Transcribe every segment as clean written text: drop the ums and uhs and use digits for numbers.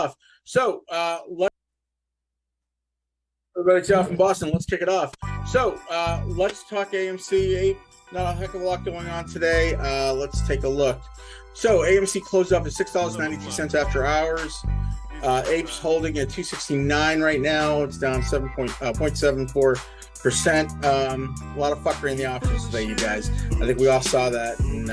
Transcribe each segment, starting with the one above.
off. So everybody out from Boston, let's kick it off. So let's talk AMC Ape. Not a heck of a lot going on today. Let's take a look. So AMC closed up at $6.92 after hours. Ape's holding at 269 right now. It's down 0.74%. A lot of fuckery in the options today, you guys. I think we all saw that, and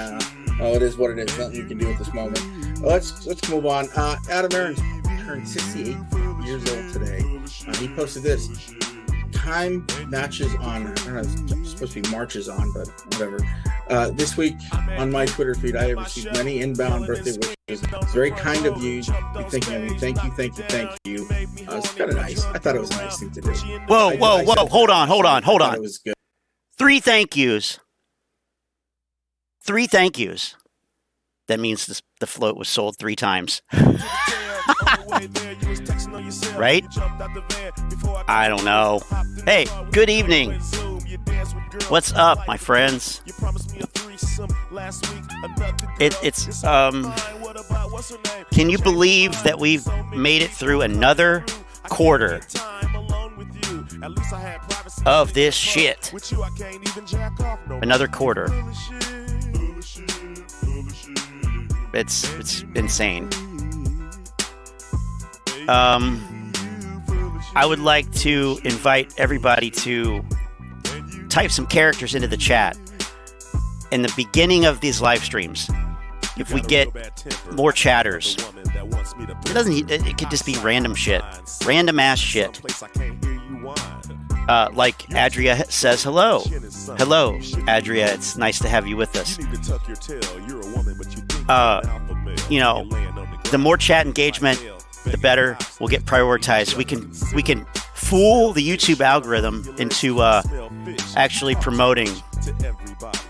it is what it is. Nothing you can do at this moment. Let's move on. Adam Aarons turned 68 years old today. He posted this. Time matches on, I don't know, it's supposed to be marches on, but whatever. This week on my Twitter feed, I have received many inbound birthday wishes. It's very kind of you to be thinking of me. Thank you. It's kind of nice. I thought it was a nice thing to do. Whoa. Hold on. It was good. 3 thank yous. That means the float was sold 3 times. Right? I don't know. Hey, good evening. What's up, my friends? It's can you believe that we've made it through another quarter of this shit? Another quarter. It's insane. I would like to invite everybody to type some characters into the chat in the beginning of these live streams. If we get more chatters, it could just be random shit, random ass shit. Like Adria says, hello, Adria. It's nice to have you with us. The more chat engagement, the better. We'll get prioritized. We can fool the YouTube algorithm into actually promoting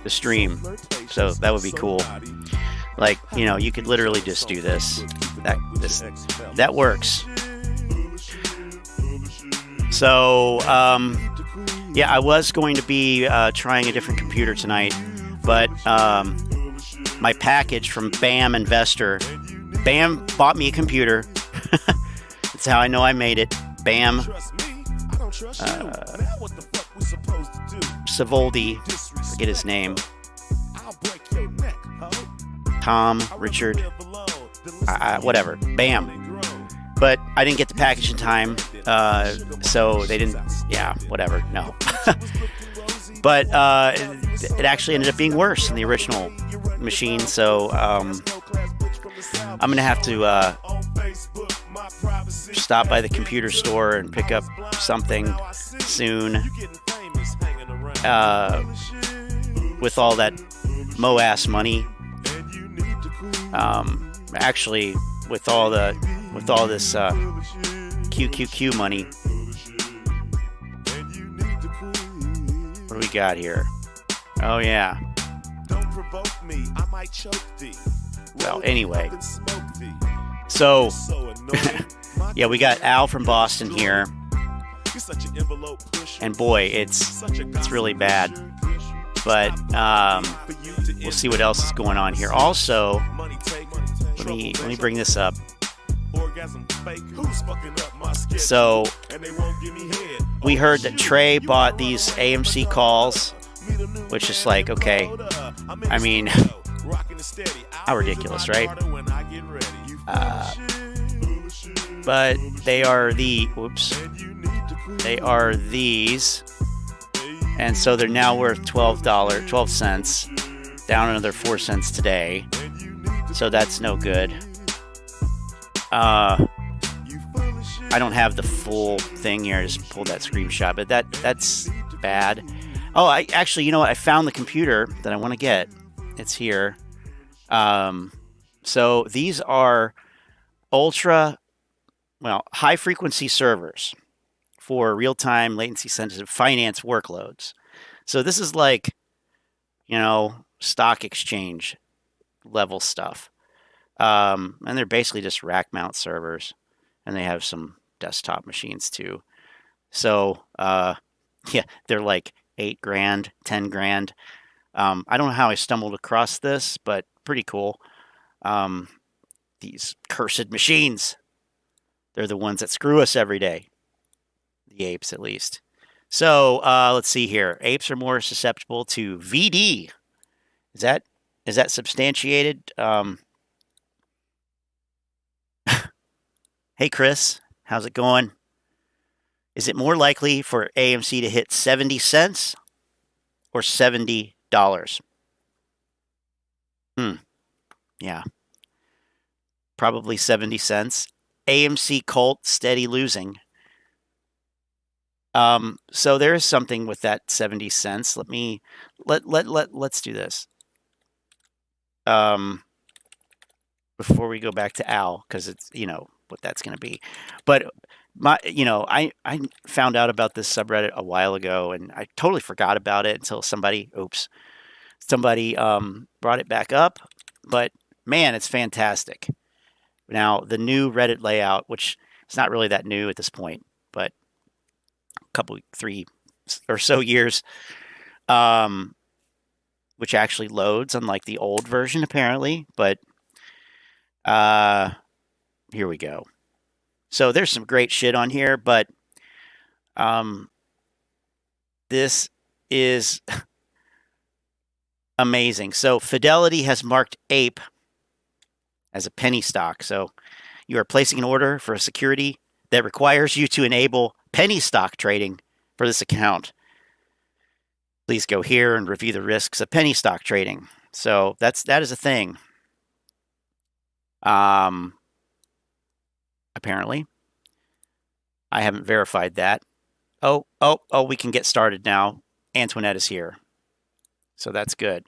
the stream. So that would be cool. Like, you could literally just do this. That works. So I was going to be trying a different computer tonight, but my package from BAM Investor, BAM bought me a computer. That's how I know I made it. BAM Savoldi, forget his name. Tom, Richard, whatever. BAM. But I didn't get the package in time, so they didn't. Yeah, whatever. No. But it actually ended up being worse than the original machine. So I'm gonna have to stop by the computer store and pick up something soon. With all that Moass money, actually with all this QQQ money. What do we got here? Oh yeah. Well, anyway. So, yeah, we got Al from Boston here. And boy, it's really bad. But we'll see what else is going on here. Also, let me bring this up. So, we heard that Trey bought these AMC calls, which is like, okay, I mean, how ridiculous, right? But they are these, and so they're now worth $12 cents, down another 4 cents today. So that's no good. I don't have the full thing here. I just pulled that screenshot, but that's bad. Oh, I actually, you know what? I found the computer that I want to get. It's here. So these are high frequency servers for real-time latency sensitive finance workloads. So this is like, stock exchange level stuff. And they're basically just rack mount servers, and they have some desktop machines too. So, they're like $8,000, $10,000. I don't know how I stumbled across this, but pretty cool. These cursed machines. They're the ones that screw us every day. The apes, at least. So let's see here. Apes are more susceptible to VD. Is that substantiated? Hey, Chris, how's it going? Is it more likely for AMC to hit 70 cents or $70? Yeah. Probably 70 cents. AMC Colt steady losing. So there is something with that 70 cents. Let's do this. Before we go back to Al, because it's, you know, what that's going to be. But I found out about this subreddit a while ago, and I totally forgot about it until somebody brought it back up. But man, it's fantastic. Now, the new Reddit layout, which is not really that new at this point, but a couple, 3 or so years, which actually loads, unlike the old version, apparently. But here we go. So there's some great shit on here, but this is amazing. So Fidelity has marked APE as a penny stock. So you are placing an order for a security that requires you to enable penny stock trading for this account. Please go here and review the risks of penny stock trading. So that is a thing. Apparently, I haven't verified that. Oh, we can get started now. Antoinette is here. So that's good.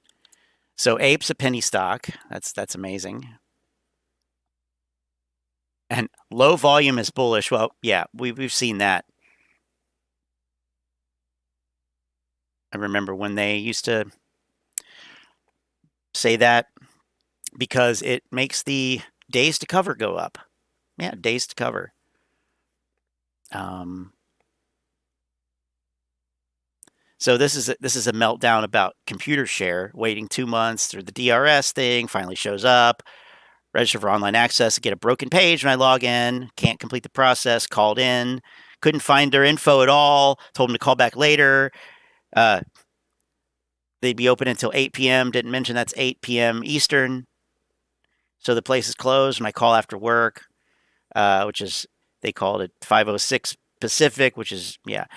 So APE's a penny stock. That's amazing. And low volume is bullish. Well, yeah, we've seen that. I remember when they used to say that because it makes the days to cover go up. Yeah, days to cover. So this is a meltdown about computer share. Waiting 2 months through the DRS thing, finally shows up. Register for online access, get a broken page when I log in. Can't complete the process. Called in, couldn't find their info at all. Told them to call back later. They'd be open until 8 p.m. Didn't mention that's 8 p.m. Eastern. So the place is closed when I call after work, which is, they called it 5:06 Pacific, which is, yeah.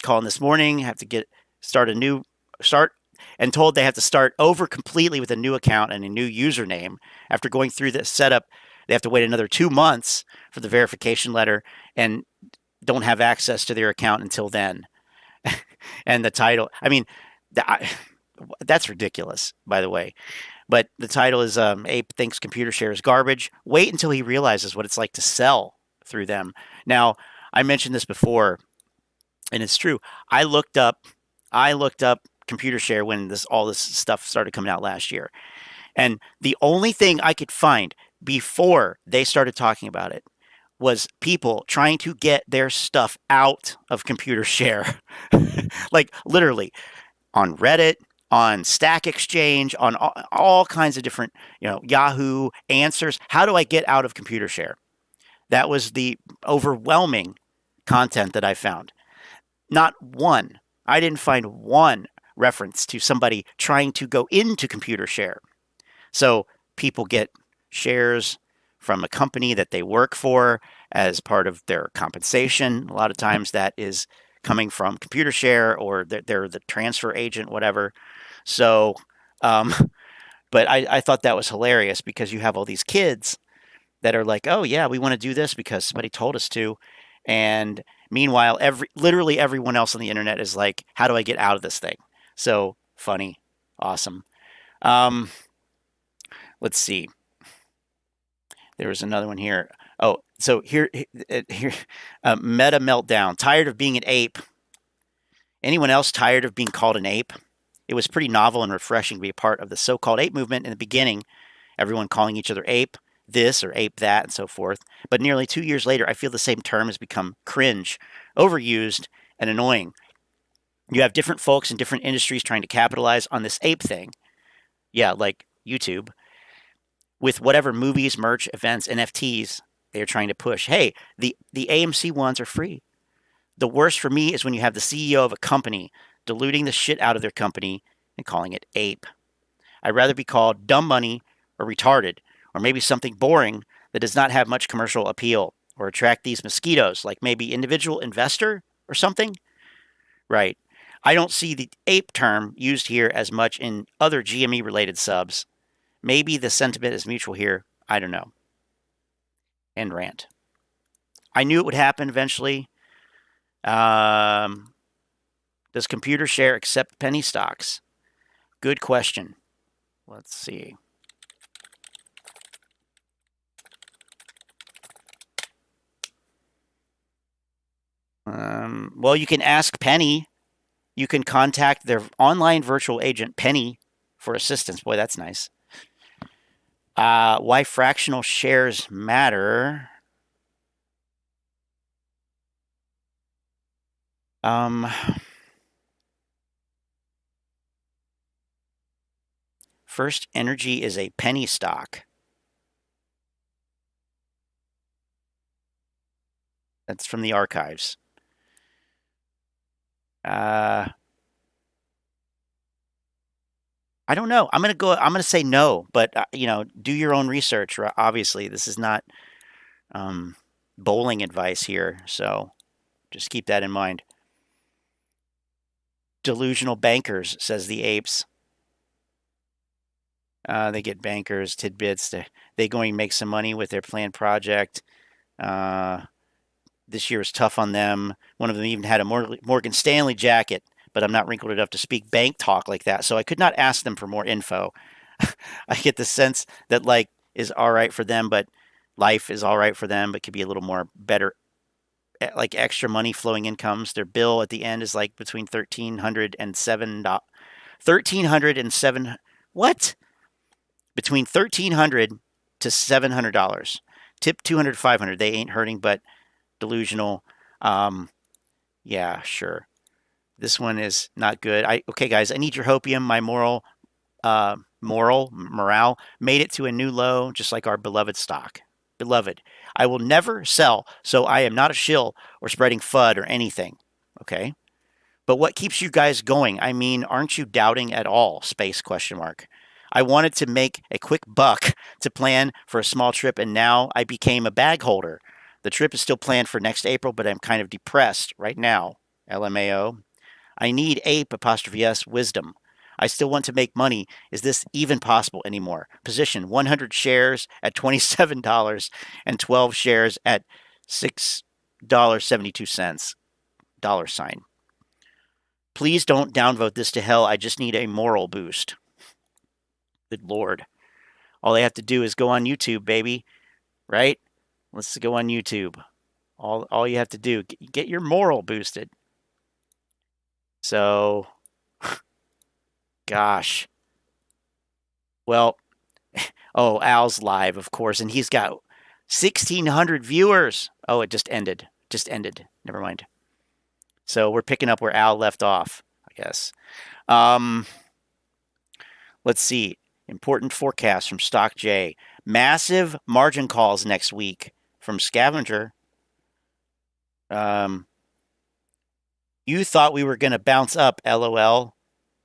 Calling this morning, have to start and told they have to start over completely with a new account and a new username. After going through this setup, they have to wait another 2 months for the verification letter and don't have access to their account until then. And the title, I mean, that's ridiculous, by the way. But the title is Ape thinks computer share is garbage. Wait until he realizes what it's like to sell through them. Now, I mentioned this before, and it's true. I looked up computer share when all this stuff started coming out last year. And the only thing I could find before they started talking about it was people trying to get their stuff out of computer share. Like literally on Reddit, on Stack Exchange, on all kinds of different, Yahoo answers. How do I get out of computer share? That was the overwhelming content that I found. Not one. I didn't find one reference to somebody trying to go into computer share. So people get shares from a company that they work for as part of their compensation. A lot of times that is coming from computer share, or they're the transfer agent, whatever. So, but I thought that was hilarious because you have all these kids that are like, oh yeah, we want to do this because somebody told us to. And meanwhile, literally everyone else on the internet is like, how do I get out of this thing? So funny. Awesome. Let's see. There was another one here. Oh, so here, meta meltdown. Tired of being an ape. Anyone else tired of being called an ape? It was pretty novel and refreshing to be a part of the so-called ape movement in the beginning. Everyone calling each other ape this or ape that and so forth. But nearly 2 years later, I feel the same term has become cringe, overused, and annoying. You have different folks in different industries trying to capitalize on this ape thing. Yeah, like YouTube. With whatever movies, merch, events, NFTs, They're trying to push, hey, the AMC ones are free. The worst for me is when you have the CEO of a company diluting the shit out of their company and calling it ape. I'd rather be called dumb money or retarded, or maybe something boring that does not have much commercial appeal or attract these mosquitoes, like maybe individual investor or something. Right. I don't see the ape term used here as much in other GME related subs. Maybe the sentiment is mutual here. I don't know. End rant. I knew it would happen eventually. Does computer share accept penny stocks? Good question. Let's see. Well, you can ask Penny. You can contact their online virtual agent, Penny, for assistance. Boy, that's nice. Why fractional shares matter? First Energy is a penny stock. That's from the archives. I don't know. I'm gonna say no, but do your own research. Obviously, this is not bowling advice here, so just keep that in mind. Delusional bankers, says the apes. They get bankers tidbits. They going to make some money with their planned project. This year was tough on them. One of them even had a Morgan Stanley jacket, but I'm not wrinkled enough to speak bank talk like that, so I could not ask them for more info. I get the sense that is all right for them, but life is all right for them, but could be a little more better, like extra money flowing incomes. Their bill at the end is like between $1,300 and $7. What? Between $1,300 to $700. Tip $200, $500. They ain't hurting, but delusional. Yeah, sure. This one is not good. Okay, guys, I need your hopium. My morale made it to a new low, just like our beloved stock. Beloved, I will never sell, so I am not a shill or spreading FUD or anything. Okay, but what keeps you guys going? I mean, aren't you doubting at all? Space question mark. I wanted to make a quick buck to plan for a small trip, and now I became a bag holder. The trip is still planned for next April, but I'm kind of depressed right now. LMAO. I need ape apostrophe S wisdom. I still want to make money. Is this even possible anymore? Position 100 shares at $27 and 12 shares at $6.72. Dollar sign. Please don't downvote this to hell. I just need a moral boost. Good Lord. All they have to do is go on YouTube, baby. Right? Let's go on YouTube. All you have to do, get your moral boosted. So, gosh. Well, oh, Al's live, of course, and he's got 1,600 viewers. Oh, it just ended. Never mind. So we're picking up where Al left off, I guess. Let's see. Important forecast from Stock J. Massive margin calls next week from Scavenger. You thought we were going to bounce up, LOL.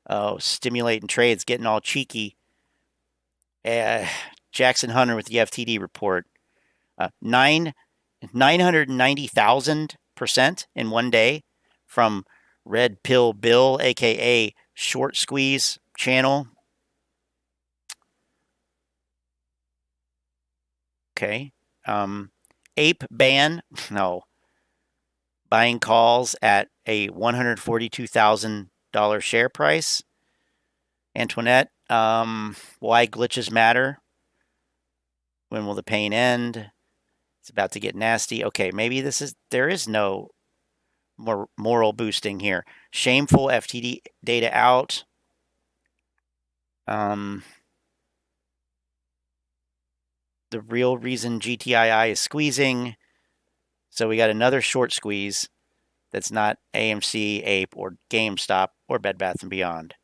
Oh, stimulating trades, getting all cheeky. Jackson Hunter with the FTD report. 990,000% in one day from Red Pill Bill, a.k.a. Short Squeeze channel. Okay. Ape ban. No. Buying calls at a $142,000 share price. Antoinette, why glitches matter? When will the pain end? It's about to get nasty. Okay, maybe there is no more moral boosting here. Shameful FTD data out. The real reason GTII is squeezing. So we got another short squeeze that's not AMC, Ape, or GameStop, or Bed Bath & Beyond.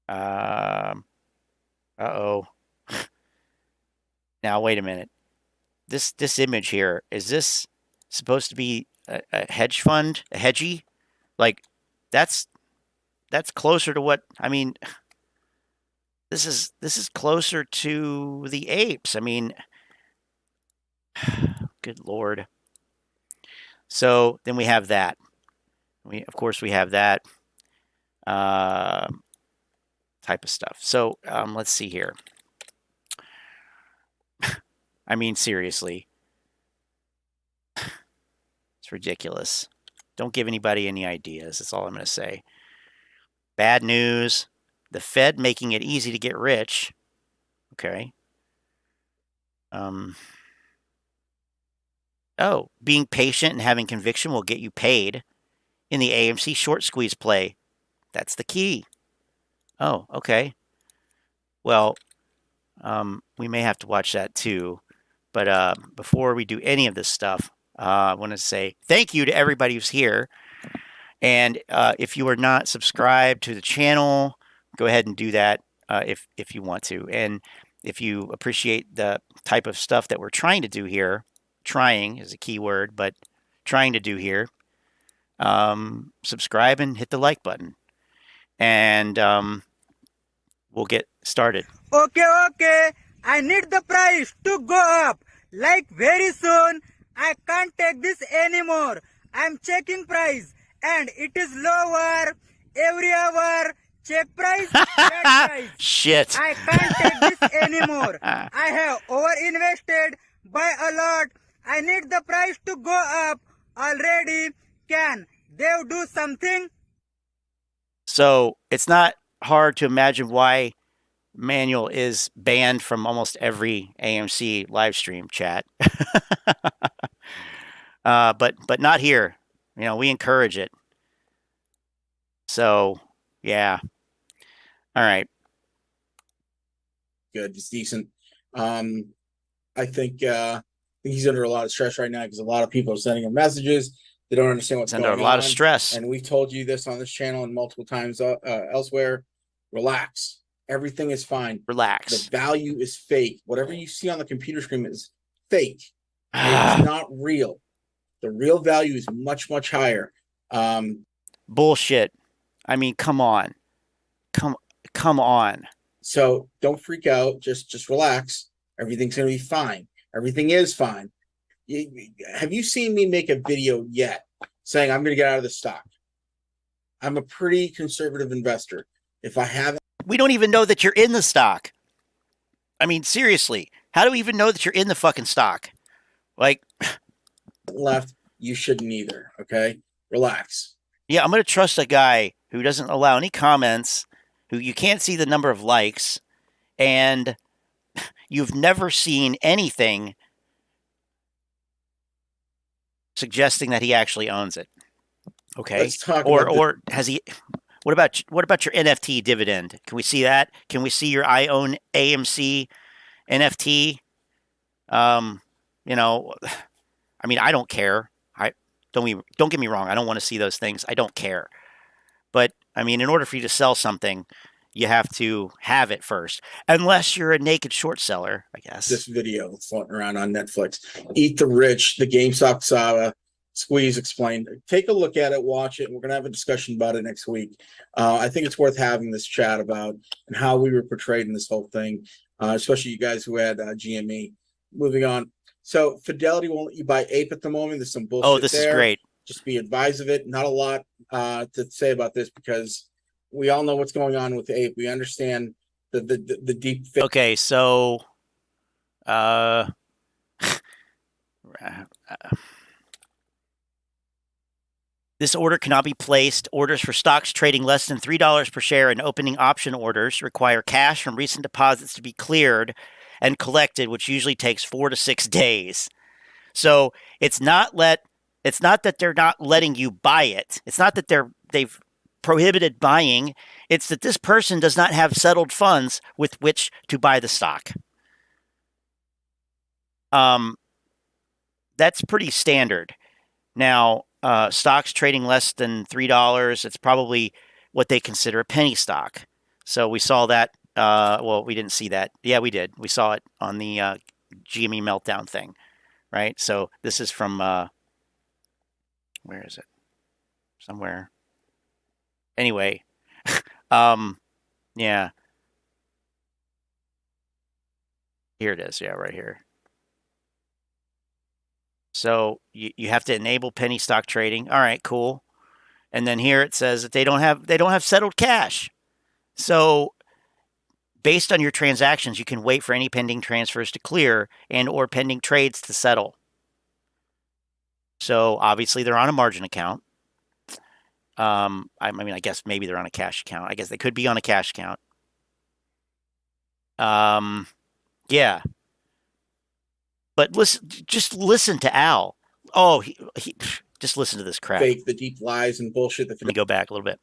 Uh-oh. Now Now, wait a minute. This image here, is this supposed to be a hedge fund, a hedgy? Like, that's closer to what, I mean, this is closer to the apes. I mean, good Lord. So then we have that. Of course, we have that type of stuff. So let's see here. I mean, seriously. It's ridiculous. Don't give anybody any ideas. That's all I'm going to say. Bad news. The Fed making it easy to get rich. Okay. Oh, being patient and having conviction will get you paid in the AMC short squeeze play. That's the key. Oh, okay. Well, we may have to watch that too. But before we do any of this stuff, I want to say thank you to everybody who's here. And if you are not subscribed to the channel, go ahead and do that if you want to. And if you appreciate the type of stuff that we're trying to do here, trying is a key word, but trying to do here, subscribe and hit the like button. And we'll get started. Okay. I need the price to go up. Like very soon. I can't take this anymore. I'm checking price and it is lower every hour. Check price, check price. Shit. I can't take this anymore. I have over-invested by a lot. I need the price to go up already. Can they do something? So it's not hard to imagine why Manuel is banned from almost every AMC live stream chat. But not here. You know, we encourage it. So, yeah. All right. Good. It's decent. I think he's under a lot of stress right now because a lot of people are sending him messages. They don't understand what's going on. Under a lot of stress. And we've told you this on this channel and multiple times elsewhere. Relax. Everything is fine. Relax. The value is fake. Whatever you see on the computer screen is fake. It's not real. The real value is much, much higher. Bullshit. I mean, come on. Come on. So don't freak out. Just relax. Everything's going to be fine. Everything is fine. Have you seen me make a video yet saying I'm going to get out of the stock? I'm a pretty conservative investor. If I haven't, we don't even know that you're in the stock. I mean, seriously, how do we even know that you're in the fucking stock? Like, left, you shouldn't either. Okay, relax. Yeah, I'm going to trust a guy who doesn't allow any comments, who you can't see the number of likes, and you've never seen anything suggesting that he actually owns it. Okay, let's talk or has he? What about your NFT dividend? Can we see that? Can we see your I own AMC NFT? You know, I mean, I don't care. Don't get me wrong. I don't want to see those things. I don't care. But I mean, in order for you to sell something, you have to have it first, unless you're a naked short seller, I guess. This video floating around on Netflix. Eat the Rich, the GameStop saga. Squeeze explained. Take a look at it, watch it. We're going to have a discussion about it next week. I think it's worth having this chat about and how we were portrayed in this whole thing, especially you guys who had GME. Moving on. So Fidelity won't let you buy Ape at the moment. There's some bullshit. Oh, this is great. Just be advised of it. Not a lot to say about this because we all know what's going on with Ape. We understand the deep. Okay, so this order cannot be placed. Orders for stocks trading less than $3 per share and opening option orders require cash from recent deposits to be cleared and collected, which usually takes 4 to 6 days. So it's not that they're not letting you buy it. It's not that they've prohibited buying. It's that this person does not have settled funds with which to buy the stock. That's pretty standard. Now, stocks trading less than $3, it's probably what they consider a penny stock. So we saw that. Well, we didn't see that. Yeah, we did. We saw it on the GME meltdown thing, right? So this is from where is it? Somewhere. Anyway, yeah. Here it is. Yeah, right here. So you have to enable penny stock trading. All right, cool. And then here it says that they don't have settled cash. So based on your transactions, you can wait for any pending transfers to clear and or pending trades to settle. So obviously they're on a margin account. I mean, I guess maybe they're on a cash account. I guess they could be on a cash account. Yeah. But just listen to Al. Oh, he just listen to this crap. Fake, the deep lies and bullshit. Let me go back a little bit.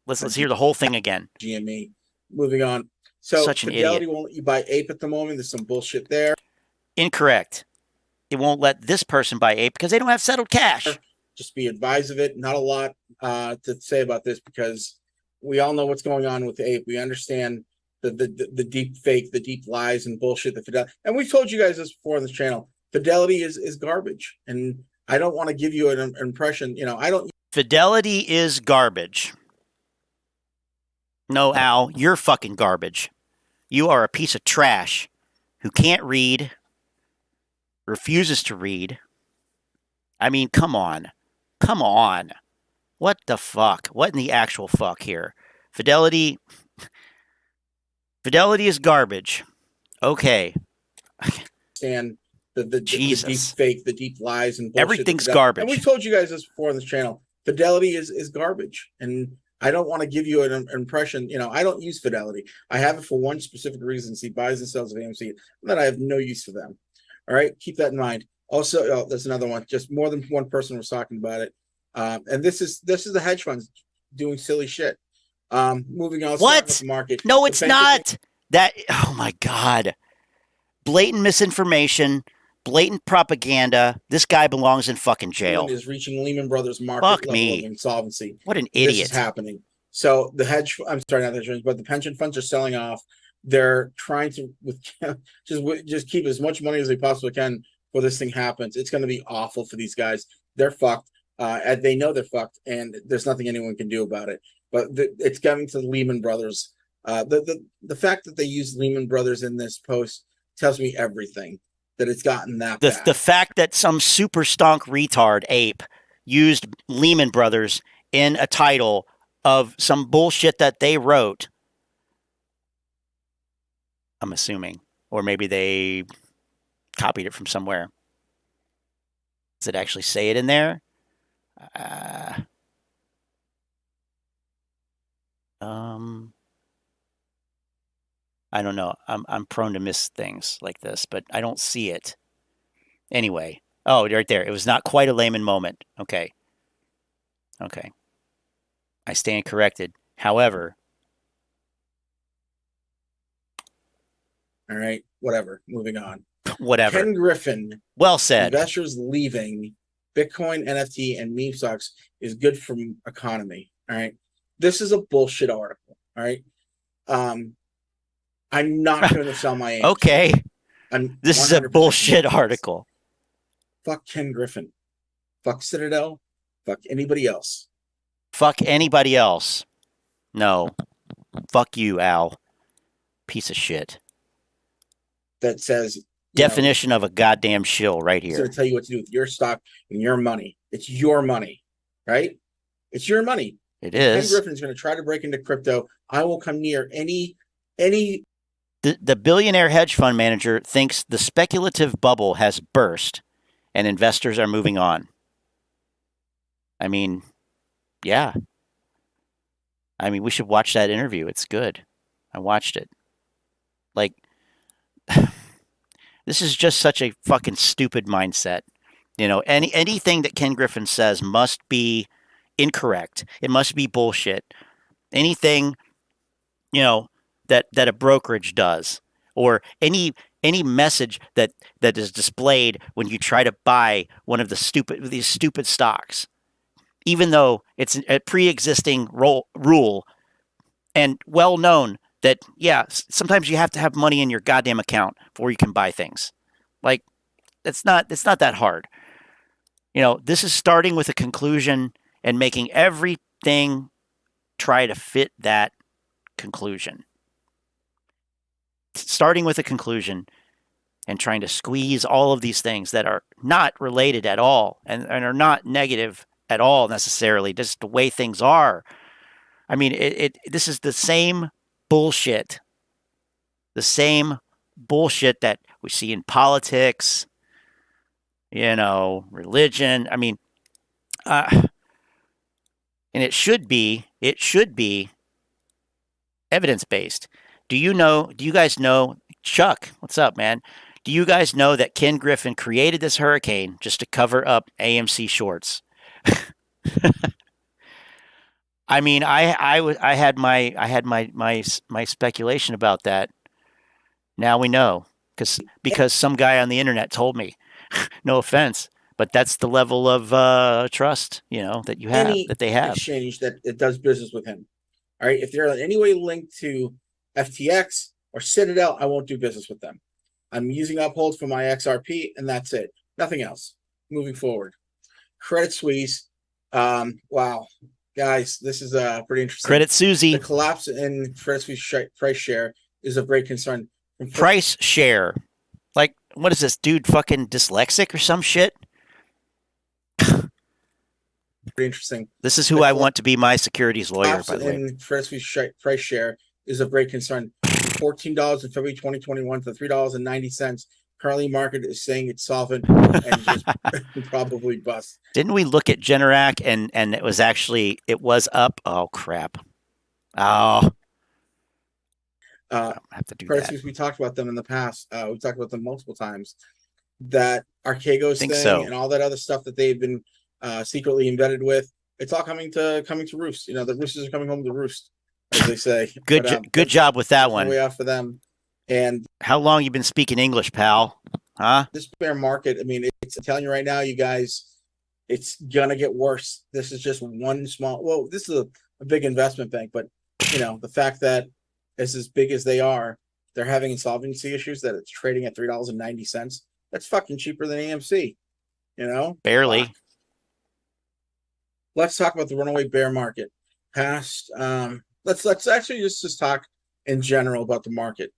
Let's hear the whole thing again. GME. Moving on. So Such an Fidelity idiot. won't let you buy Ape at the moment. There's some bullshit there. Incorrect. It won't let this person buy Ape because they don't have settled cash. Just be advised of it. Not a lot to say about this because we all know what's going on with Ape. We understand the deep fake, the deep lies and bullshit that Fidelity. And we've told you guys this before on this channel. Fidelity is garbage, and I don't want to give you an impression. You know, I don't. Fidelity is garbage. No, Al, you're fucking garbage. You are a piece of trash who can't read, refuses to read. I mean, come on. Come on. What the fuck? What in the actual fuck here? Fidelity is garbage. Okay. Understand the deep fake, the deep lies and bullshit. Everything's garbage. And we've told you guys this before on this channel. Fidelity is garbage, and I don't want to give you an impression. You know, I don't use Fidelity. I have it for one specific reason: see buys and sells of AMC. And then I have no use for them. All right, keep that in mind. Also, there's another one. Just more than one person was talking about it, and this is the hedge funds doing silly shit. Moving on. What? With the market. No, it's not. That. Oh my god! Blatant misinformation. Blatant propaganda. This guy belongs in fucking jail. Is reaching Lehman Brothers market level of insolvency. What an idiot! This is happening. So the I'm sorry, not the hedge funds, but the pension funds are selling off. They're trying to just keep as much money as they possibly can before this thing happens. It's going to be awful for these guys. They're fucked. And they know they're fucked, and there's nothing anyone can do about it. But it's coming to the Lehman Brothers. The fact that they used Lehman Brothers in this post tells me everything. That it's gotten that bad. The fact that some super stonk retard ape used Lehman Brothers in a title of some bullshit that they wrote, I'm assuming, or maybe they copied it from somewhere. Does it actually say it in there? I don't know. I'm prone to miss things like this, but I don't see it. Anyway. Oh, right there. It was not quite a layman moment. Okay. Okay. I stand corrected. However. All right. Whatever. Moving on. Whatever. Ken Griffin. Well said. Investors leaving Bitcoin, NFT, and meme stocks is good for economy. All right. This is a bullshit article. All right. I'm not going to sell my AMC. Okay. This is a bullshit article. Fuck Ken Griffin. Fuck Citadel. Fuck anybody else. Fuck anybody else. No. Fuck you, Al. Piece of shit. That says... Definition of a goddamn shill right here. It's going to tell you what to do with your stock and your money. It's your money. Right? It's your money. It is. Ken Griffin is going to try to break into crypto. I will come near any... The billionaire hedge fund manager thinks the speculative bubble has burst and investors are moving on. I mean, yeah. I mean, we should watch that interview. It's good. I watched it. Like, this is just such a fucking stupid mindset. You know, anything that Ken Griffin says must be incorrect. It must be bullshit. Anything, you know, that a brokerage does, or any message that is displayed when you try to buy one of these stupid stocks, even though it's a pre-existing rule and well known that, yeah, sometimes you have to have money in your goddamn account before you can buy things. Like, it's not that hard. You know, this is starting with a conclusion and making everything try to fit that conclusion. Starting with a conclusion and trying to squeeze all of these things that are not related at all and are not negative at all necessarily, just the way things are. I mean, this is the same bullshit. The same bullshit that we see in politics, you know, religion. I mean, and it should be evidence-based. Do you guys know, Chuck, what's up, man? Do you guys know that Ken Griffin created this hurricane just to cover up AMC shorts? I mean, I had my speculation about that. Now we know because some guy on the internet told me. No offense, but that's the level of trust, you know, that you have, that they have. Exchange that it does business with him. All right, if they're in any way linked to FTX or Citadel, I won't do business with them. I'm using Uphold for my XRP, and that's it. Nothing else. Moving forward. Credit Suisse. Wow. Guys, this is pretty interesting. Credit Susie. The collapse in Credit Suisse price share is of great concern. Price share. Like, what is this dude, fucking dyslexic or some shit? Pretty interesting. This is who I want to be my securities lawyer, by the way. In Credit Suisse price share is of great concern. $14 in February 2021 to $3.90. Currently, market is saying it's solvent and just probably bust. Didn't we look at Generac and it was up? Oh crap! Oh, I have to do Credit that. Suisse, we talked about them in the past. We've talked about them multiple times. That Archegos thing and all that other stuff that they've been secretly embedded with. It's all coming to roost. You know, the roosters are coming home to roost, as they say. Good job with that one. Way out for them. And how long you been speaking English, pal? Huh? This bear market, I mean, I'm telling you right now, you guys, it's gonna get worse. This is just one small. Well, this is a big investment bank, but you know, the fact that it's as big as they are, they're having insolvency issues. That it's trading at $3.90. That's fucking cheaper than AMC. You know, barely. Let's talk about the runaway bear market. Let's actually just talk in general about the market.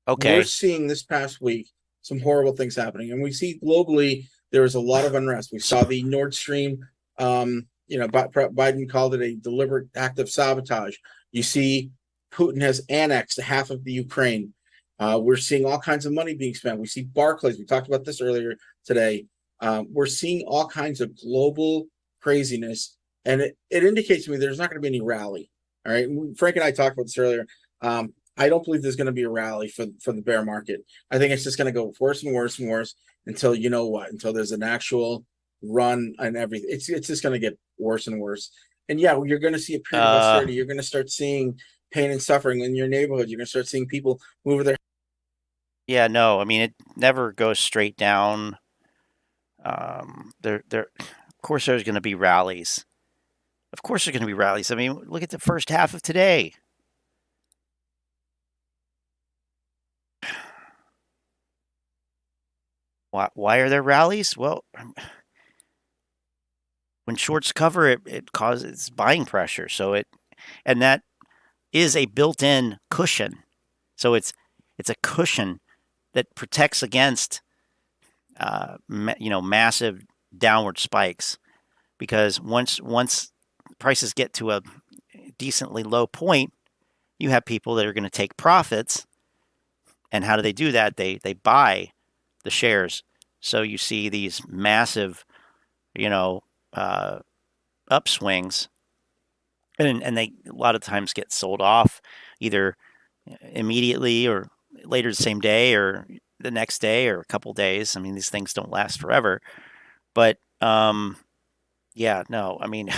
Okay. We're seeing this past week some horrible things happening, and we see globally there is a lot of unrest. We saw the Nord Stream. You know, Biden called it a deliberate act of sabotage. You see, Putin has annexed half of the Ukraine. We're seeing all kinds of money being spent. We see Barclays. We talked about this earlier today. We're seeing all kinds of global craziness, and it indicates to me there's not going to be any rally. All right, Frank and I talked about this earlier. I don't believe there's going to be a rally for the bear market. I think it's just going to go worse and worse and worse until, you know what, until there's an actual run and everything. It's just going to get worse and worse. And yeah, you're going to see a period of austerity. You're going to start seeing pain and suffering in your neighborhood. You're going to start seeing people move their. Yeah, no, I mean, it never goes straight down. Of course, there's going to be rallies. Of course, there's going to be rallies. I mean, look at the first half of today. Why are there rallies? Well, when shorts cover, it causes buying pressure. And that is a built-in cushion. So it's a cushion that protects against, massive downward spikes. Because once prices get to a decently low point, you have people that are going to take profits. And how do they do that? They buy the shares. So you see these massive, upswings, and they a lot of times get sold off either immediately or later the same day or the next day or a couple days. I mean, these things don't last forever. But yeah, no, I mean,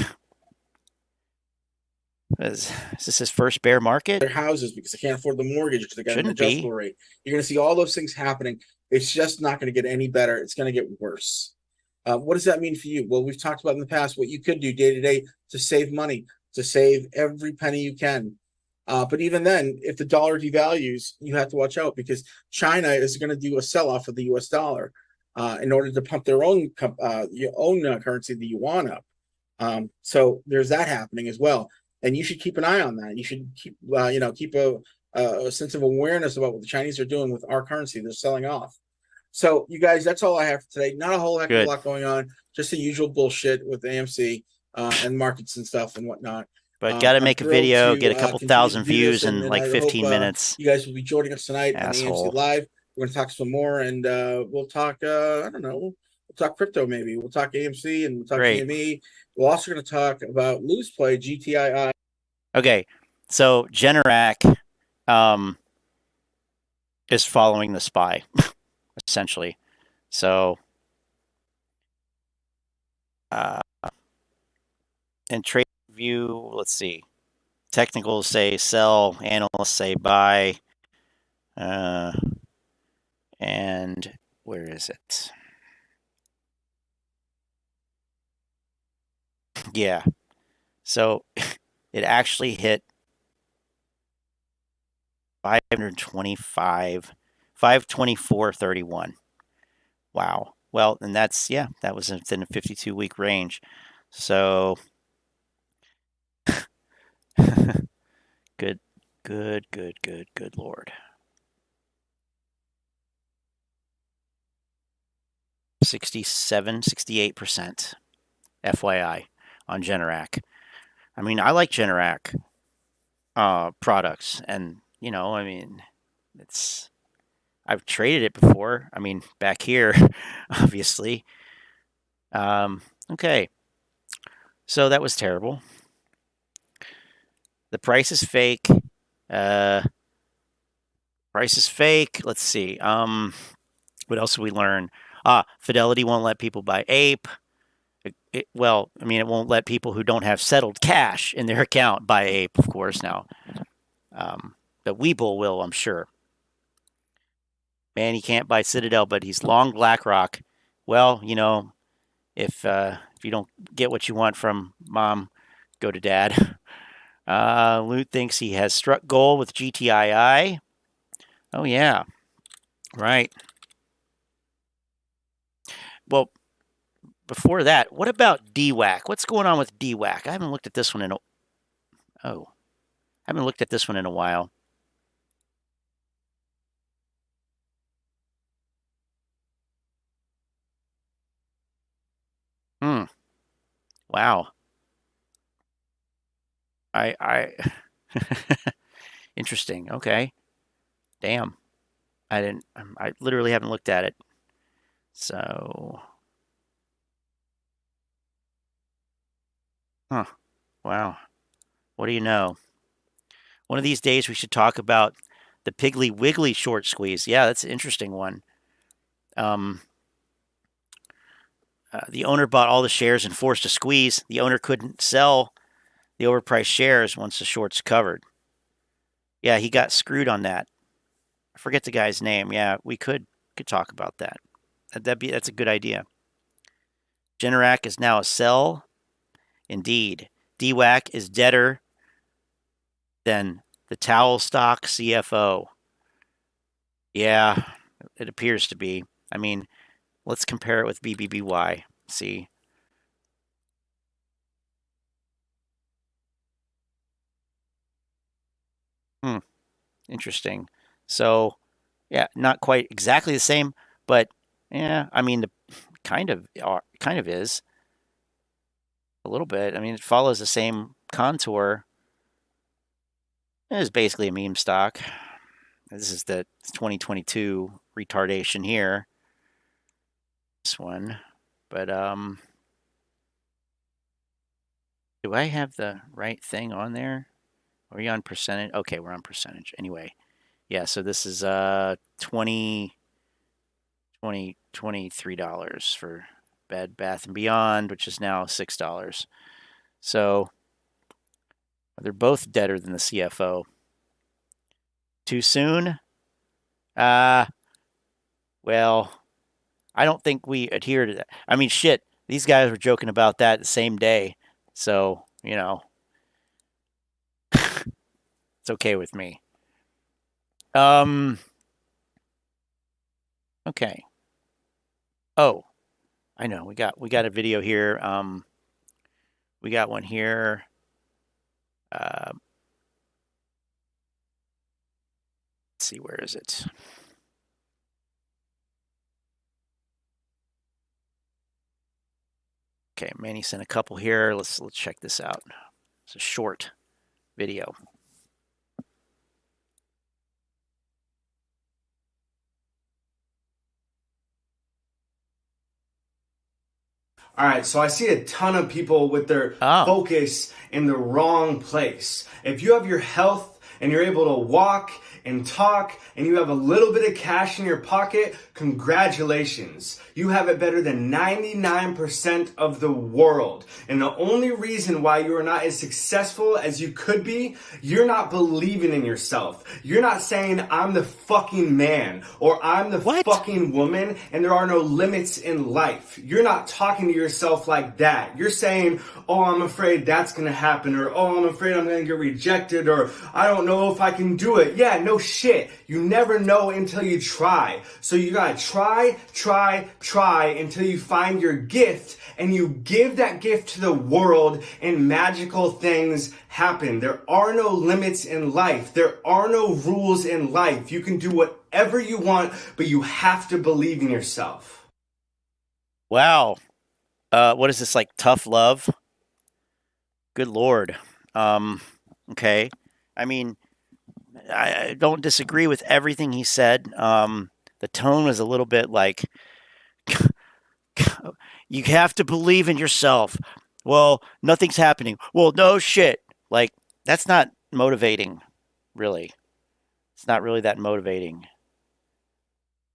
is this his first bear market? Their houses because they can't afford the mortgage because they got an adjustable rate. You're going to see all those things happening. It's just not going to get any better. It's going to get worse. What does that mean for you? Well, we've talked about in the past what you could do day to day to save money, to save every penny you can. But even then, if the dollar devalues, you have to watch out because China is going to do a sell-off of the U.S. dollar. in order to pump their own currency, the yuan, up. So there's that happening as well, and you should keep an eye on that. You should keep keep a sense of awareness about what the Chinese are doing with our currency. They're selling off. So you guys, that's all I have for today. Not a whole heck of a lot going on. Just the usual bullshit with AMC and markets and stuff and whatnot. But got to make a video, get a couple thousand views in like 15 hope, minutes. You guys will be joining us tonight Asshole. on AMC Live. We're going to talk some more, and we'll talk, I don't know, we'll talk crypto maybe. We'll talk AMC, and we'll talk GME. We're also going to talk about loose play, GTII. Okay, so Generac is following the SPY, essentially. So, in trade view, let's see. Technicals say sell, analysts say buy. And where is it? Yeah. So it actually hit 525, 524.31. Wow. Well, and that's, yeah, that was within a 52-week range. So good Lord. 68%, FYI, on Generac. I mean, I like Generac products, and I mean, I've traded it before. I mean, back here, obviously. Okay, so that was terrible. The price is fake. Price is fake. Let's see. What else did we learn? Fidelity won't let people buy Ape. Well, I mean, it won't let people who don't have settled cash in their account buy Ape, of course, now. But Webull will, I'm sure. Man, he can't buy Citadel, but he's long BlackRock. Well, if you don't get what you want from mom, go to dad. Loot thinks he has struck gold with GTII. Oh, yeah. Right. Well, before that, what about DWAC? What's going on with DWAC? I haven't looked at this one in a while. Wow. I interesting. Okay. Damn. I literally haven't looked at it. So, wow. What do you know? One of these days we should talk about the Piggly Wiggly short squeeze. Yeah, that's an interesting one. The owner bought all the shares and forced a squeeze. The owner couldn't sell the overpriced shares once the short's covered. Yeah, he got screwed on that. I forget the guy's name. Yeah, we could talk about that. That's a good idea. Generac is now a sell. Indeed. DWAC is deader than the towel stock CFO. Yeah, it appears to be. I mean, let's compare it with BBBY. See. Interesting. So, yeah, not quite exactly the same, but yeah, I mean, kind of is a little bit. I mean, it follows the same contour. It is basically a meme stock. This is the 2022 retardation here. This one, but do I have the right thing on there? Are we on percentage? Okay, we're on percentage. Anyway, yeah, so this is $23 for Bed Bath & Beyond, which is now $6. So they're both deader than the CFO. Too soon? Well, I don't think we adhere to that. I mean, shit, these guys were joking about that the same day. So, it's okay with me. Okay. Oh, I know. We got a video here. We got one here. Let's see, where is it? Okay, Manny sent a couple here. Let's check this out. It's a short video. All right, so I see a ton of people with their focus in the wrong place. If you have your health and you're able to walk and talk and you have a little bit of cash in your pocket, congratulations. You have it better than 99% of the world. And the only reason why you are not as successful as you could be, you're not believing in yourself. You're not saying, I'm the fucking man, or I'm the fucking woman, and there are no limits in life. You're not talking to yourself like that. You're saying, oh, I'm afraid that's gonna happen, or oh, I'm afraid I'm gonna get rejected, or I don't know if I can do it. Yeah, no shit. You never know until you try. So you gotta try until you find your gift, and you give that gift to the world, and magical things happen. There are no limits in life. There are no rules in life. You can do whatever you want, but you have to believe in yourself. Wow. What is this, like tough love? Good Lord. Okay. I mean, I don't disagree with everything he said. The tone was a little bit like, you have to believe in yourself. Well, nothing's happening. Well, no shit. Like, that's not motivating, really. It's not really that motivating.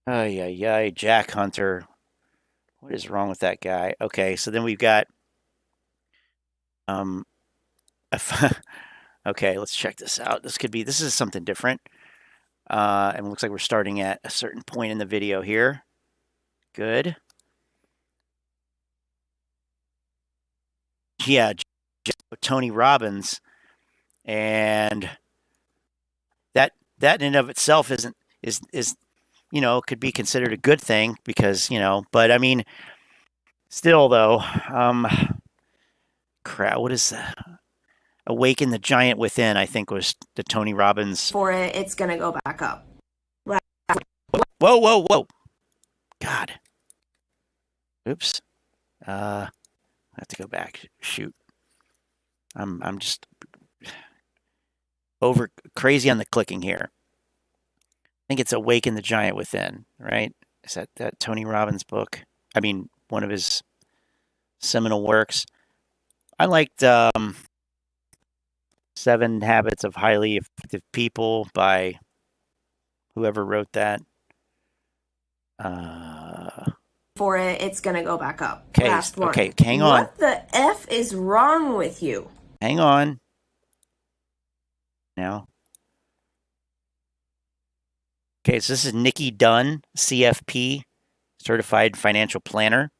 Ay, Jack Hunter. What is wrong with that guy? Okay, so then we've got... okay, let's check this out. This is something different. And it looks like we're starting at a certain point in the video here. Good. Yeah, Tony Robbins, and that in and of itself is could be considered a good thing because but I mean, still though, crap. What is that? Awaken the Giant Within, I think, was the Tony Robbins. For it, it's gonna go back up. Right. Whoa! God. Oops. I have to go back. Shoot. I'm just over crazy on the clicking here. I think it's Awaken the Giant Within, right? Is that Tony Robbins book? I mean, one of his seminal works. I liked 7 Habits of Highly Effective People by whoever wrote that. For it, it's gonna go back up. Okay, Last one. Okay, hang on. What the F is wrong with you? Hang on. Now. Okay, so this is Nikki Dunn, CFP, Certified Financial Planner.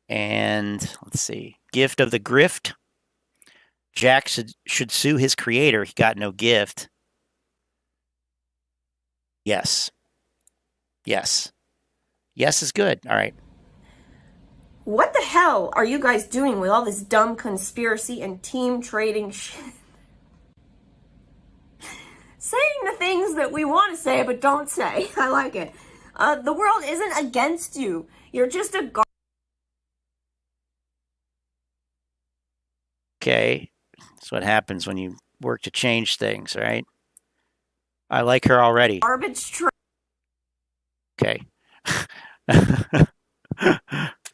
And let's see. Gift of the Grift. Jack should sue his creator. He got no gift. Yes. Yes. Yes is good. All right. What the hell are you guys doing with all this dumb conspiracy and team trading shit? Saying the things that we want to say but don't say. I like it. The world isn't against you. You're just a Okay. That's what happens when you work to change things, right? I like her already. garbage train. Okay.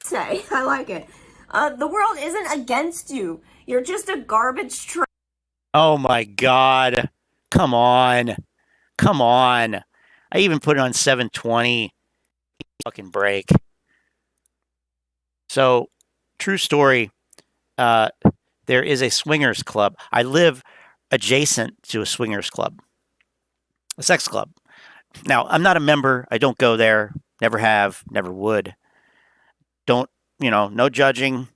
Say, I like it. The world isn't against you. You're just a garbage train. Oh my God. Come on. Come on. I even put it on 720. Fucking break. So, true story. There is a swingers club. I live adjacent to a swingers club. A sex club. Now, I'm not a member. I don't go there. Never have. Never would. Don't, no judging.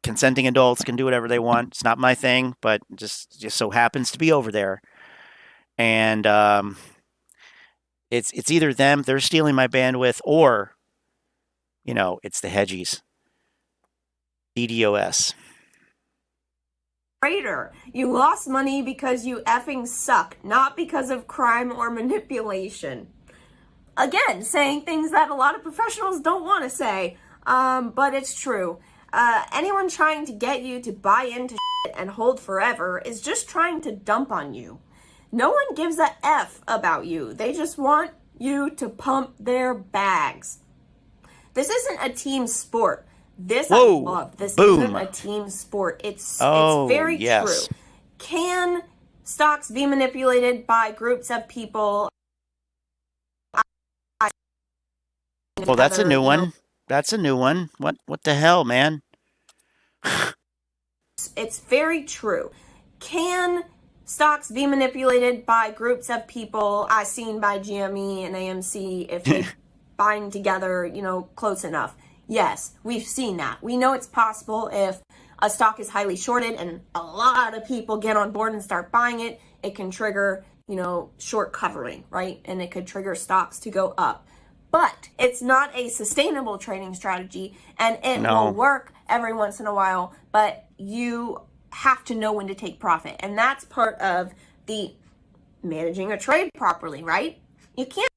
Consenting adults can do whatever they want. It's not my thing, but just so happens to be over there. And It's either them, they're stealing my bandwidth, or, it's the hedgies. DDoS. Trader, you lost money because you effing suck, not because of crime or manipulation. Again, saying things that a lot of professionals don't want to say, but it's true. Anyone trying to get you to buy into shit and hold forever is just trying to dump on you. No one gives a F about you. They just want you to pump their bags. This isn't a team sport. This I love. This isn't a team sport. It's very true. Can stocks be manipulated by groups of people? Well, that's a new one. That's a new one. What the hell, man? It's very true. Can stocks be manipulated by groups of people as seen by GME and AMC if they bind together, close enough? Yes, we've seen that. We know it's possible if a stock is highly shorted and a lot of people get on board and start buying it, it can trigger, short covering, right? And it could trigger stocks to go up. But it's not a sustainable trading strategy, and it will work every once in a while, but you have to know when to take profit. And that's part of the managing a trade properly, right? You can't.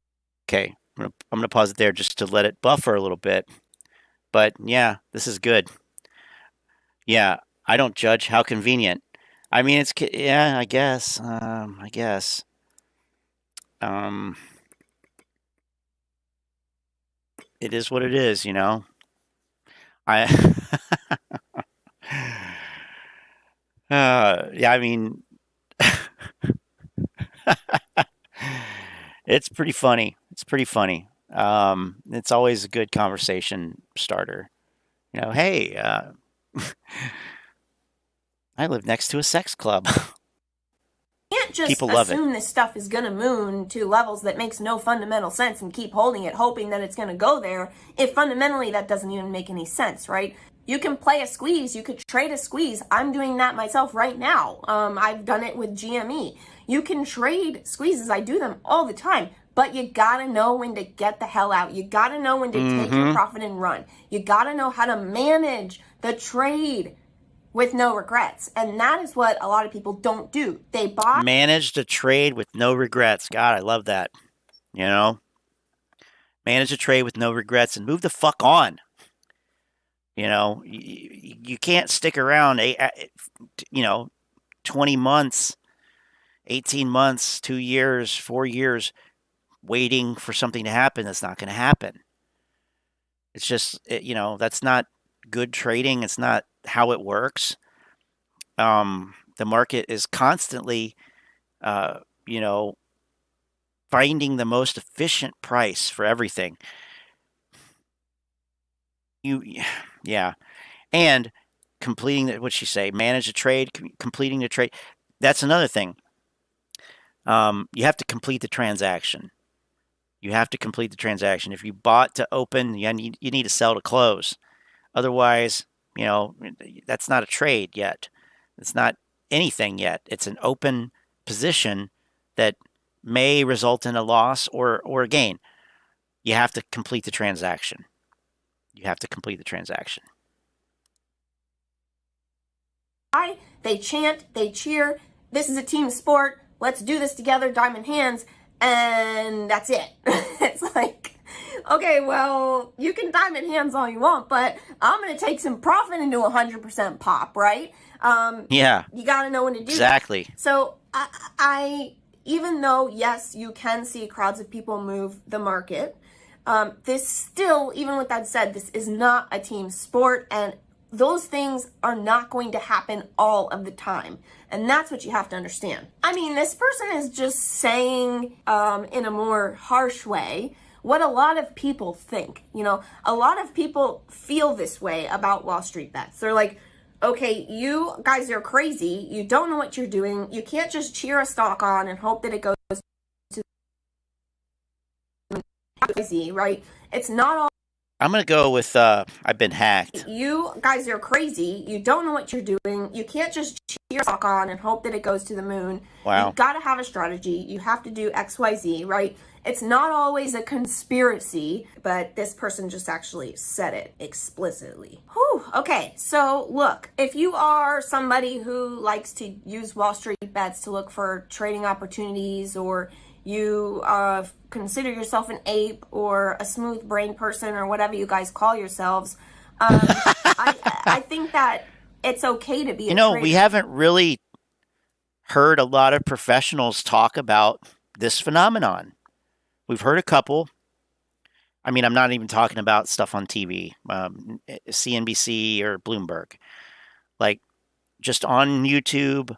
Okay, I'm going to pause it there just to let it buffer a little bit. But yeah, this is good. Yeah, I don't judge. How convenient. I mean, I guess. It is what it is, I mean, it's pretty funny. It's always a good conversation starter. Hey, I live next to a sex club. You can't just assume this stuff is going to moon to levels that makes no fundamental sense and keep holding it, hoping that it's going to go there, if fundamentally that doesn't even make any sense, right? You can play a squeeze. You could trade a squeeze. I'm doing that myself right now. I've done it with GME. You can trade squeezes. I do them all the time. But you got to know when to get the hell out. You got to know when to take your profit and run. You got to know how to manage the trade with no regrets. And that is what a lot of people don't do. They buy. Manage the trade with no regrets. God, I love that. Manage the trade with no regrets and move the fuck on. You can't stick around, 20 months, 18 months, 2 years, 4 years, waiting for something to happen that's not going to happen. It's just, that's not good trading. It's not how it works. The market is constantly, finding the most efficient price for everything. And completing manage the trade, completing the trade. That's another thing. You have to complete the transaction. If you bought to open, you need to sell to close. Otherwise, that's not a trade yet. It's not anything yet. It's an open position that may result in a loss or a gain. You have to complete the transaction. They chant, they cheer. This is a team sport. Let's do this together, diamond hands. And that's it. It's like, okay, well, you can diamond hands all you want, but I'm going to take some profit into 100% pop, right? You got to know when to do exactly. That. So I, even though, yes, you can see crowds of people move the market, this still, even with that said, this is not a team sport, and those things are not going to happen all of the time. And that's what you have to understand. I mean, this person is just saying in a more harsh way what a lot of people think. A lot of people feel this way about Wall Street bets. They're like, okay, you guys are crazy. You don't know what you're doing. You can't just cheer a stock on and hope that it goes to crazy, right? It's not all. I'm going to go with I've been hacked. You guys are crazy. You don't know what you're doing. You can't just cheer stock on and hope that it goes to the moon. Wow. You've got to have a strategy. You have to do XYZ, right? It's not always a conspiracy, but this person just actually said it explicitly. Whew. Okay, so look, if you are somebody who likes to use Wall Street bets to look for trading opportunities, or you consider yourself an ape or a smooth brain person or whatever you guys call yourselves, I think that it's okay to be a trader. We haven't really heard a lot of professionals talk about this phenomenon. We've heard a couple. I mean, I'm not even talking about stuff on TV, CNBC or Bloomberg. Like, just on YouTube,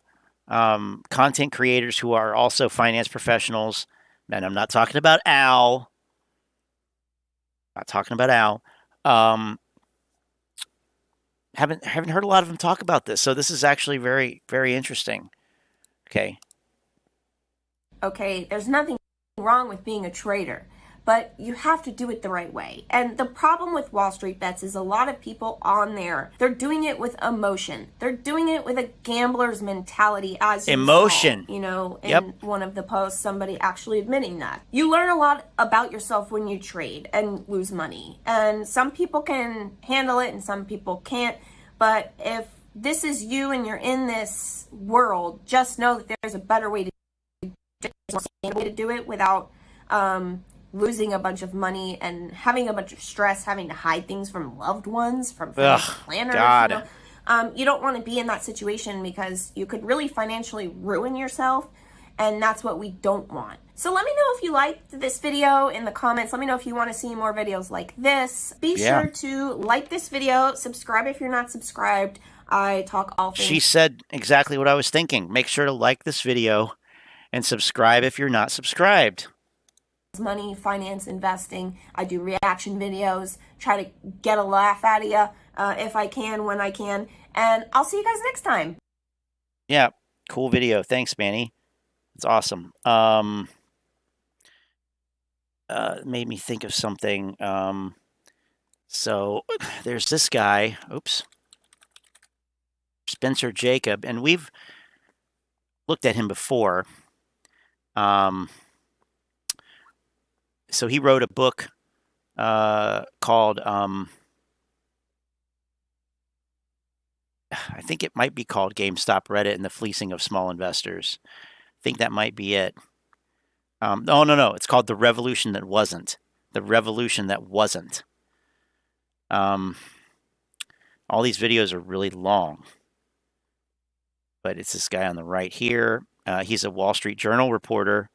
content creators who are also finance professionals. And I'm not talking about Al. Haven't heard a lot of them talk about this. So this is actually very, very interesting. Okay, there's nothing wrong with being a trader, but you have to do it the right way. And the problem with Wall Street bets is a lot of people on there, they're doing it with emotion. They're doing it with a gambler's mentality, as you emotion. Saw, in one of the posts, somebody actually admitting that. You learn a lot about yourself when you trade and lose money. And some people can handle it and some people can't. But if this is you and you're in this world, just know that there's a better way to do it without losing a bunch of money and having a bunch of stress, having to hide things from loved ones, from planners. God. You don't want to be in that situation because you could really financially ruin yourself, and that's what we don't want. So let me know if you liked this video in the comments. Let me know if you want to see more videos like this. Be sure to like this video, subscribe if you're not subscribed. I talk all things. She said exactly what I was thinking. Make sure to like this video and subscribe if you're not subscribed. Money, finance, investing. I do reaction videos, try to get a laugh out of you if I can, when I can. And I'll see you guys next time. Yeah, cool video. Thanks, Manny. It's awesome. Made me think of something. So there's this guy. Oops. Spencer Jacob, and we've looked at him before. So he wrote a book called, I think it might be called GameStop, Reddit, and the Fleecing of Small Investors. I think that might be it. No. It's called The Revolution That Wasn't. The Revolution That Wasn't. All these videos are really long. But it's this guy on the right here. He's a Wall Street Journal reporter.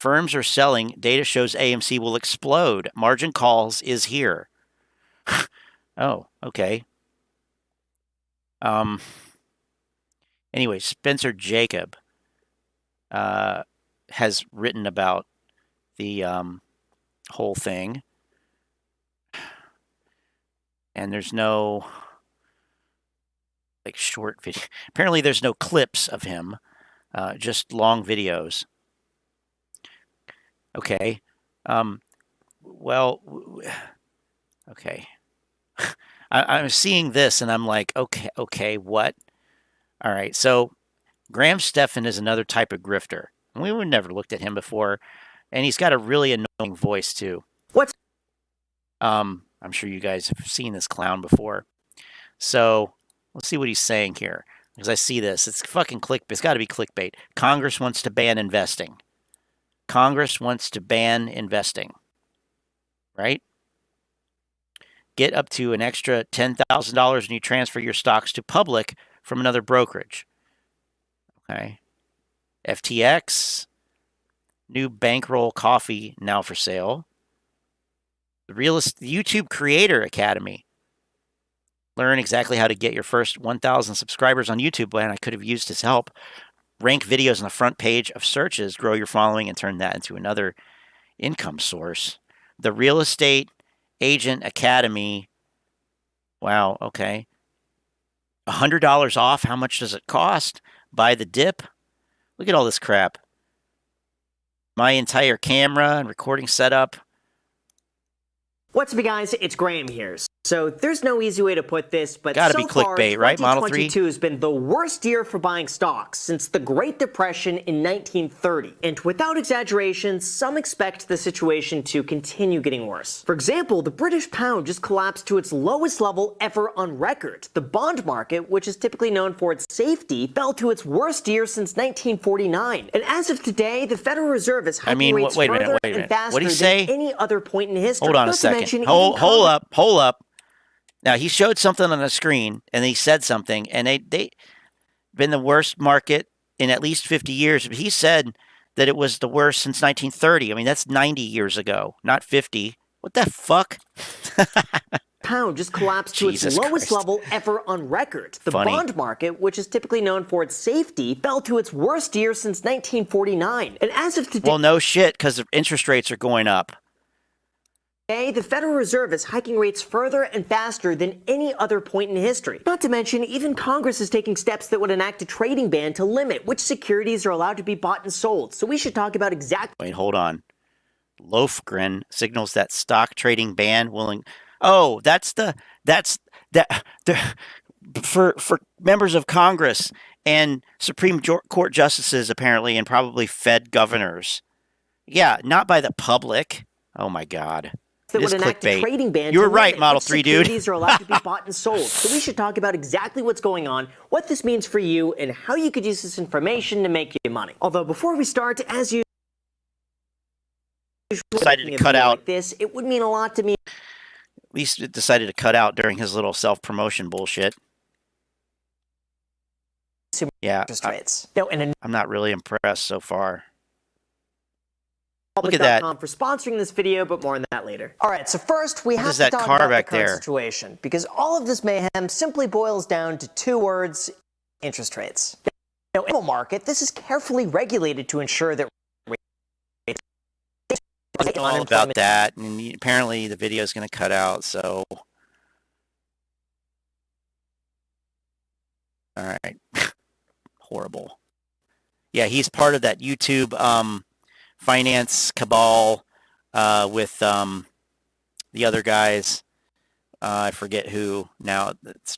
Firms are selling. Data shows AMC will explode. Margin calls is here. Oh, okay. Anyway, Spencer Jacob has written about the whole thing. And there's no short video. Apparently there's no clips of him, just long videos. Okay. Okay. I'm seeing this and I'm like, okay, what? All right. So Graham Stephan is another type of grifter. We would never looked at him before. And he's got a really annoying voice too. I'm sure you guys have seen this clown before. So let's see what he's saying here. Because I see this. It's fucking clickbait. It's got to be clickbait. Congress wants to ban investing. Congress wants to ban investing. Right? Get up to an extra $10,000 when you transfer your stocks to public from another brokerage. Okay. FTX. New bankroll coffee now for sale. The YouTube Creator Academy. Learn exactly how to get your first 1,000 subscribers on YouTube. And I could have used his help. Rank videos on the front page of searches, grow your following, and turn that into another income source. The Real Estate Agent Academy. Wow, okay. $100 off. How much does it cost? Buy the dip. Look at all this crap. My entire camera and recording setup. What's up, guys? It's Graham here. So there's no easy way to put this, but Gotta so be far, clickbait, right, Model 3? 2022 has been the worst year for buying stocks since the Great Depression in 1930. And without exaggeration, some expect the situation to continue getting worse. For example, the British pound just collapsed to its lowest level ever on record. The bond market, which is typically known for its safety, fell to its worst year since 1949. And as of today, the Federal Reserve is hiking rates wait a further minute. and faster What did he than say? any other point in history. Hold on a Not to second. mention Hold even up. Now, he showed something on the screen, and he said something, and they been the worst market in at least 50 years. But he said that it was the worst since 1930. I mean, that's 90 years ago, not 50. What the fuck? Pound just collapsed to its lowest level ever on record. The bond market, which is typically known for its safety, fell to its worst year since 1949. And as of today... Well, no shit, because the interest rates are going up. Today, the Federal Reserve is hiking rates further and faster than any other point in history. Not to mention, even Congress is taking steps that would enact a trading ban to limit which securities are allowed to be bought and sold. So we should talk about exactly... Wait, hold on. Lofgren signals that stock trading ban will... Oh, for members of Congress and Supreme Court justices, apparently, and probably Fed governors. Yeah, not by the public. Oh, my God. That would enact a trading ban. You were right, Model 3, dude. Securities are allowed to be bought and sold. So we should talk about exactly what's going on, what this means for you, and how you could use this information to make you money. Although before we start, as you decided to cut out like this, it would mean a lot to me. At least it decided to cut out during his little self-promotion bullshit. Yeah, interest rates. No, and I'm not really impressed so far. Look at that. For sponsoring this video, but more on that later. All right, so first we have to talk car about back the current there? situation, because all of this mayhem simply boils down to two words: interest rates. Now, in the market, this is carefully regulated to ensure that rates all about that, and apparently the video is going to cut out, so... All right. Horrible. Yeah, he's part of that YouTube finance cabal with the other guys. I forget who now. It's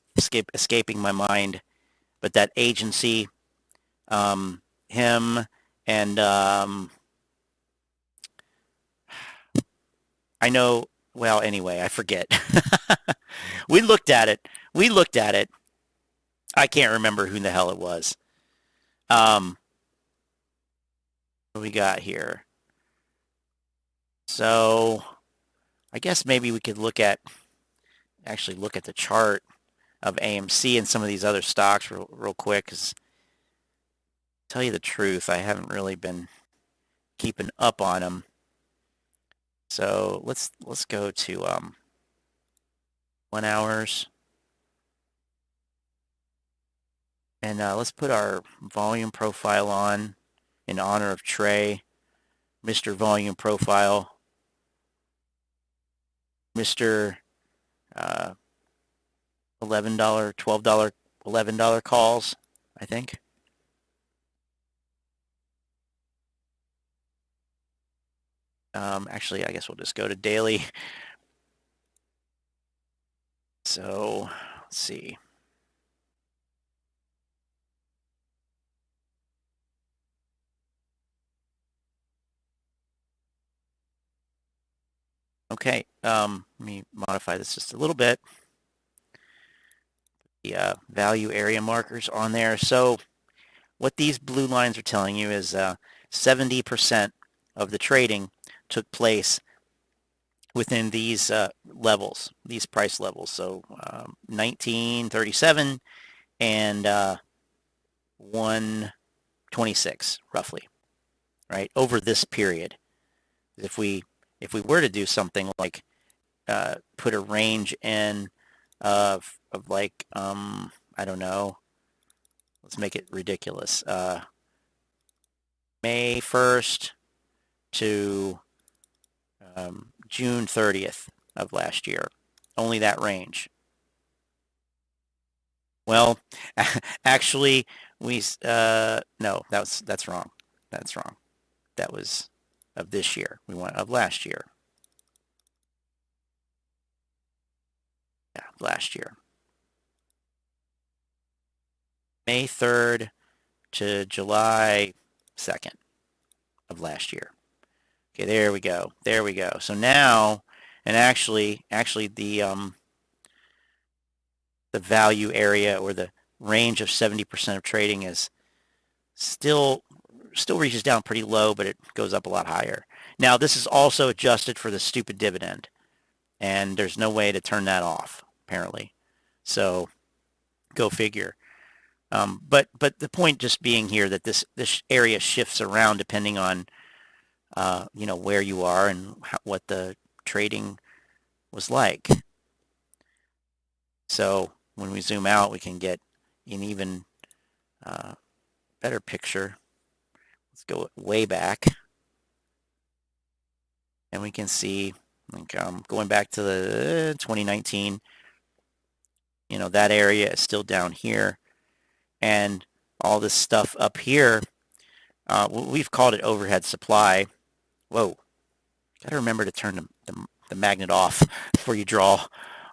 escaping my mind. But that agency, him and I know. Well, anyway, I forget. We looked at it. I can't remember who the hell it was. What do we got here? So, I guess maybe we could actually look at the chart of AMC and some of these other stocks real quick. Because, to tell you the truth, I haven't really been keeping up on them. So let's go to 1 hours. And let's put our volume profile on in honor of Trey. Mr. Volume Profile. Mr. $11, $12, $11 calls, I think. Actually, I guess we'll just go to daily. So, let's see. Okay, let me modify this just a little bit. The value area markers on there. So what these blue lines are telling you is 70% of the trading took place within these levels, these price levels. So 1937 and 126 roughly, right? Over this period. If we were to do something like put a range in of like I don't know, let's make it ridiculous. May 1st to June 30th of last year. Only that range. Well, actually, we no, that's wrong. That's wrong. That was of this year. We want of last year. last year. May 3rd to July 2nd of last year. Okay, there we go. There we go. So now, and actually the value area or the range of 70% of trading is still reaches down pretty low, but it goes up a lot higher. Now, this is also adjusted for the stupid dividend, and there's no way to turn that off, apparently. So, go figure. But the point just being here that this area shifts around depending on where you are and what the trading was like. So when we zoom out, we can get an even better picture. Let's go way back, and we can see, going back to the 2019. That area is still down here, and all this stuff up here, we've called it overhead supply. Whoa, gotta remember to turn the magnet off before you draw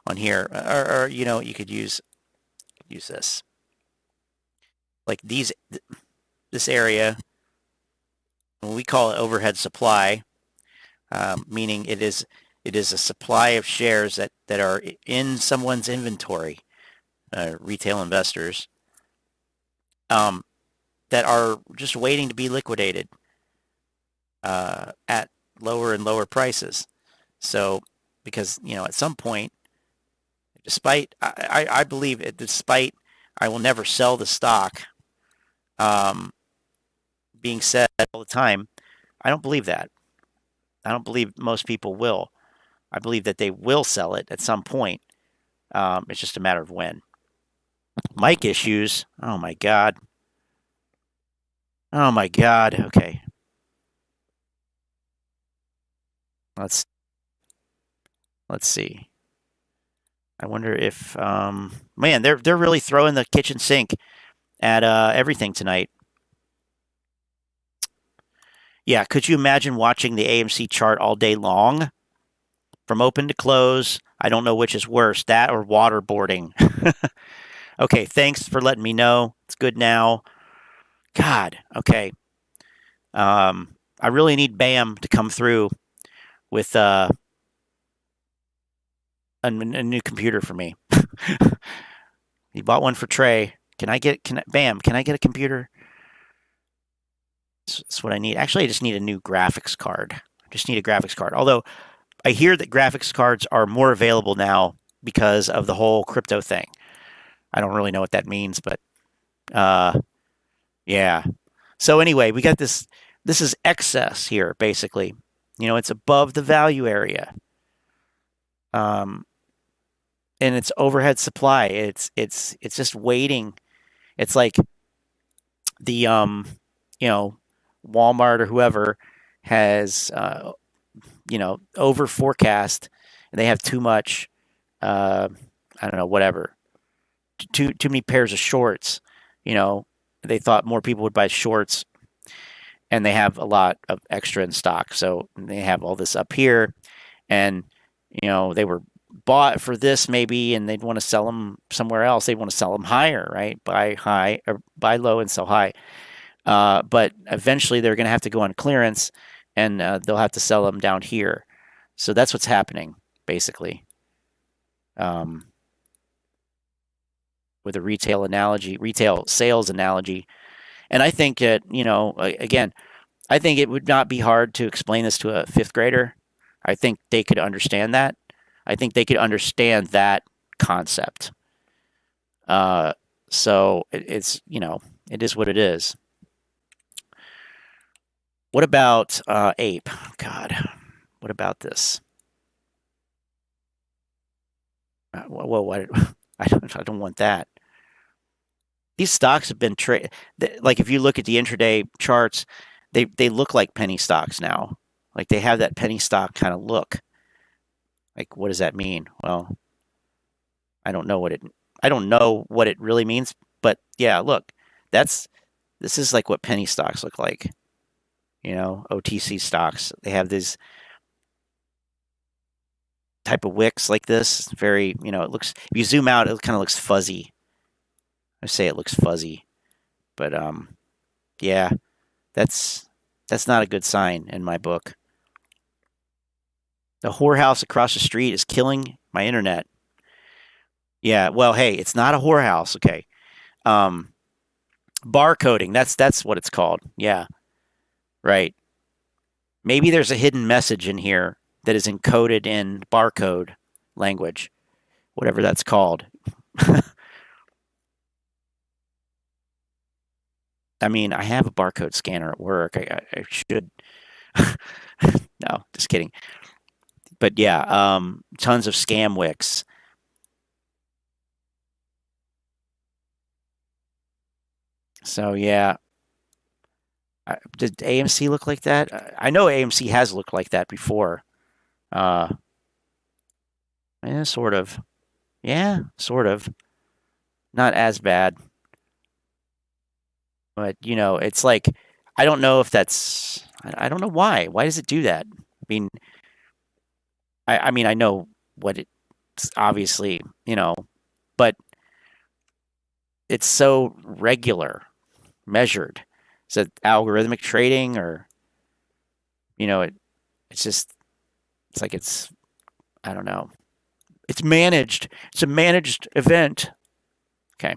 on here, or you could use this, like this area. When we call it overhead supply, meaning it is a supply of shares that are in someone's inventory, retail investors, that are just waiting to be liquidated at lower and lower prices. So, because at some point, despite I believe it, despite I will never sell the stock, being said all the time, I don't believe that. I don't believe most people will. I believe that they will sell it at some point. It's just a matter of when. Mic issues. Oh my God. Oh my God. Okay. Let's see. I wonder if man, they're really throwing the kitchen sink at everything tonight. Yeah, could you imagine watching the AMC chart all day long? From open to close, I don't know which is worse, that or waterboarding. Okay, thanks for letting me know. It's good now. God, okay. I really need BAM to come through with a new computer for me. He bought one for Trey. BAM, can I get a computer? That's what I need. Actually, I just need a new graphics card. I just need a graphics card. Although I hear that graphics cards are more available now because of the whole crypto thing. I don't really know what that means, but yeah. So anyway, we got this. This is excess here, basically. It's above the value area. And it's overhead supply. It's just waiting. It's like the Walmart or whoever has over forecast, and they have too much I don't know, whatever, too many pairs of shorts. They thought more people would buy shorts, and they have a lot of extra in stock, so they have all this up here, and they were bought for this maybe, and they'd want to sell them somewhere else. They want to sell them higher, right? Buy high or buy low and sell high. But eventually they're going to have to go on clearance, and they'll have to sell them down here. So that's what's happening, basically. With a retail sales analogy. And I think that, again, I think it would not be hard to explain this to a fifth grader. I think they could understand that. I think they could understand that concept. So it's, it is what it is. What about Ape? God, what about this? Well, I don't want that. These stocks have been like, if you look at the intraday charts, they look like penny stocks now. Like, they have that penny stock kind of look. Like, what does that mean? Well, I don't know what it really means, but yeah, look, this is like what penny stocks look like. OTC stocks. They have these type of wicks like this. Very, you know, it looks, if you zoom out, it kind of looks fuzzy. I say it looks fuzzy, but yeah, that's not a good sign in my book. The whorehouse across the street is killing my internet. Yeah, well, hey, it's not a whorehouse, okay. Barcoding, that's what it's called. Yeah, right. Maybe there's a hidden message in here that is encoded in barcode language, whatever that's called. I mean, I have a barcode scanner at work. I should. No, just kidding. But yeah, tons of scam wicks. So yeah, did AMC look like that? I know AMC has looked like that before. Yeah, sort of. Yeah, sort of. Not as bad. But, you know, it's like, I don't know if that's, I don't know why. Why does it do that? I mean, I mean, I know what it's obviously, you know, but it's so regular, measured. Is it algorithmic trading or, you know, it's just, it's like it's, I don't know. It's managed. It's a managed event. Okay.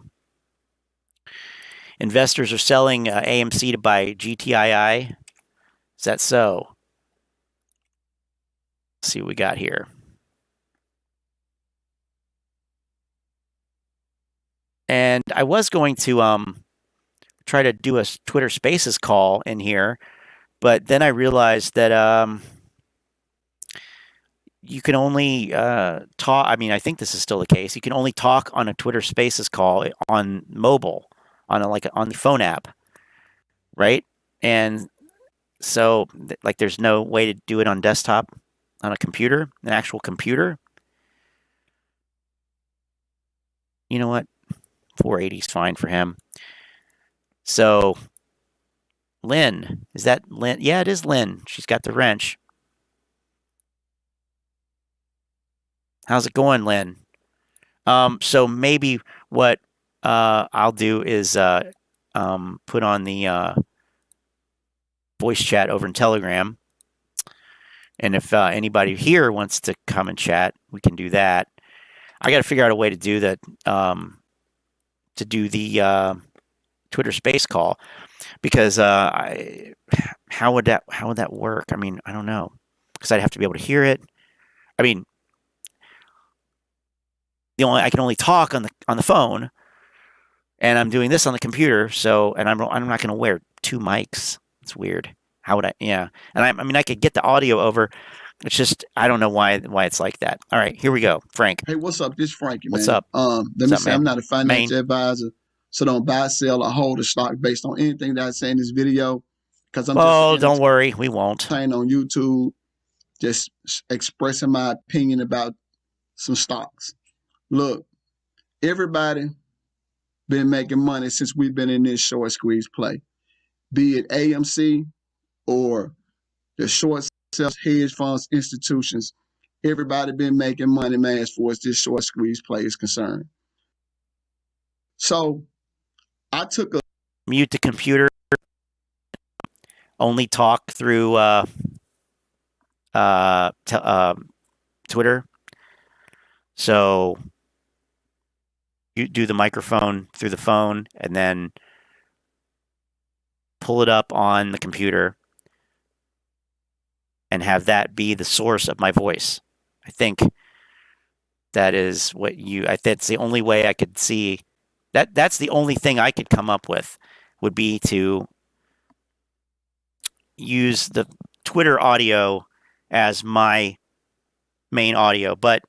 Investors are selling AMC to buy Gtii. Is that so? Let's see what we got here. And I was going to try to do a Twitter Spaces call in here, but then I realized that you can only talk. I mean, I think this is still the case. You can only talk on a Twitter Spaces call on mobile, on the phone app, right? And so, like, there's no way to do it on desktop, on a computer, an actual computer. You know what? 480 is fine for him. So, Lynn, is that Lynn? Yeah, it is Lynn. She's got the wrench. How's it going, Lynn? So maybe what I'll do is put on the voice chat over in Telegram. And if anybody here wants to come and chat, we can do that. I got to figure out a way to do that, to do the Twitter Space call, because how would that work? I mean, I don't know, because I'd have to be able to hear it. I mean, I can only talk on the phone, and I'm doing this on the computer. So, and I'm not going to wear two mics. It's weird. How would I? Yeah, and I mean, I could get the audio over. It's just, I don't know why it's like that. All right, here we go, Frank. Hey, what's up? This is Frankie, man. What's up? Let me say, I'm not a financial advisor, so don't buy, sell, or hold a stock based on anything that I say in this video. Because don't worry, we won't. Playing on YouTube, just expressing my opinion about some stocks. Look, everybody been making money since we've been in this short squeeze play, be it AMC or the short sales, hedge funds, institutions. Everybody been making money, man, as far as this short squeeze play is concerned. So I took a mute the computer, only talk through Twitter. So you do the microphone through the phone and then pull it up on the computer and have that be the source of my voice. I think that is what that's the only way I could see. That's the only thing I could come up with, would be to use the Twitter audio as my main audio. But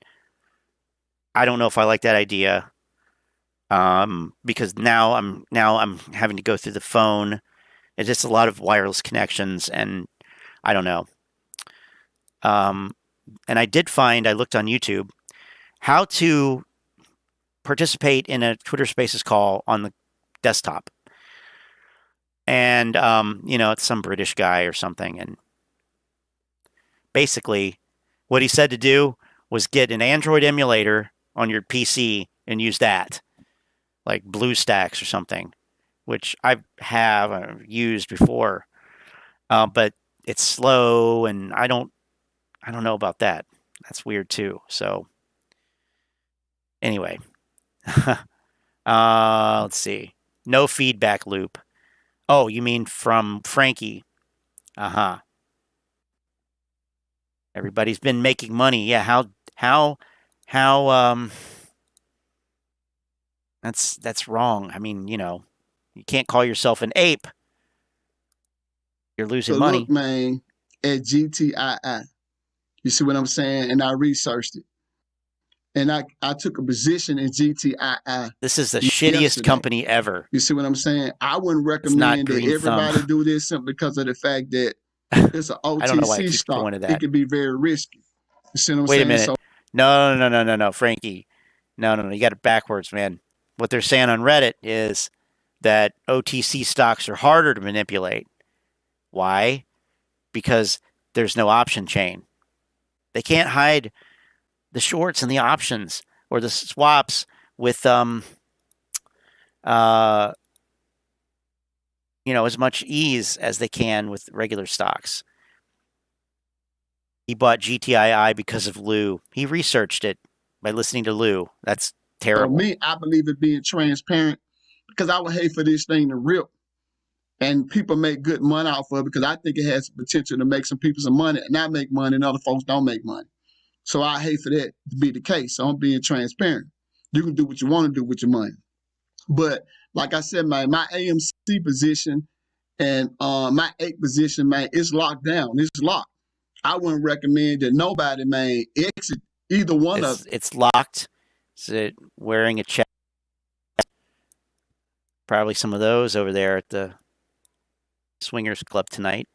I don't know if I like that idea, because now I'm having to go through the phone. It's just a lot of wireless connections, and I don't know. And I did find, I looked on YouTube, how to participate in a Twitter Spaces call on the desktop. And, it's some British guy or something. And basically what he said to do was get an Android emulator on your PC and use that, like BlueStacks or something, which I've used before, but it's slow, and I don't know about that. That's weird too. So anyway, let's see. No feedback loop. Oh, you mean from Frankie? Everybody's been making money. Yeah, how that's wrong. I mean, you can't call yourself an ape. You're losing money. Look, man, at Gtii, you see what I'm saying? And I researched it. And I took a position in Gtii. This is the shittiest company ever. You see what I'm saying? I wouldn't recommend that everybody do this simply because of the fact that it's an OTC stock. It could be very risky. You see what I'm saying? Wait a minute. So, no, Frankie. No. You got it backwards, man. What they're saying on Reddit is that OTC stocks are harder to manipulate. Why? Because there's no option chain. They can't hide the shorts and the options or the swaps with as much ease as they can with regular stocks. He bought GTII because of Lou. He researched it by listening to Lou. That's terrible. For me, I believe in being transparent because I would hate for this thing to rip and people make good money off of it because I think it has the potential to make some people some money and I make money and other folks don't make money. So I hate for that to be the case. So I'm being transparent. You can do what you want to do with your money. But like I said, man, my AMC position and my APE position, man, it's locked down. It's locked. I wouldn't recommend that nobody, man, exit either one of them. It's locked. Is it wearing a check? Probably some of those over there at the Swingers Club tonight.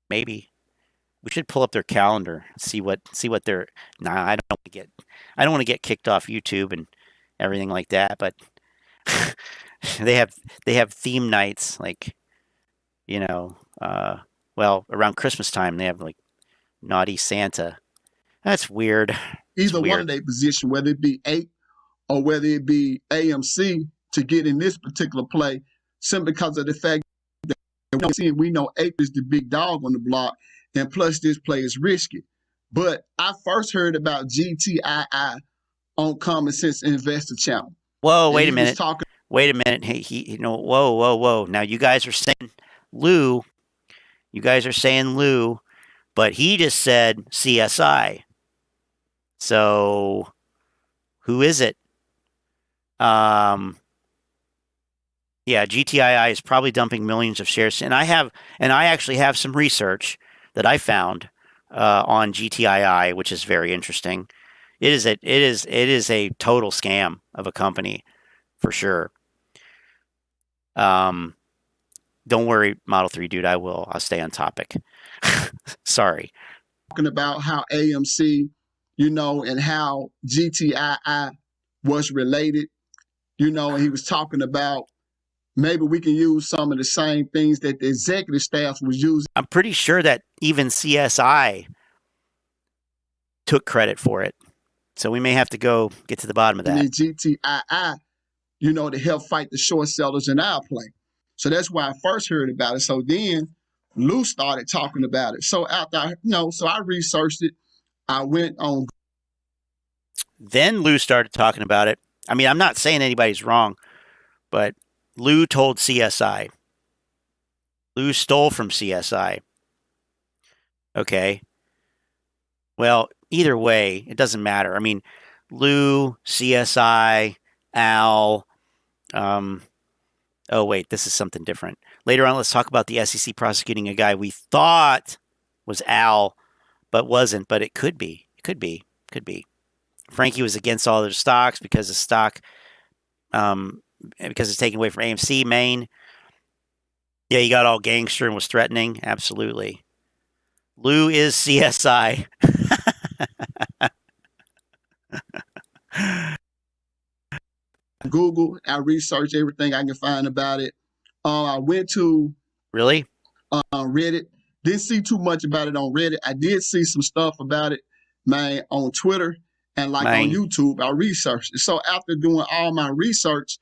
Maybe. We should pull up their calendar, see what they're. Nah, I don't want to get kicked off YouTube and everything like that. But they have theme nights, like around Christmas time they have like Naughty Santa. That's weird. Either one of their position, whether it be APE or whether it be AMC, to get in this particular play, simply because of the fact that we know APE is the big dog on the block. And plus, this play is risky. But I first heard about Gtii on Common Sense Investor Channel. Whoa, wait a minute. Wait a minute. Hey, whoa. Now, you guys are saying Lou. But he just said CSI. So, who is it? Yeah, GTII is probably dumping millions of shares. And I actually have some research that I found on GTII, which is very interesting. It is a total scam of a company, for sure. Don't worry, Model 3 dude. I'll stay on topic. Sorry. Talking about how AMC, and how GTII was related, and he was talking about maybe we can use some of the same things that the executive staff was using. I'm pretty sure that even CSI took credit for it. So we may have to go get to the bottom of that. And GTII, to help fight the short sellers in our play. So that's why I first heard about it. So then Lou started talking about it. So after so I researched it. I went on. Then Lou started talking about it. I mean, I'm not saying anybody's wrong, but Lou told CSI. Lou stole from CSI. Okay. Well, either way, it doesn't matter. I mean, Lou, CSI, Al. Oh, wait, this is something different. Later on, let's talk about the SEC prosecuting a guy we thought was Al, but wasn't. But it could be. It could be. Could be. Frankie was against all their stocks because the stock, because it's taken away from AMC, Maine. Yeah, he got all gangster and was threatening. Absolutely. Lou is CSI. Google. I researched everything I can find about it. I went to Reddit. Didn't see too much about it on Reddit. I did see some stuff about it man, on Twitter and like on YouTube, I researched it. So after doing all my research,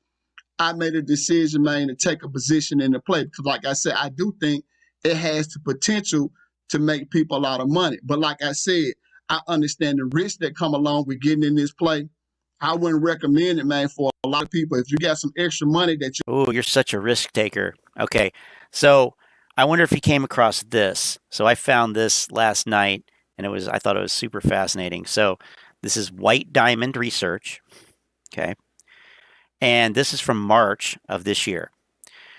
I made a decision, man, to take a position in the play. Because like I said, I do think it has the potential to make people a lot of money. But like I said, I understand the risk that come along with getting in this play. I wouldn't recommend it, man, for a lot of people. If you got some extra money that you... Oh, you're such a risk taker. Okay, so I wonder if you came across this. So I found this last night, and I thought it was super fascinating. So this is White Diamond Research, okay? And this is from March of this year.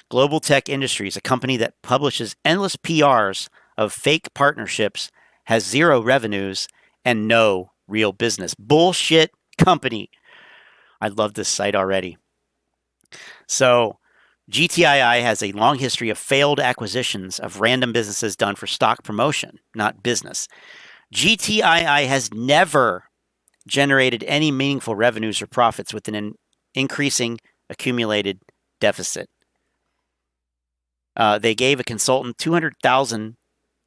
Global Tech Industries, a company that publishes endless PRs of fake partnerships, has zero revenues and no real business. Bullshit company. I love this site already. So GTII has a long history of failed acquisitions of random businesses done for stock promotion, not business. GTII has never generated any meaningful revenues or profits with an increasing accumulated deficit. They gave a consultant 200,000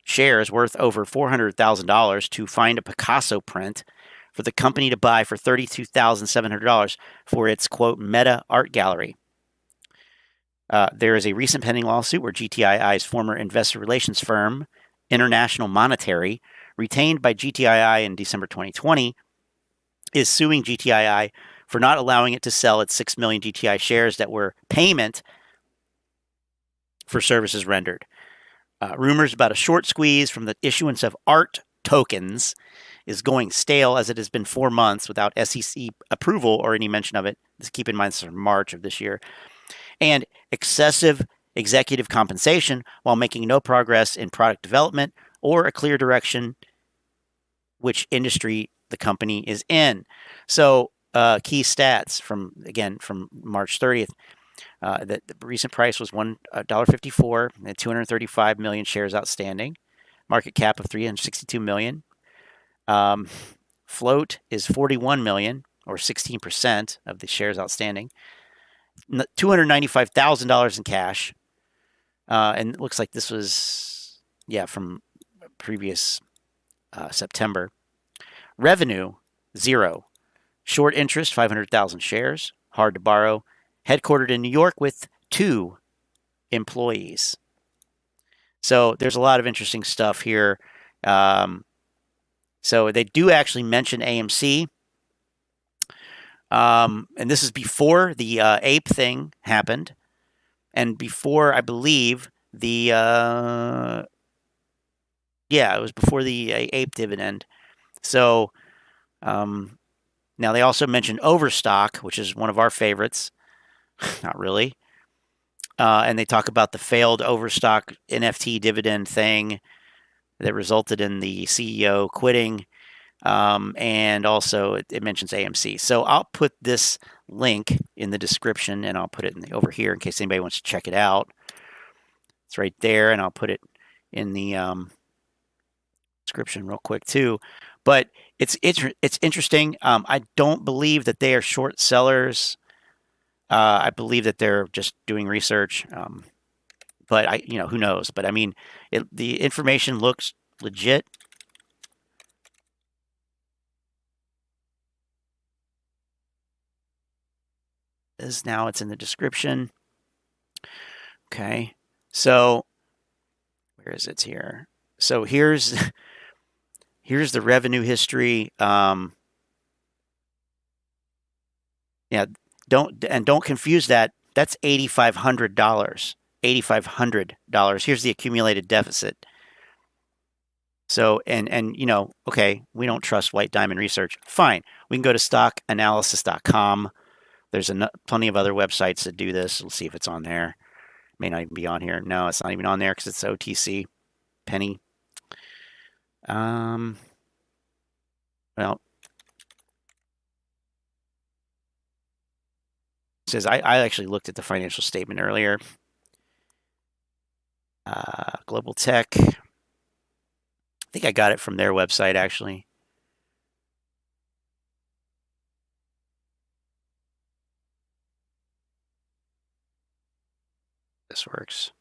shares worth over $400,000 to find a Picasso print for the company to buy for $32,700 for its, quote, meta art gallery. There is a recent pending lawsuit where GTII's former investor relations firm, International Monetary, retained by GTII in December 2020, is suing GTII for not allowing it to sell its 6 million GTI shares that were payment for services rendered. Rumors about a short squeeze from the issuance of art tokens is going stale, as it has been 4 months without SEC approval or any mention of it. Just keep in mind, this is March of this year. And excessive executive compensation while making no progress in product development or a clear direction which industry the company is in. So key stats from March 30th. The recent price was $1.54 and 235 million shares outstanding. Market cap of 362 million. Float is 41 million, or 16% of the shares outstanding. $295,000 in cash. And it looks like this was, from previous September. Revenue, 0. Short interest, 500,000 shares. Hard to borrow. Headquartered in New York with 2 employees. So there's a lot of interesting stuff here. So they do actually mention AMC. And this is before the Ape thing happened. And before, I believe, it was before the Ape dividend. So now they also mentioned Overstock, which is one of our favorites. Not really. And they talk about the failed Overstock NFT dividend thing that resulted in the CEO quitting. And also it mentions AMC. So I'll put this link in the description, and I'll put it over here in case anybody wants to check it out. It's right there, and I'll put it in the description real quick too. But it's interesting. I don't believe that they are short sellers. I believe that they're just doing research. But who knows? But I mean, the information looks legit. Now it's in the description. Okay, so where is it here? So here's the revenue history. Don't confuse that. That's $8,500. $8,500. Here's the accumulated deficit. So okay, we don't trust White Diamond Research. Fine, we can go to stockanalysis.com. There's plenty of other websites that do this. We'll see if it's on there. It may not even be on here. No, it's not even on there because it's OTC. Penny. Well, it says I actually looked at the financial statement earlier. Global Tech. I think I got it from their website, actually. This works.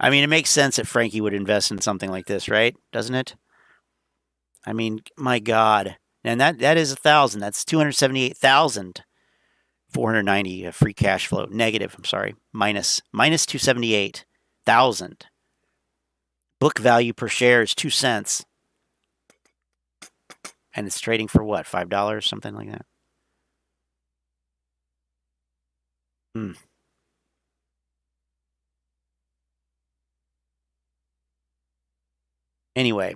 I mean, it makes sense that Frankie would invest in something like this, right? Doesn't it? I mean, my God. And that is 1,000. That's 278,490 free cash flow. Negative, I'm sorry. Minus 278,000. Book value per share is 2 cents. And it's trading for what? $5, something like that. Anyway,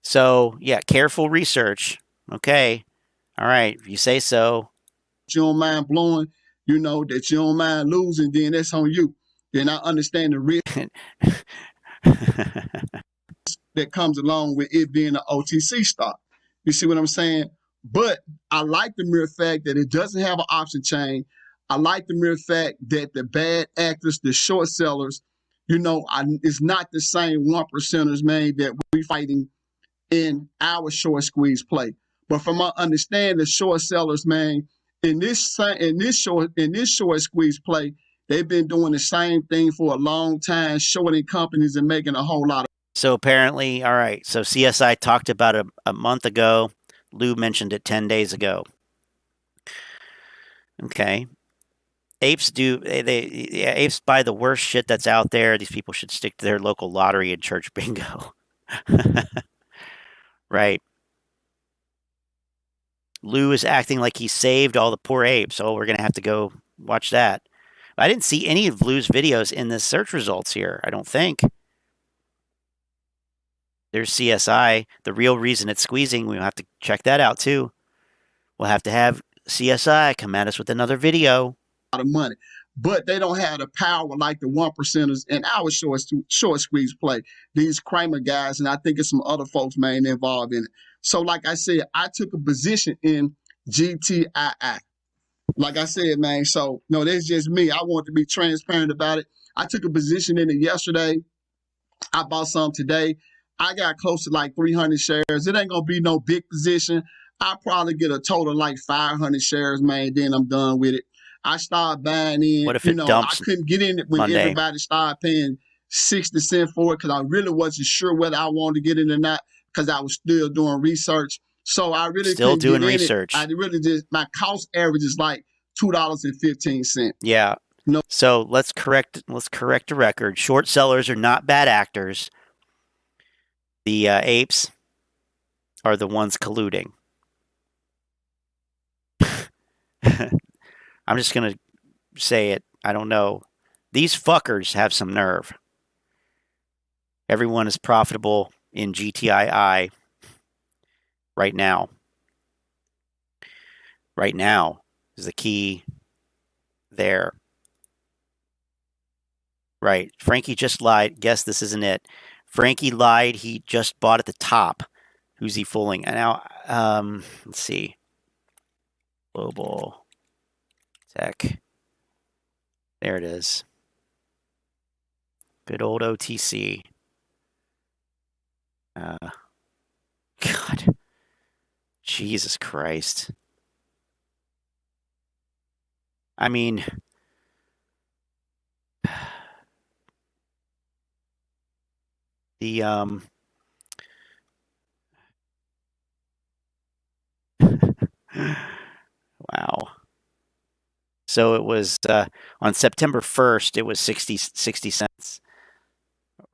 so yeah, careful research. Okay. All right. If you say so. You don't mind blowing, you know, that you don't mind losing, then that's on you. Then I understand the risk that comes along with it being an OTC stock. You see what I'm saying? But I like the mere fact that it doesn't have an option chain. I like the mere fact that the bad actors, the short sellers, you know, it's not the same 1%ers, man, that we fighting in our short squeeze play. But from my understanding, the short sellers, man, in this short squeeze play, they've been doing the same thing for a long time, shorting companies and making a whole lot of. So apparently, all right. So CSI talked about it a month ago. Lou mentioned it 10 days ago. Okay. Apes apes buy the worst shit that's out there. These people should stick to their local lottery and church bingo. Right. Lou is acting like he saved all the poor apes. Oh, we're going to have to go watch that. I didn't see any of Lou's videos in the search results here, I don't think. There's CSI. The real reason it's squeezing, we'll have to check that out too. We'll have to have CSI come at us with another video. Of money, but they don't have the power like the 1%ers in our short squeeze play. These Cramer guys, and I think it's some other folks, man, involved in it. So, like I said, I took a position in Gtii. Like I said, man, so no, that's just me. I want to be transparent about it. I took a position in it yesterday. I bought some today. I got close to like 300 shares. It ain't gonna be no big position. I'll probably get a total like 500 shares, man. Then I'm done with it. I started buying in. What if it dumps I couldn't get in it when Monday? Everybody started paying 60 cents for it because I really wasn't sure whether I wanted to get in or not because I was still doing research. So I really still doing get research. I really just, my cost average is like $2.15. Yeah. No. So let's correct the record. Short sellers are not bad actors. The apes are the ones colluding. I'm just going to say it. I don't know. These fuckers have some nerve. Everyone is profitable in Gtii right now. Right now is the key there. Right. Frankie just lied. Guess this isn't it. Frankie lied. He just bought at the top. Who's he fooling? And now, let's see. Global Tech. There it is. Good old OTC. God. Jesus Christ. I mean, the wow. So it was on September 1st, it was 60 cents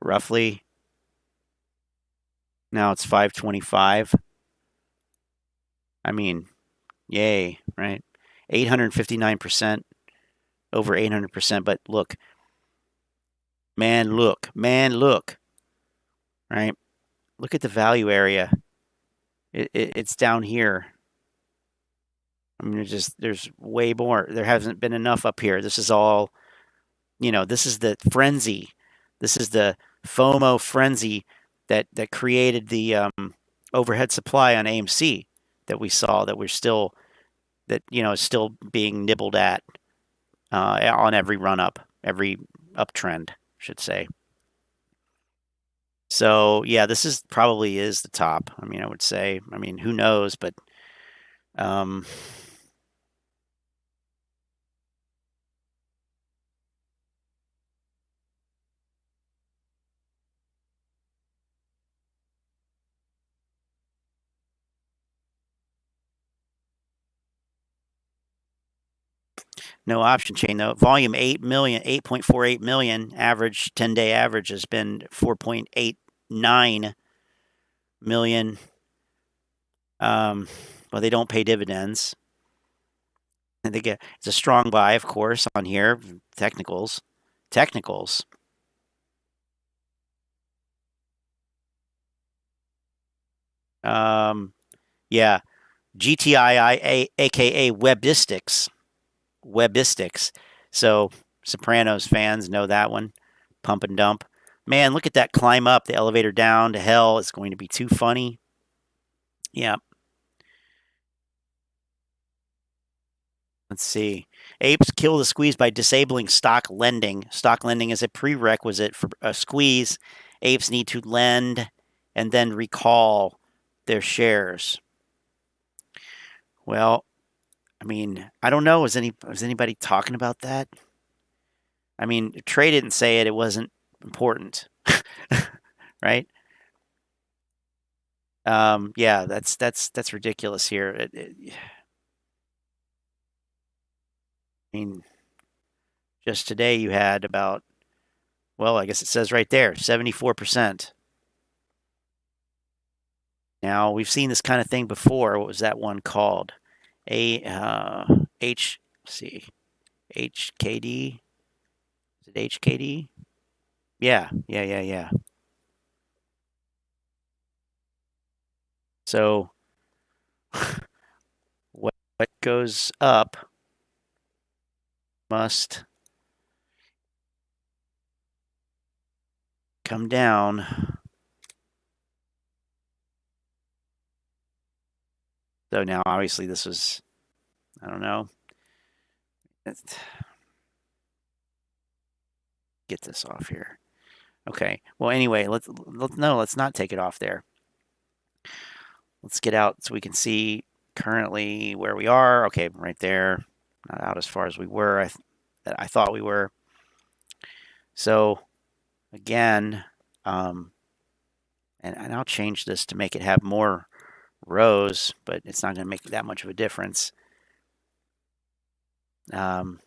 roughly. Now it's 5.25. I mean, yay, right? 859%, over 800%. But look, man, look, right? Look at the value area. It's down here. I mean, there's way more. There hasn't been enough up here. This is all, this is the frenzy. This is the FOMO frenzy that created the overhead supply on AMC that we saw, that is still being nibbled at on every run up, every uptrend, I should say. So yeah, this probably is the top. I mean, I would say. I mean, who knows? But No option chain though. Volume 8 million, 8.48 million. Average 10-day average has been 4.89 million. Well, they don't pay dividends. And they get, it's a strong buy, of course, on here. Technicals. Yeah. Gtii, aka Webistics. So Sopranos fans know that one. Pump and dump. Man, look at that climb up, the elevator down to hell. It's going to be too funny. Yeah. Let's see. Apes kill the squeeze by disabling stock lending. Stock lending is a prerequisite for a squeeze. Apes need to lend and then recall their shares. Well, I mean, I don't know. Was anybody talking about that? I mean, Trey didn't say it. It wasn't important, right? Yeah, that's ridiculous here. I mean, just today you had about, well, I guess it says right there, 74%. Now, we've seen this kind of thing before. What was that one called? HKD? Is it HKD? Yeah. So, what goes up must come down. So now, obviously, this was, I don't know. Get this off here. Okay. Well, anyway, let's not take it off there. Let's get out so we can see currently where we are. Okay, right there. Not out as far as we were. I thought we were. So, again, and I'll change this to make it have more rows, but it's not going to make that much of a difference. The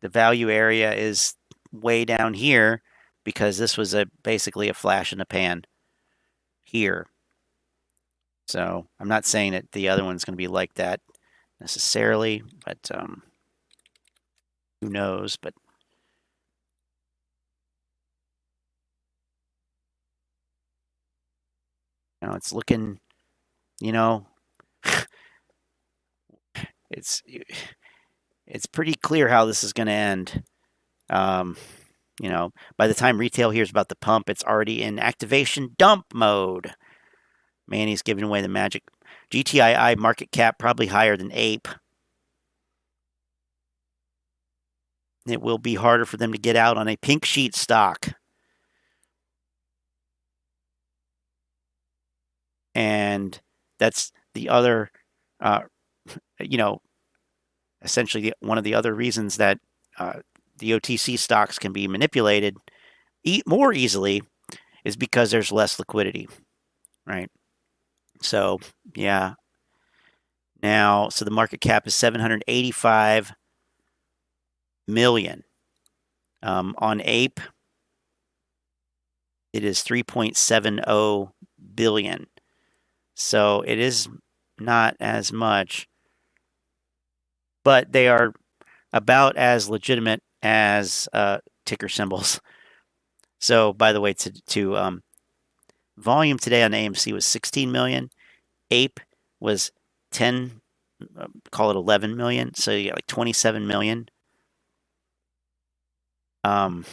value area is way down here because this was basically a flash in the pan here. So I'm not saying that the other one's going to be like that necessarily, but who knows? But it's looking, it's pretty clear how this is going to end. By the time retail hears about the pump, it's already in activation dump mode. Man, he's giving away the magic. GTII market cap probably higher than Ape. It will be harder for them to get out on a pink sheet stock. And that's the other, essentially one of the other reasons that the OTC stocks can be manipulated more easily is because there's less liquidity, right? So, yeah. Now, so the market cap is 785 million. On Ape, it is 3.70 billion. So it is not as much, but they are about as legitimate as ticker symbols. So, by the way, to volume today on AMC was 16 million. Ape was 10, call it 11 million. So you got like 27 million. You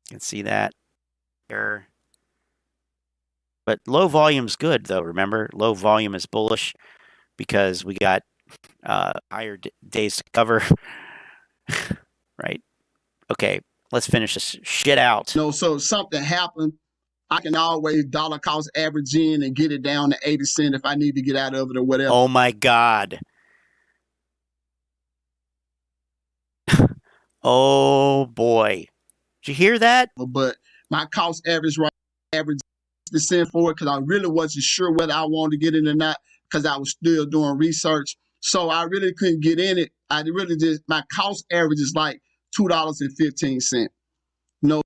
can see that there. But low volume's good, though. Remember, low volume is bullish because we got higher days to cover. Right? Okay, let's finish this shit out. So something happened, I can always dollar cost average in and get it down to 80 cents if I need to get out of it or whatever. Oh my God. Oh boy. Did you hear that? But my cost average the cent for it because I really wasn't sure whether I wanted to get in or not because I was still doing research. So I really couldn't get in it. I really just, my cost average is like $2.15.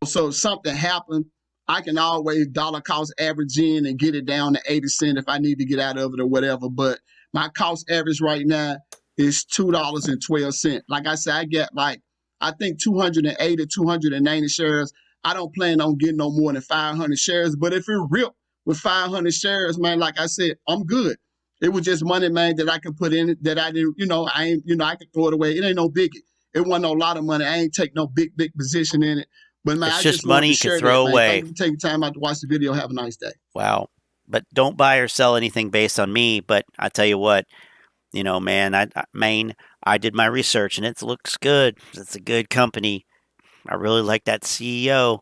So if something happened, I can always dollar cost average in and get it down to 80 cents if I need to get out of it or whatever. But my cost average right now is $2.12. Like I said, I get like, I think 280, 290 shares. I don't plan on getting no more than 500 shares. But if it ripped with 500 shares, man, like I said, I'm good. It was just money, man, that I could put in it that I didn't, I could throw it away. It ain't no biggie. It wasn't a lot of money. I ain't take no big position in it. But man, It's I just money you can throw away. Thank you for taking time out to watch the video. Have a nice day. Wow. But don't buy or sell anything based on me. But I tell you what, man, I did my research and it looks good. It's a good company. I really like that CEO.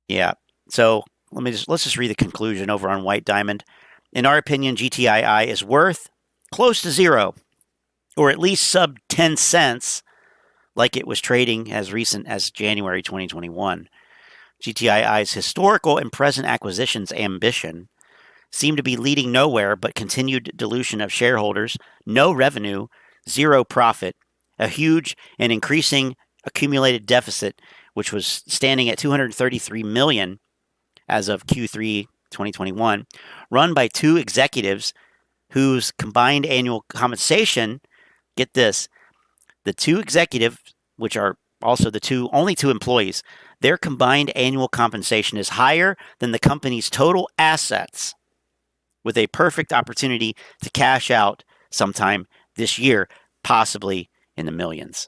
Yeah. So let's just read the conclusion over on White Diamond. In our opinion, GTII is worth close to zero, or at least sub 10 cents, like it was trading as recent as January 2021. GTII's historical and present acquisitions ambition seem to be leading nowhere but continued dilution of shareholders, no revenue, zero profit, a huge and increasing accumulated deficit, which was standing at $233 million as of Q3 2021, run by two executives whose combined annual compensation, get this, the two executives, which are also the only two employees, their combined annual compensation is higher than the company's total assets, with a perfect opportunity to cash out sometime this year, possibly in the millions.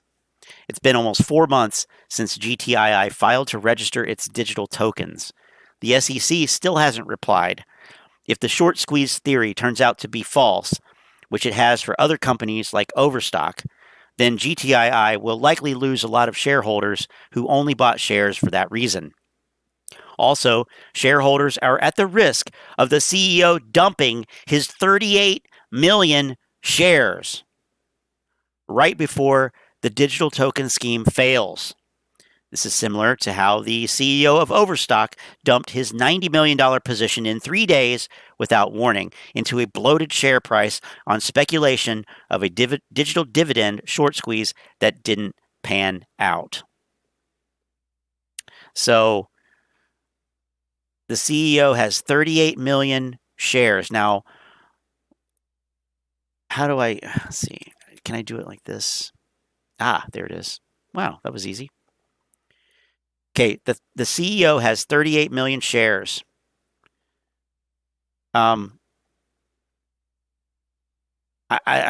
It's been almost 4 months since GTII filed to register its digital tokens. The SEC still hasn't replied. If the short squeeze theory turns out to be false, which it has for other companies like Overstock, then GTII will likely lose a lot of shareholders who only bought shares for that reason. Also, shareholders are at the risk of the CEO dumping his 38 million shares right before the digital token scheme fails. This is similar to how the CEO of Overstock dumped his $90 million position in 3 days without warning into a bloated share price on speculation of a digital dividend short squeeze that didn't pan out. So the CEO has 38 million shares. Now, how do let's see, can I do it like this? There it is. Wow, that was easy. Okay, the CEO has 38 million shares. I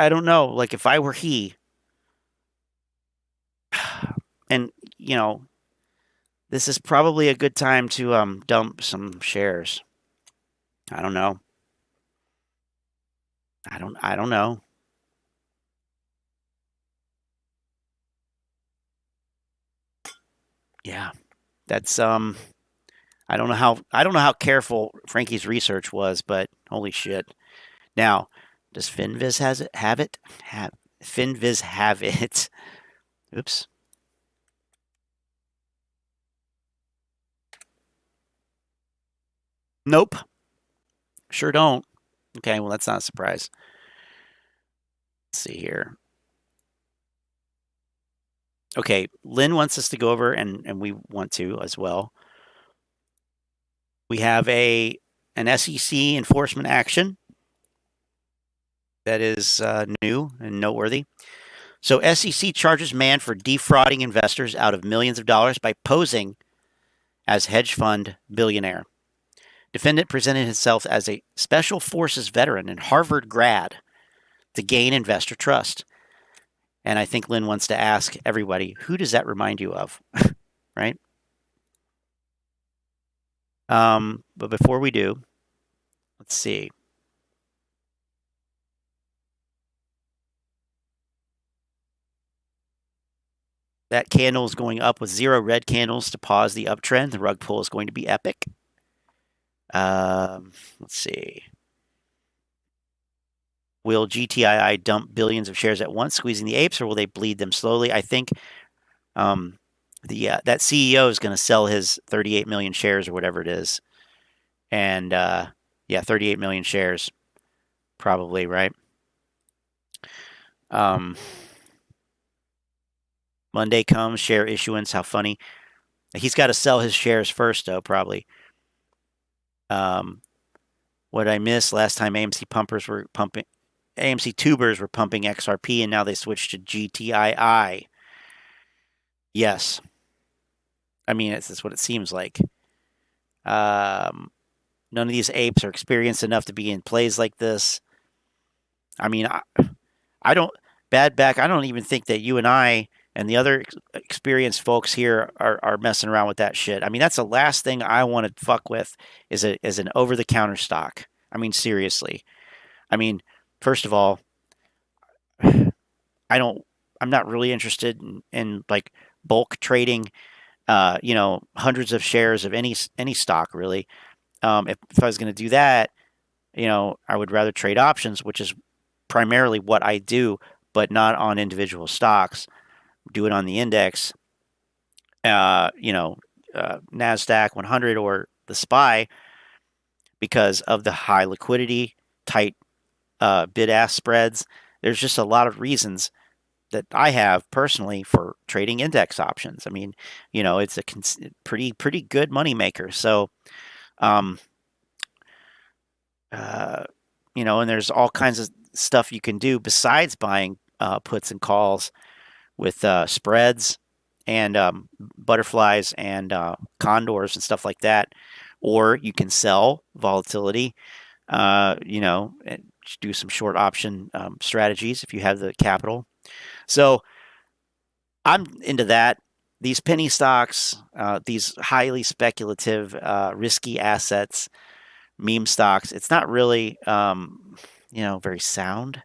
don't know. Like, if I were he, and this is probably a good time to dump some shares. I don't know. I don't know. Yeah. That's I don't know how careful Frankie's research was, but holy shit. Now, does Finviz have it? Finviz have it? Oops. Nope. Sure don't. Okay, well, that's not a surprise. Let's see here. Okay, Lynn wants us to go over, and we want to as well. We have an SEC enforcement action that is new and noteworthy. So SEC charges man for defrauding investors out of millions of dollars by posing as hedge fund billionaire. Defendant presented himself as a special forces veteran and Harvard grad to gain investor trust. And I think Lynn wants to ask everybody, who does that remind you of? Right? But before we do, let's see. That candle is going up with 0 red candles to pause the uptrend. The rug pull is going to be epic. Let's see. Will GTII dump billions of shares at once, squeezing the apes, or will they bleed them slowly? I think that CEO is going to sell his 38 million shares or whatever it is And yeah, 38 million shares, probably, right? Monday comes, share issuance. How funny. He's got to sell his shares first, though, probably. What I missed last time, AMC tubers were pumping XRP, and now they switched to GTII. Yes. I mean, that's what it seems like. None of these apes are experienced enough to be in plays like this. I mean, I don't even think that you and I and the other experienced folks here are messing around with that shit. I mean, that's the last thing I want to fuck with is an over-the-counter stock. I mean, seriously. I mean, first of all, I'm not really interested in like bulk trading, hundreds of shares of any stock, really. If I was going to do that, I would rather trade options, which is primarily what I do, but not on individual stocks. Do it on the index, NASDAQ 100 or the SPY, because of the high liquidity, tight bid-ask spreads. There's just a lot of reasons that I have personally for trading index options. I mean, it's a pretty good moneymaker. So, and there's all kinds of stuff you can do besides buying puts and calls with spreads and butterflies and condors and stuff like that. Or you can sell volatility, and do some short option strategies if you have the capital. So I'm into that. These penny stocks, these highly speculative, risky assets, meme stocks, it's not really, very sound.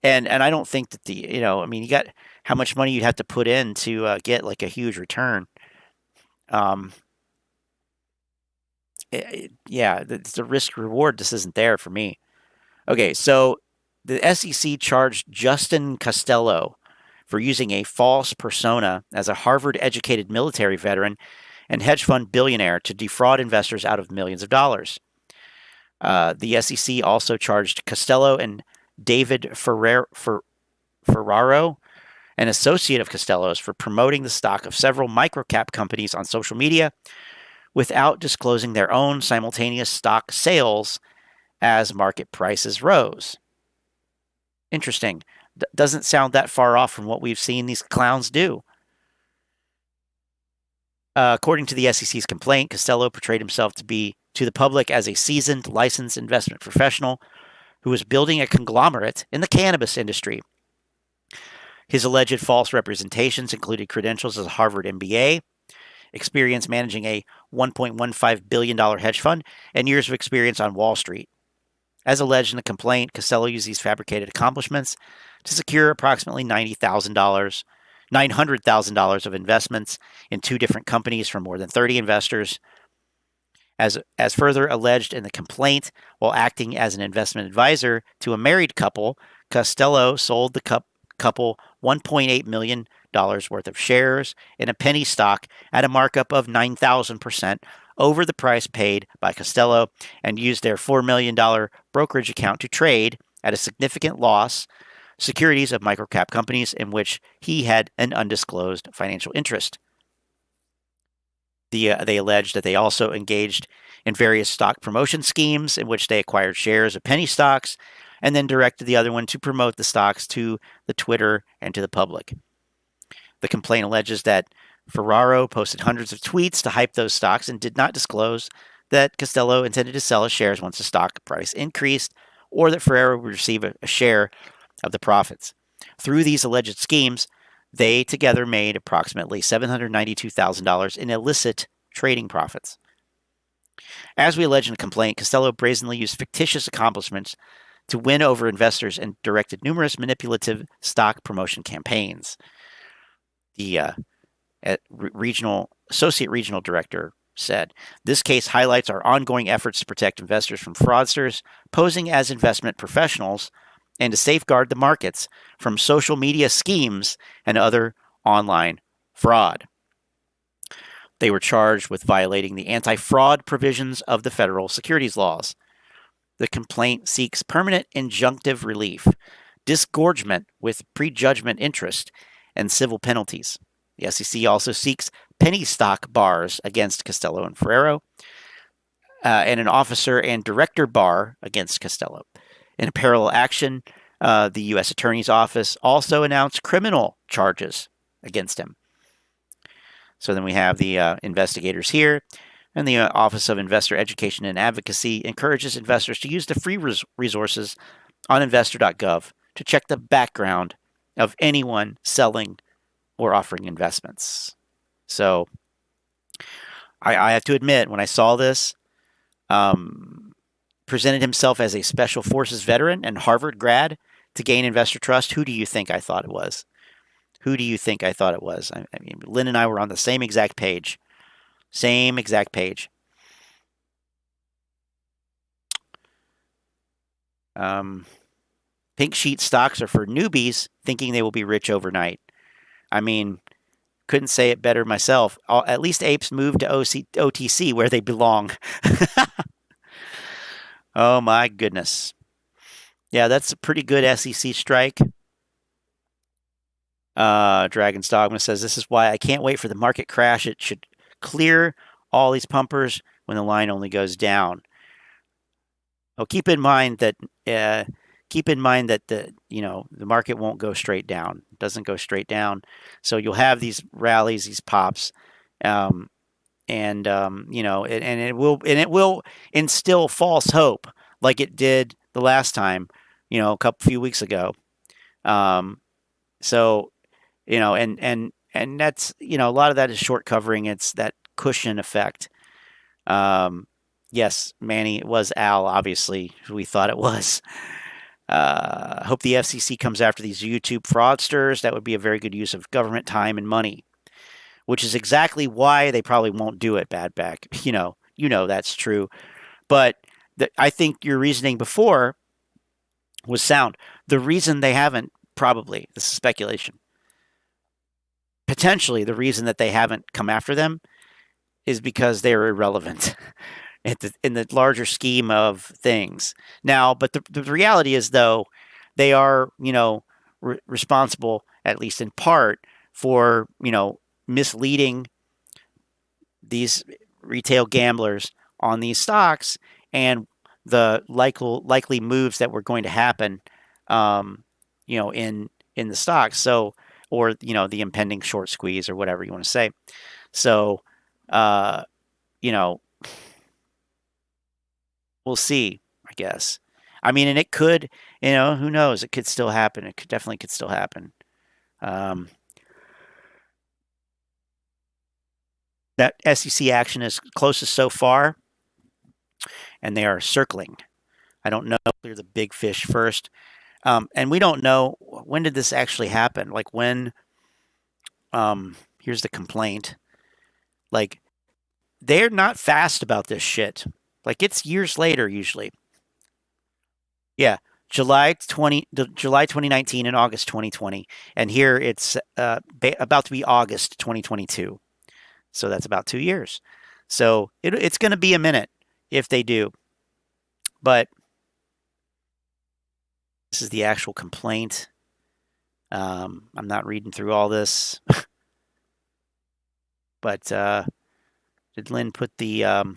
And I don't think that you got how much money you'd have to put in to get like a huge return. The risk reward just isn't there for me. Okay, so the SEC charged Justin Costello for using a false persona as a Harvard-educated military veteran and hedge fund billionaire to defraud investors out of millions of dollars. The SEC also charged Costello and David Ferraro, an associate of Costello's, for promoting the stock of several microcap companies on social media without disclosing their own simultaneous stock sales as market prices rose. Interesting. Doesn't sound that far off from what we've seen these clowns do. According to the SEC's complaint, Costello portrayed himself to the public as a seasoned, licensed investment professional who was building a conglomerate in the cannabis industry. His alleged false representations included credentials as a Harvard MBA, experience managing a $1.15 billion hedge fund, and years of experience on Wall Street. As alleged in the complaint, Costello used these fabricated accomplishments to secure approximately $900,000 of investments in two different companies from more than 30 investors. As further alleged in the complaint, while acting as an investment advisor to a married couple, Costello sold the couple $1.8 million worth of shares in a penny stock at a markup of 9,000% over the price paid by Costello and used their $4 million brokerage account to trade at a significant loss securities of microcap companies in which he had an undisclosed financial interest. They alleged that they also engaged in various stock promotion schemes in which they acquired shares of penny stocks and then directed the other one to promote the stocks to the Twitter and to the public. The complaint alleges that Ferraro posted hundreds of tweets to hype those stocks and did not disclose that Costello intended to sell his shares once the stock price increased, or that Ferraro would receive a share of the profits. Through these alleged schemes, they together made approximately $792,000 in illicit trading profits. As we allege in the complaint, Costello brazenly used fictitious accomplishments to win over investors and directed numerous manipulative stock promotion campaigns. The associate regional director said, "This case highlights our ongoing efforts to protect investors from fraudsters posing as investment professionals and to safeguard the markets from social media schemes and other online fraud." They were charged with violating the anti-fraud provisions of the federal securities laws. The complaint seeks permanent injunctive relief, disgorgement with prejudgment interest, and civil penalties. The SEC also seeks penny stock bars against Costello and Ferrero, and an officer and director bar against Costello. In a parallel action, the U.S. Attorney's Office also announced criminal charges against him. So then we have the investigators here, and the Office of Investor Education and Advocacy encourages investors to use the free resources on investor.gov to check the background of anyone selling or offering investments. So I have to admit, when I saw this, presented himself as a Special Forces veteran and Harvard grad to gain investor trust, who do you think I thought it was? Who do you think I thought it was? I mean, Lynn and I were on the same exact page. Same exact page. Pink sheet stocks are for newbies thinking they will be rich overnight. I mean, couldn't say it better myself. At least apes moved to OTC where they belong. Oh my goodness. Yeah, that's a pretty good SEC strike. Dragon's Dogma says, this is why I can't wait for the market crash. It should clear all these pumpers when the line only goes down. Oh, keep in mind that the market won't go straight down. It doesn't go straight down. So you'll have these rallies, these pops, and it will instill false hope like it did the last time, a few weeks ago. So, and that's, a lot of that is short covering. It's that cushion effect. Yes, Manny, it was Al, obviously, who we thought it was. Hope the FCC comes after these YouTube fraudsters. That would be a very good use of government time and money, which is exactly why they probably won't do it, Badback. That's true. But I think your reasoning before was sound. The reason they haven't, probably, this is speculation, potentially the reason that they haven't come after them is because they're irrelevant in the larger scheme of things. Now, but the reality is, though, they are, responsible, at least in part, for, misleading these retail gamblers on these stocks and the likely moves that were going to happen, in the stocks. So, or, the impending short squeeze or whatever you want to say. So, we'll see, I guess. I mean, and it could, who knows? It could still happen. It definitely could still happen. That SEC action is closest so far, and they are circling. I don't know if they're the big fish first. And we don't know, when did this actually happen? Like when, here's the complaint. Like, they're not fast about this shit. Like, it's years later, usually. Yeah, July 2019 and August 2020. And here it's about to be August 2022. So that's about 2 years. So it's going to be a minute if they do. But this is the actual complaint. I'm not reading through all this. But did Lynn put the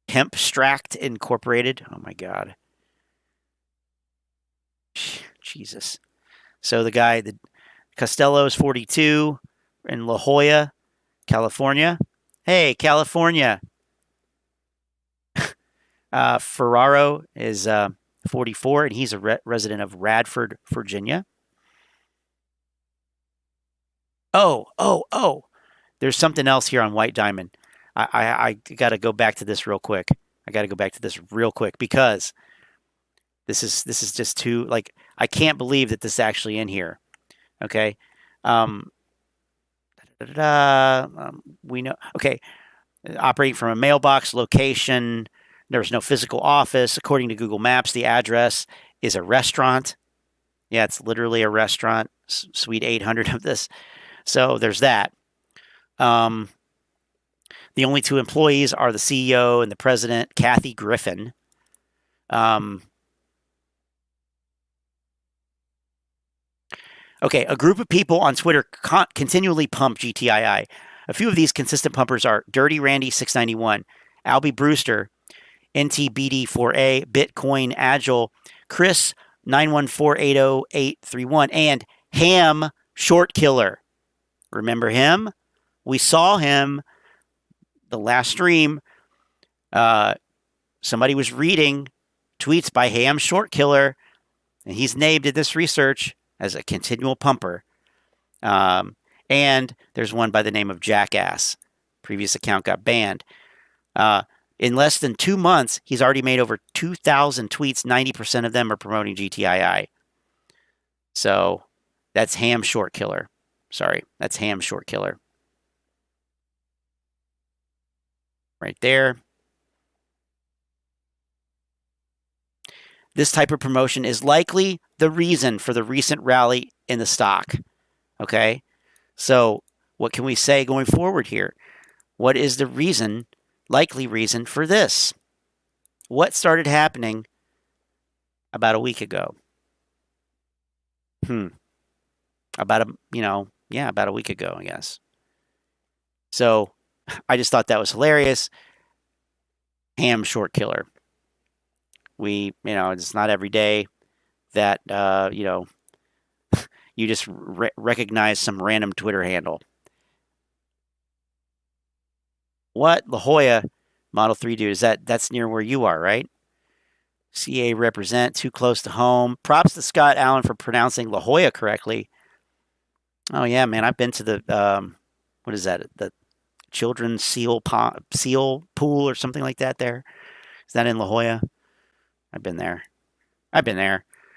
Hempstract Incorporated? Oh, my God. Jesus. So the guy, Costello is 42 in La Jolla, California. Hey, California. Ferraro is 44, and he's a resident of Radford, Virginia. Oh. There's something else here on White Diamond. I got to go back to this real quick. Because this is just too, like, I can't believe that this is actually in here. Okay. We know. Okay. Operating from a mailbox location. There's no physical office. According to Google Maps, the address is a restaurant. Yeah, it's literally a restaurant. Suite 800 of this. So there's that. The only two employees are the CEO and the president, Kathy Griffin. Okay, a group of people on Twitter continually pump GTII. A few of these consistent pumpers are Dirty Randy 691, Albie Brewster, NTBD4A, Bitcoin Agile, Chris 91480-831, and Ham Short Killer. Remember him? We saw him the last stream. Somebody was reading tweets by Ham Short Killer, and he's named in this research as a continual pumper. And there's one by the name of Jackass. Previous account got banned. In less than 2 months, he's already made over 2,000 tweets. 90% of them are promoting GTII. So that's Ham Short Killer. Sorry, that's Ham Short Killer. Right there. This type of promotion is likely the reason for the recent rally in the stock. Okay? So what can we say going forward here? What is the reason, likely reason for this? What started happening about a week ago? About a week ago, I guess. So I just thought that was hilarious. Ham Short Killer. It's not every day that, you just recognize some random Twitter handle. What? La Jolla Model 3 dude, that's near where you are, right? CA represent, too close to home. Props to Scott Allen for pronouncing La Jolla correctly. Oh, yeah, man, I've been to the, what is that? The Children's Seal Pool or something like that there. Is that in La Jolla? I've been there.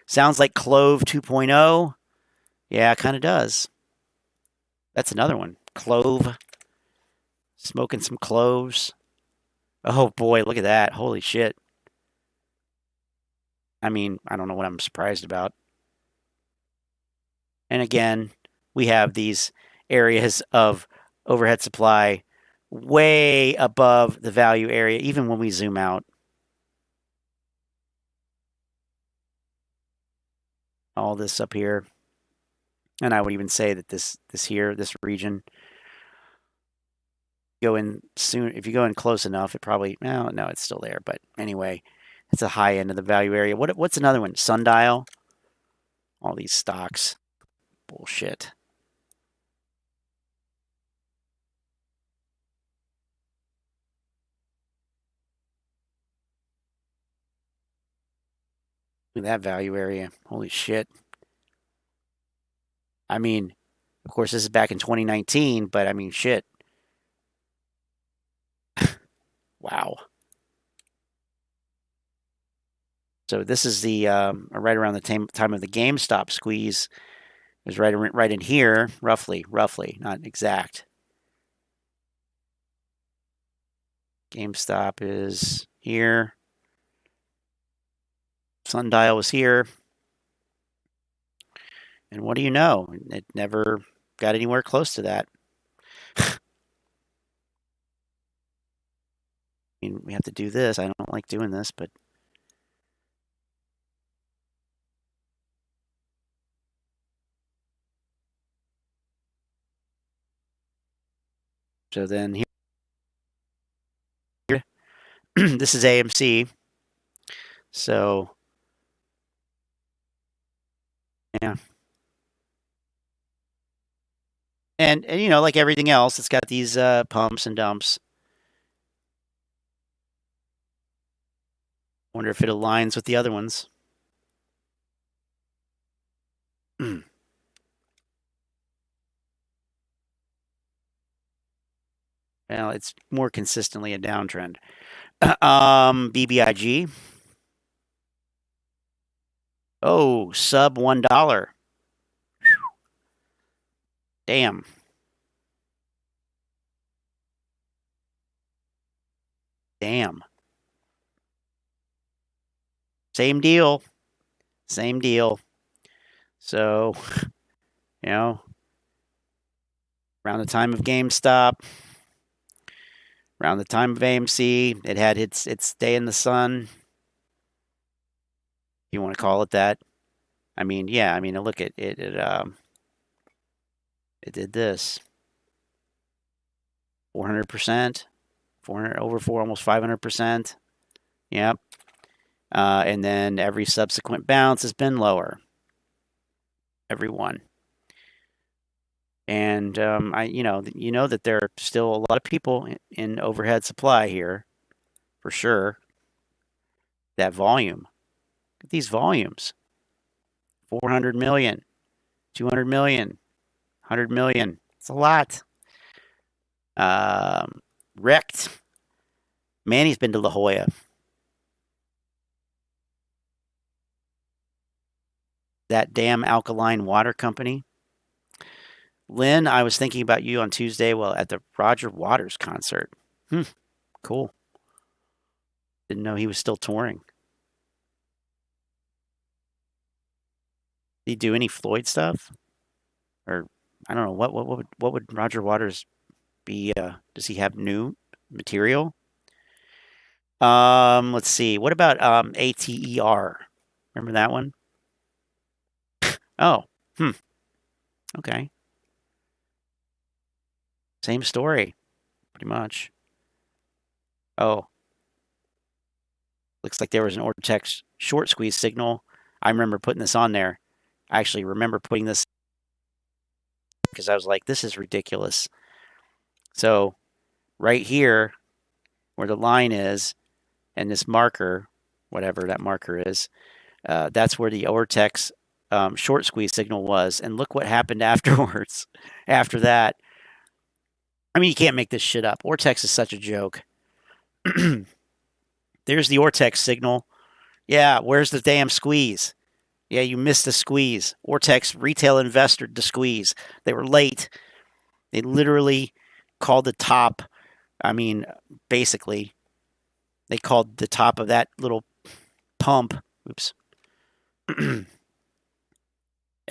Sounds like Clove 2.0. Yeah, it kind of does. That's another one. Clove. Smoking some cloves. Oh, boy, look at that. Holy shit. I mean, I don't know what I'm surprised about. And again, we have these areas of overhead supply way above the value area, even when we zoom out. All this up here. And I would even say that this region, go in soon. If you go in close enough, it probably, no, it's still there. But anyway, it's a high end of the value area. What's another one? Sundial. All these stocks. Bullshit. Look at that value area. Holy shit. I mean, of course, this is back in 2019, but I mean, shit. Wow. So this is the right around the time of the GameStop squeeze. It was right in here, roughly, not exact. GameStop is here. Sundial was here. And what do you know? It never got anywhere close to that. I mean, we have to do this. I don't like doing this, but so then here, this is AMC. So yeah. And like everything else, it's got these pumps and dumps. Wonder if it aligns with the other ones. Well, it's more consistently a downtrend. BBIG. Oh, sub $1. Damn. Damn. Same deal. So, around the time of GameStop, Around the time of AMC, it had its day in the sun. If you want to call it that. I mean, yeah, I mean, look at it. It did this. 400%, 400 over 4, almost 500%. Yep. And then every subsequent bounce has been lower. Every one. And you know that there are still a lot of people in overhead supply here, for sure. That volume. Look at these volumes. 400 million, 200 million, 100 million. It's a lot. Wrecked. Manny's been to La Jolla. That damn alkaline water company. Lynn, I was thinking about you on Tuesday while at the Roger Waters concert. Cool. Didn't know he was still touring. Did he do any Floyd stuff? Or I don't know, what would Roger Waters be? Does he have new material? Let's see. What about ATER? Remember that one? Oh, okay. Same story, pretty much. Oh. Looks like there was an ortex short squeeze signal. I remember putting this on there. I actually remember putting this because I was like, this is ridiculous. So right here, where the line is, and this marker, whatever that marker is, that's where the ortex short squeeze signal was. And look what happened afterwards. After that, I mean, you can't make this shit up. Ortex is such a joke. There's the ortex signal. Yeah, where's the damn squeeze? Yeah, you missed the squeeze. Ortex retail investor the squeeze. They were late. They literally called the top. I mean, basically, they called the top of that little pump. Oops. And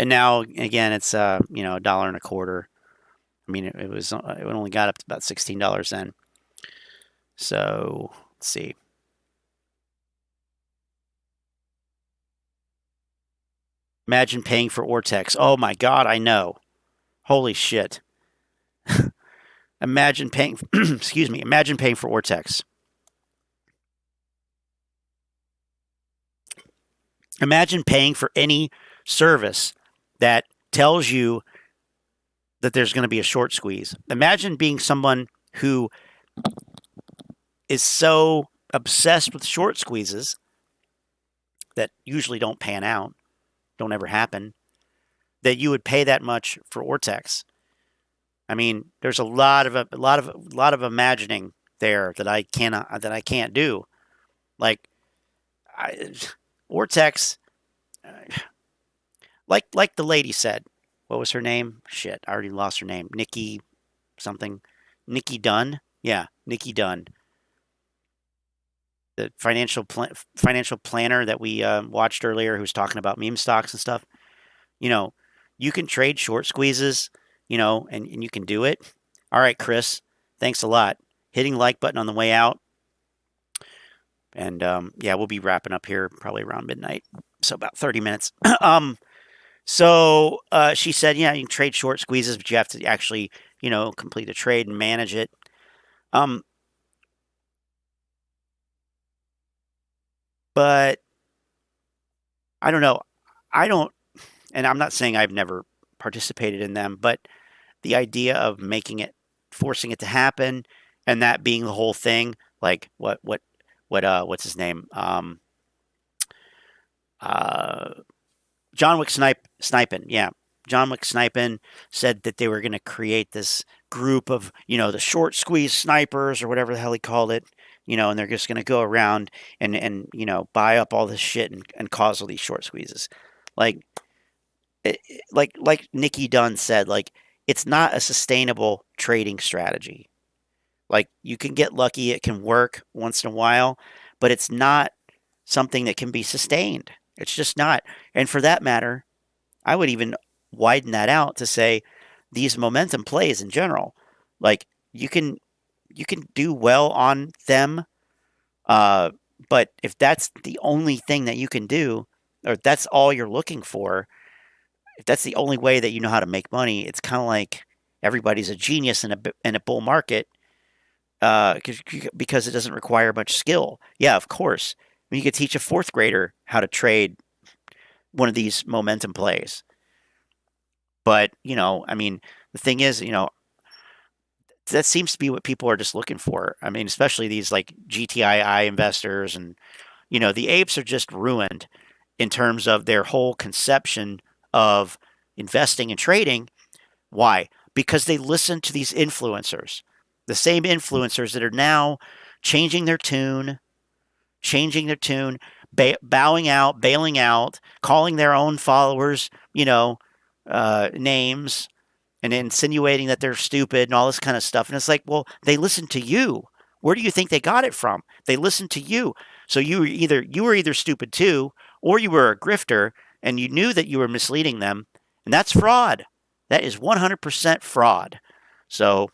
now again, it's $1.25. I mean, it only got up to about $16 then. So let's see. Imagine paying for Ortex. Oh my God, I know. Holy shit. Imagine paying, excuse me, imagine paying for Ortex. Imagine paying for any service that tells you that there's going to be a short squeeze. Imagine being someone who is so obsessed with short squeezes that usually don't pan out, don't ever happen, that you would pay that much for Ortex. I mean, there's a lot of imagining there that I can't do. Like Ortex, like the lady said. What was her name? Shit, I already lost her name. Nikki something. Nikki Dunn? Yeah, Nikki Dunn. The financial planner that we watched earlier, who was talking about meme stocks and stuff. You know, you can trade short squeezes, and you can do it. All right, Chris, thanks a lot. Hitting like button on the way out. And yeah, we'll be wrapping up here probably around midnight. So about 30 minutes. So she said, yeah, you can trade short squeezes, but you have to actually, complete a trade and manage it. But I don't know. And I'm not saying I've never participated in them, but the idea of forcing it to happen, and that being the whole thing, like what's his name? John Wick Snipin', yeah. John Wick Snipin' said that they were going to create this group of, the short squeeze snipers or whatever the hell he called it, and they're just going to go around and buy up all this shit and cause all these short squeezes. Like Nikki Dunn said, like, it's not a sustainable trading strategy. Like, you can get lucky, it can work once in a while, but it's not something that can be sustained. It's just not. And for that matter, I would even widen that out to say these momentum plays in general. Like, you can you can do well on them. But if that's the only thing that you can do, or if that's all you're looking for, if that's the only way that you know how to make money, it's kind of like everybody's a genius in a bull market, because it doesn't require much skill. Yeah, of course. I mean, you could teach a fourth grader how to trade one of these momentum plays. But, I mean, the thing is, that seems to be what people are just looking for. I mean, especially these like Gtii investors, and, the apes are just ruined in terms of their whole conception of investing and trading. Why? Because they listen to these influencers, the same influencers that are now changing their tune, bowing out, bailing out, calling their own followers, names, and insinuating that they're stupid and all this kind of stuff. And it's like, well, they listened to you. Where do you think they got it from? They listened to you. So you were either stupid too, or you were a grifter and you knew that you were misleading them. And that's fraud. That is 100% fraud. So,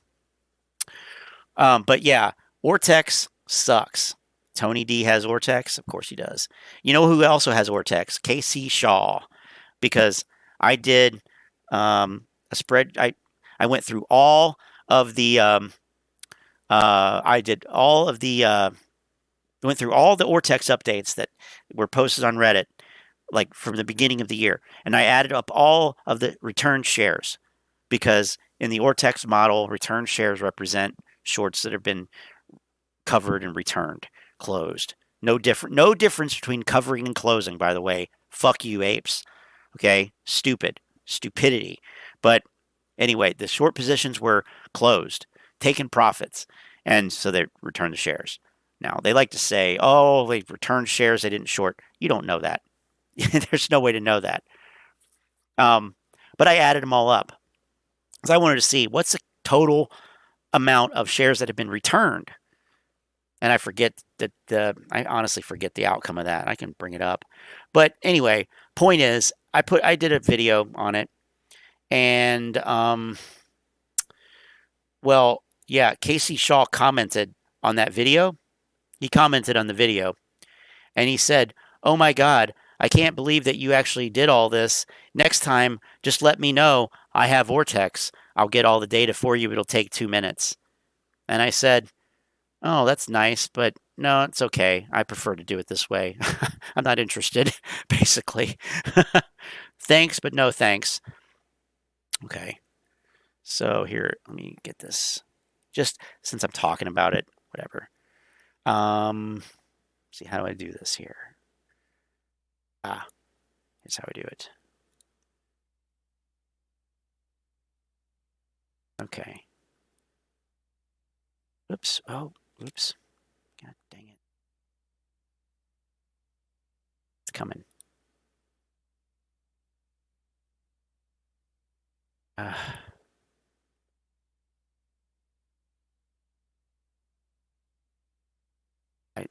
but yeah, Ortex sucks. Tony D has Ortex. Of course he does. You know who also has Ortex? KC Shaw. Because I did a spread. I went through all of the went through all the Ortex updates that were posted on Reddit, like from the beginning of the year, and I added up all of the return shares, because in the Ortex model, return shares represent shorts that have been covered and returned, closed. No difference between covering and closing, by the way. Fuck you, apes. Okay, stupidity. But anyway, the short positions were closed, taking profits, and so they returned the shares. Now, they like to say, oh, they returned shares, they didn't short. You don't know that. There's no way to know that. But I added them all up, because I wanted to see what's the total amount of shares that have been returned. And I forget I honestly forget the outcome of that. I can bring it up. But anyway, point is, I did a video on it. And, well, yeah, Casey Shaw commented on that video. He commented on the video, and he said, oh my God, I can't believe that you actually did all this. Next time, just let me know. I have Ortex. I'll get all the data for you. It'll take 2 minutes. And I said, oh, that's nice, but no, it's okay. I prefer to do it this way. I'm not interested, basically. Thanks, but no thanks. Okay. So here, let me get this. Just since I'm talking about it, whatever. See, how do I do this here? Here's how I do it. Okay. Oops. Oh, oops. God dang it. It's coming.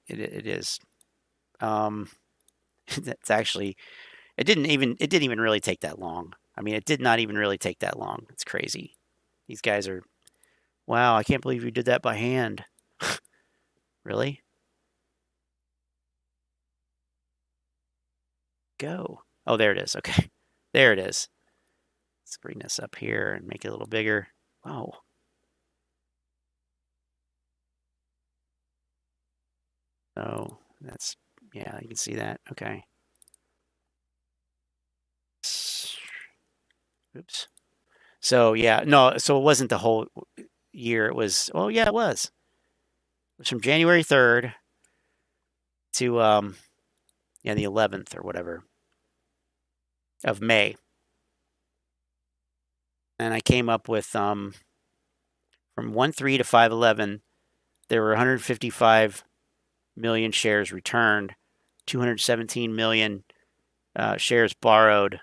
It is. It's actually, it didn't even really take that long. I mean, it did not even really take that long. It's crazy. These guys are, wow, I can't believe you did that by hand. Really? Go. Oh, there it is. Okay. There it is. Let's bring this up here and make it a little bigger. Wow. So that's, yeah, you can see that. Okay. Oops. So yeah, no, so it wasn't the whole year. It was, oh yeah, it was. It was from January 3rd to yeah, the 11th or whatever of May. And I came up with from 1/3 to 5/11, there were 155 million shares returned, 217 million shares borrowed,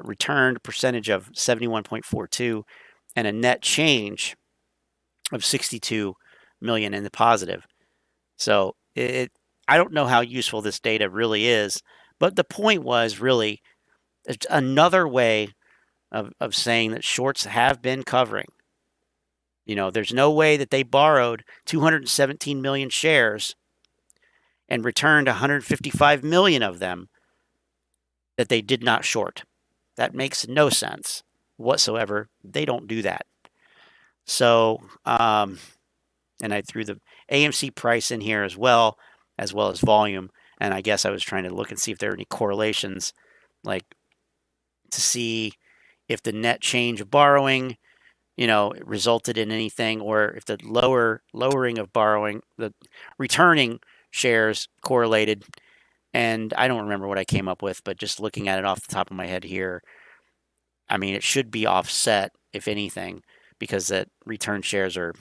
returned percentage of 71.42, and a net change of 62 million in the positive. So I don't know how useful this data really is, but the point was really it's another way of saying that shorts have been covering. You know, there's no way that they borrowed 217 million shares and returned 155 million of them that they did not short. That makes no sense whatsoever. They don't do that. So, and I threw the AMC price in here as well as volume. And I guess I was trying to look and see if there are any correlations, like to see if the net change of borrowing, you know, resulted in anything, or if the lowering of borrowing, the returning shares correlated. And I don't remember what I came up with, but just looking at it off the top of my head here, I mean, it should be offset, if anything, because that return shares are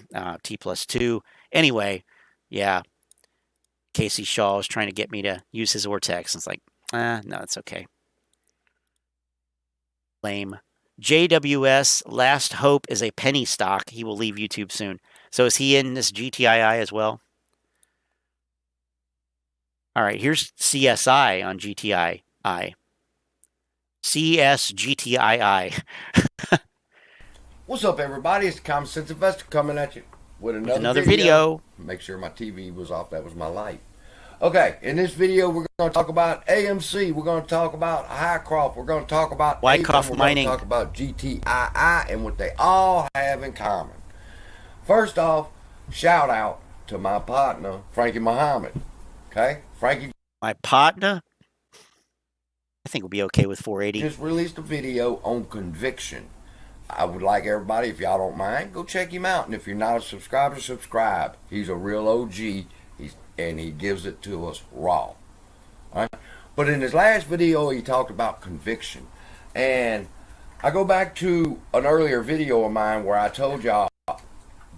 T+2. Anyway, yeah, Casey Shaw was trying to get me to use his ortex. And it's like, no, it's okay. Lame. JWS, Last Hope is a penny stock. He will leave YouTube soon. So is he in this GTII as well? All right, here's CSI on GTII. CSGTII. What's up, everybody? It's the Common Sense Investor coming at you with another video. Make sure my TV was off. That was my light. Okay, in this video, we're going to talk about AMC. We're going to talk about Hycroft. We're going to talk about Wyckoff Mining. We're going to talk about GTII and what they all have in common. First off, shout out to my partner, Frankie Muhammad. Okay, Frankie. My partner? I think we'll be okay with 480. Just released a video on conviction. I would like everybody, if y'all don't mind, go check him out. And if you're not a subscriber, subscribe. He's a real OG, and he gives it to us raw. All right? But in his last video, he talked about conviction. And I go back to an earlier video of mine where I told y'all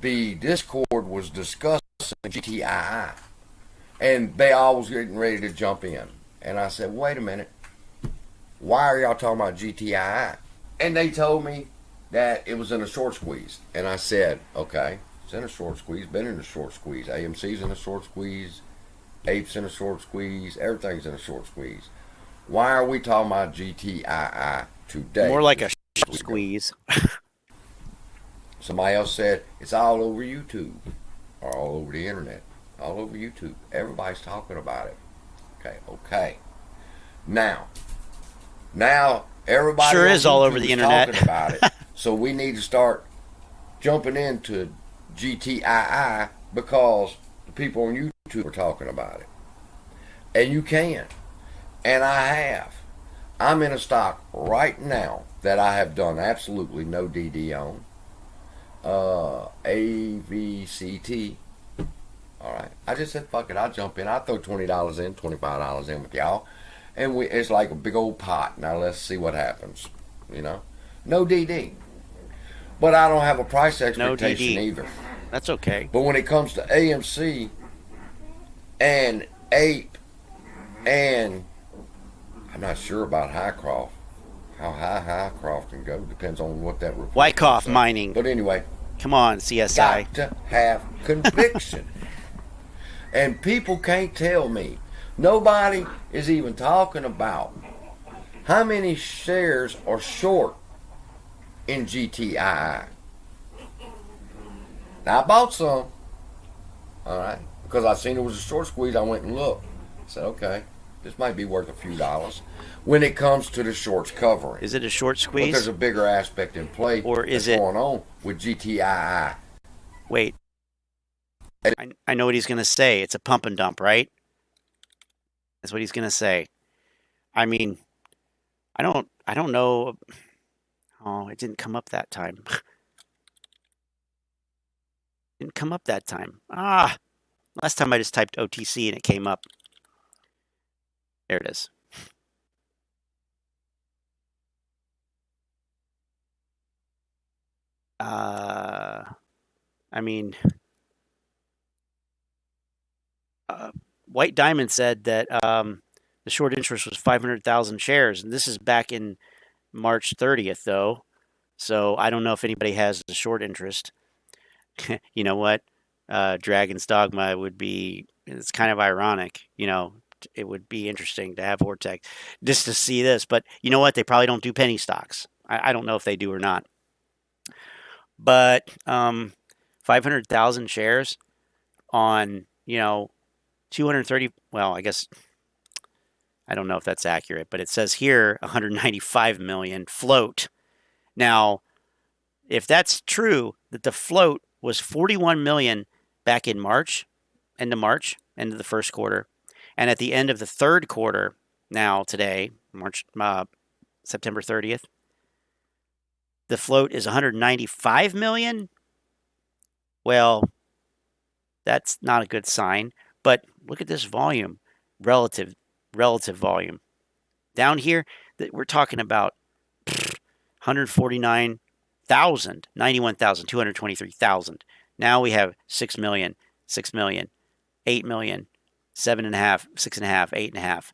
the Discord was discussing GTII. And they all was getting ready to jump in. And I said, wait a minute. Why are y'all talking about GTII? And they told me that it was in a short squeeze. And I said, okay, it's in a short squeeze, been in a short squeeze. AMC's in a short squeeze, Ape's in a short squeeze, everything's in a short squeeze. Why are we talking about GTII today? More like a squeeze. Somebody else said, it's all over YouTube, or all over the internet, all over YouTube. Everybody's talking about it. Okay. Now, everybody sure is all over the internet talking about it. So we need to start jumping into GTII because the people on YouTube are talking about it. And you can. And I have. I'm in a stock right now that I have done absolutely no DD on. AVCT. All right. I just said, fuck it, I'll jump in. I'll throw $20 in, $25 in with y'all. And it's like a big old pot. Now let's see what happens. You know? No DD. But I don't have a price expectation either. That's okay. But when it comes to AMC and Ape and I'm not sure about Hycroft. How high Hycroft can go depends on what that report Wyckoff Mining. But anyway. Come on, CSI. Got to have conviction. And people can't tell me. Nobody is even talking about how many shares are short in GTII. Now, I bought some, all right, because I seen it was a short squeeze. I went and looked. I said, okay, this might be worth a few dollars when it comes to the shorts covering. Is it a short squeeze? But there's a bigger aspect in play or is it going on with GTII. Wait. I know what he's going to say. It's a pump and dump, right? That's what he's going to say. I mean, I don't know. Oh, it didn't come up that time. Didn't come up that time. Last time I just typed OTC and it came up. There it is. I mean, White Diamond said that the short interest was 500,000 shares, and this is back in March 30th, though. So I don't know if anybody has a short interest. You know what? Dragon's Dogma would be, it's kind of ironic, you know, it would be interesting to have Ortex just to see this. But you know what? They probably don't do penny stocks. I don't know if they do or not. But 500,000 shares on, 230. Well, I guess I don't know if that's accurate, but it says here 195 million float. Now, if that's true, that the float was 41 million back in March, end of the first quarter, and at the end of the third quarter, now today, September 30th, the float is 195 million. Well, that's not a good sign. But look at this volume, relative volume. Down here, we're talking about 149,000, 91,223,000. Now we have 6 million, 8 million, 7.5, 6.5, 8.5.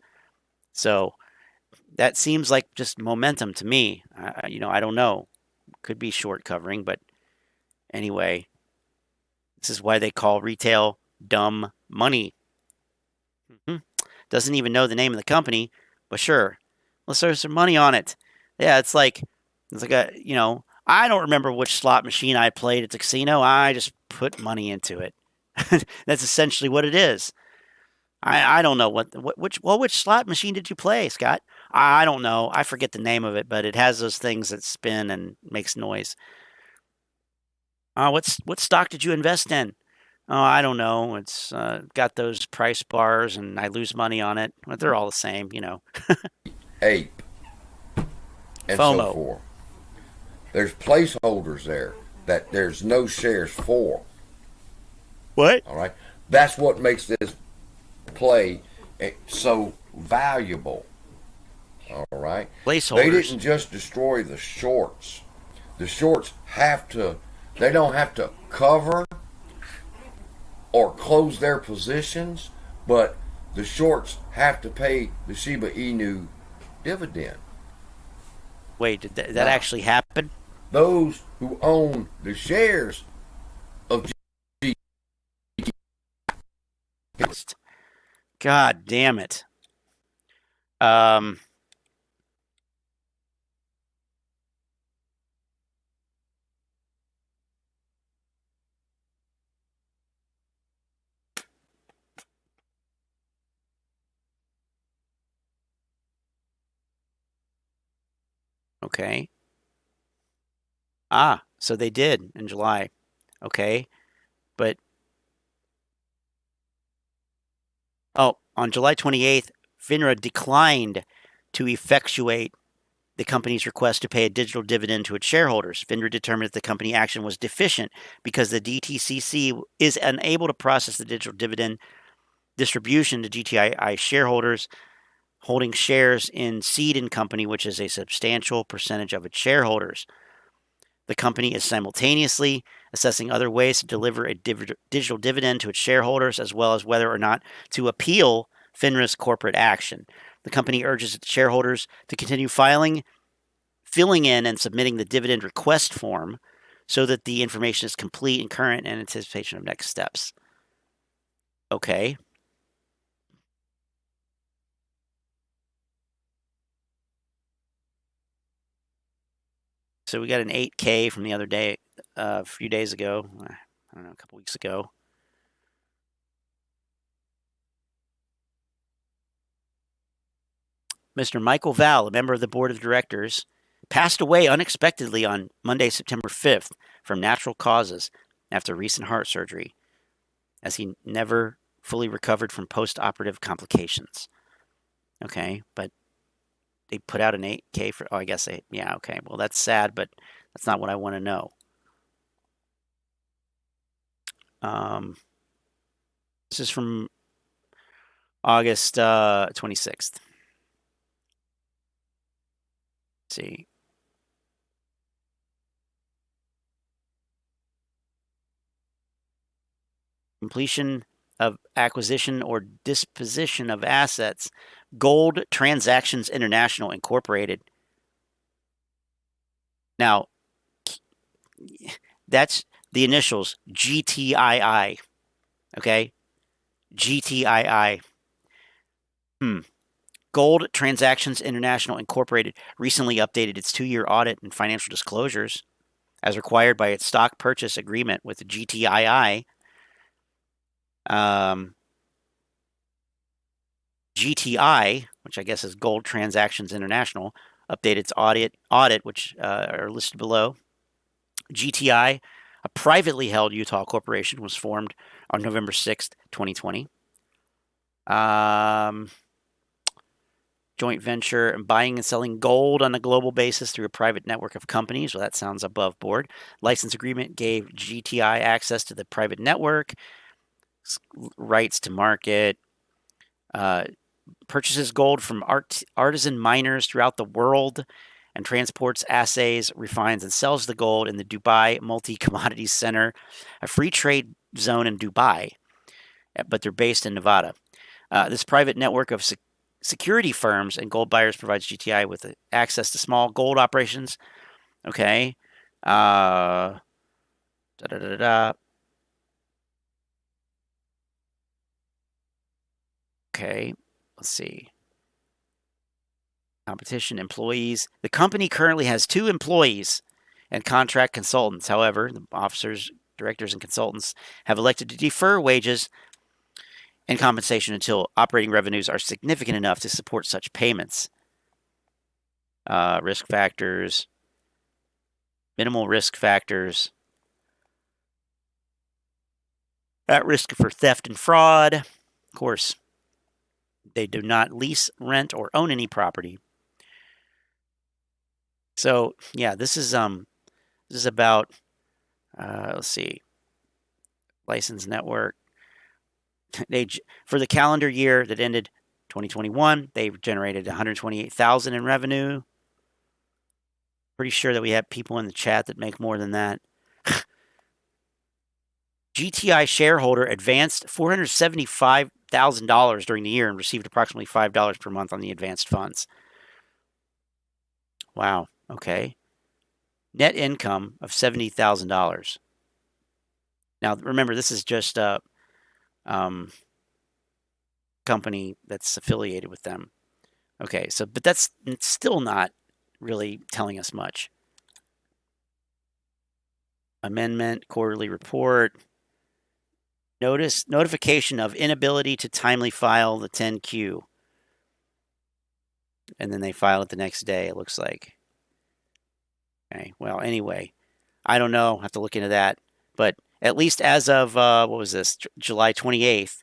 So that seems like just momentum to me. I don't know. Could be short covering, but anyway, this is why they call retail dumb money. Doesn't even know the name of the company, but sure, let's throw some money on it. Yeah, it's like a, I don't remember which slot machine I played at the casino. I just put money into it. That's essentially what it is. I don't know which slot machine did you play, Scott? I don't know. I forget the name of it, but it has those things that spin and makes noise. What stock did you invest in? Oh, I don't know. It's got those price bars, and I lose money on it. But they're all the same, Ape. And FOMO. So forth. There's placeholders there that there's no shares for. What? All right. That's what makes this play so valuable. All right. Placeholders. They didn't just destroy the shorts. The shorts they don't have to cover or close their positions, but the shorts have to pay the Shiba Inu dividend. Wait, did that actually happen? Those who own the shares of Gtii. God damn it. Okay. So they did in July. Okay. But on July 28th, FINRA declined to effectuate the company's request to pay a digital dividend to its shareholders. FINRA determined that the company action was deficient because the DTCC is unable to process the digital dividend distribution to GTI shareholders holding shares in Seed & Company, which is a substantial percentage of its shareholders. The company is simultaneously assessing other ways to deliver a digital dividend to its shareholders, as well as whether or not to appeal FINRA's corporate action. The company urges its shareholders to continue filling in and submitting the dividend request form so that the information is complete and current in anticipation of next steps. Okay. So we got an 8K from the other day, a few days ago. I don't know, a couple weeks ago. Mr. Michael Val, a member of the board of directors, passed away unexpectedly on Monday, September 5th from natural causes after recent heart surgery, as he never fully recovered from post-operative complications. Okay, but they put out an 8K for, I guess yeah, okay. Well, that's sad, but that's not what I want to know. This is from August 26th. Let's see. Completion of acquisition or disposition of assets. Gold Transactions International Incorporated. Now, that's the initials GTII. Okay? GTII. Gold Transactions International Incorporated recently updated its 2-year audit and financial disclosures as required by its stock purchase agreement with the Gtii. Gtii, which I guess is Gold Transactions International, updated its audit, which are listed below. Gtii, a privately held Utah corporation, was formed on November 6th, 2020. Joint venture and buying and selling gold on a global basis through a private network of companies. Well, that sounds above board. License agreement gave Gtii access to the private network, rights to market, purchases gold from artisan miners throughout the world, and transports, assays, refines, and sells the gold in the Dubai Multi-Commodities Center, a free trade zone in Dubai, but they're based in Nevada. This private network of security firms and gold buyers provides Gtii with access to small gold operations. Okay. Okay, let's see. Competition, employees. The company currently has 2 employees and contract consultants. However, the officers, directors, and consultants have elected to defer wages and compensation until operating revenues are significant enough to support such payments. Risk factors, minimal risk factors, at risk for theft and fraud. Of course, they do not lease, rent, or own any property. So yeah, this is about let's see, license network. For the calendar year that ended 2021, they generated $128,000 in revenue. Pretty sure that we have people in the chat that make more than that. Gtii shareholder advanced $475,000 during the year and received approximately $5 per month on the advanced funds. Wow. Okay. Net income of $70,000. Now, remember, this is just a company that's affiliated with them. Okay, so, but that's still not really telling us much. Amendment, quarterly report. Notification of inability to timely file the 10Q. And then they file it the next day, it looks like. Okay, well, anyway, I don't know. I have to look into that. But at least as of, what was this, July 28th,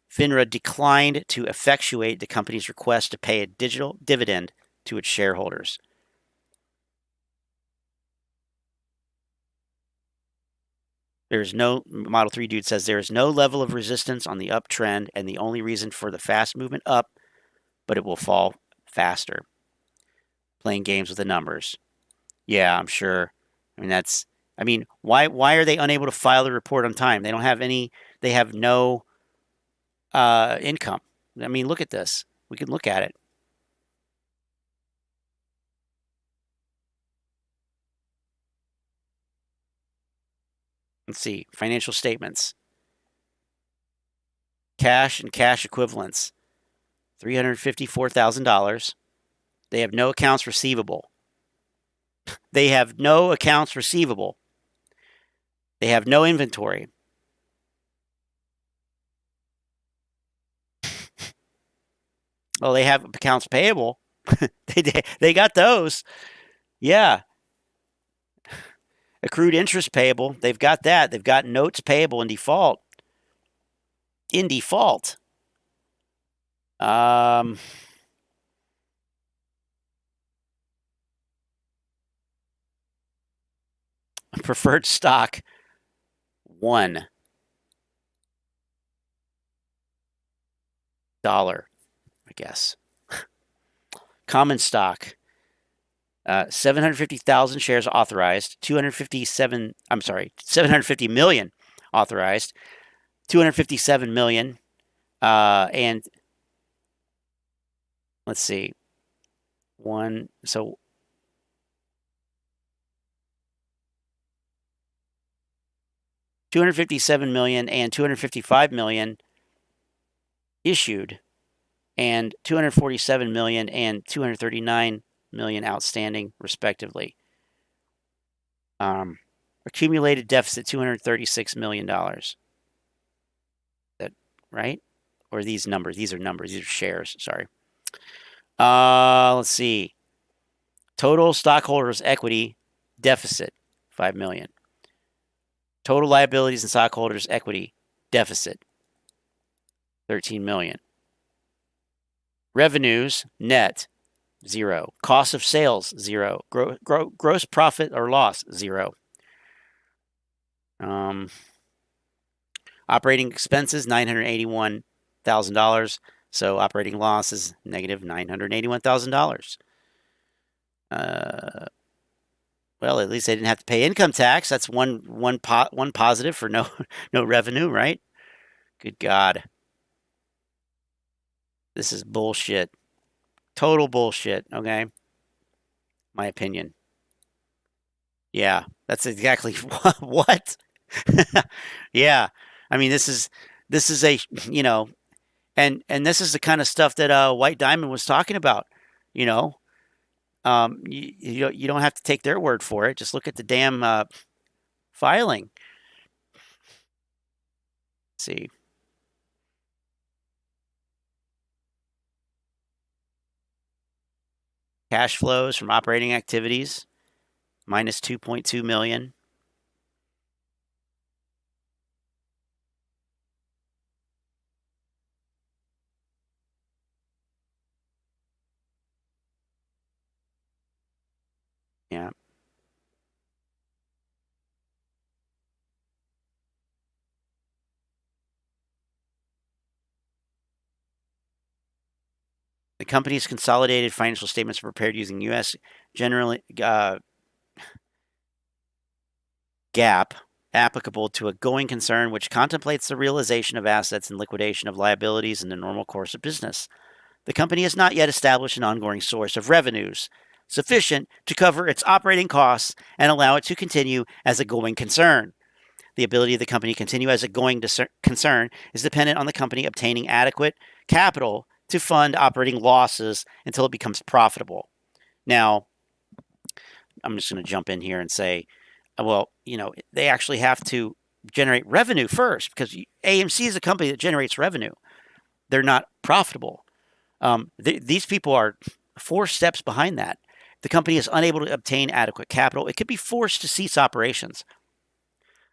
FINRA declined to effectuate the company's request to pay a digital dividend to its shareholders. There's no, Model 3 dude says, there is no level of resistance on the uptrend and the only reason for the fast movement up, but it will fall faster. Playing games with the numbers. Yeah, I'm sure. I mean, why are they unable to file the report on time? They don't have any, they have no income. I mean, look at this. We can look at it. Let's see, financial statements. Cash and cash equivalents, $354,000. They have no accounts receivable. They have no accounts receivable. They have no inventory. Well, they have accounts payable. They got those. Yeah. Accrued interest payable. They've got that. They've got notes payable in default. In default. Preferred stock, $1. I guess. Common stock, 750,000 shares authorized, 750 million authorized, 257 million, and let's see, so 257 million and 255 million issued, and 247 million and 239 million outstanding, respectively. Accumulated deficit $236 million. That right? Or these numbers? These are numbers. These are shares. Sorry. Let's see. Total stockholders' equity deficit, $5 million. Total liabilities and stockholders' equity deficit, $13 million. Revenues net, 0. Cost of sales, 0. Gross profit or loss, 0. Operating expenses, $981,000. So operating loss is negative $981,000. Well, at least they didn't have to pay income tax. That's one positive for no revenue, right? Good God. This is bullshit. Total bullshit, okay? My opinion. Yeah, that's exactly what. Yeah. I mean, this is a, you know, and this is the kind of stuff that White Diamond was talking about, you know. You don't have to take their word for it. Just look at the damn filing. Let's see. Cash flows from operating activities, minus $2.2 million. Yeah. The company's consolidated financial statements are prepared using U.S. generally GAAP applicable to a going concern, which contemplates the realization of assets and liquidation of liabilities in the normal course of business. The company has not yet established an ongoing source of revenues sufficient to cover its operating costs and allow it to continue as a going concern. The ability of the company to continue as a going concern is dependent on the company obtaining adequate capital to fund operating losses until it becomes profitable. Now, I'm just going to jump in here and say, well, you know, they actually have to generate revenue first, because AMC is a company that generates revenue. They're not profitable. These people are 4 steps behind that. The company is unable to obtain adequate capital. It could be forced to cease operations.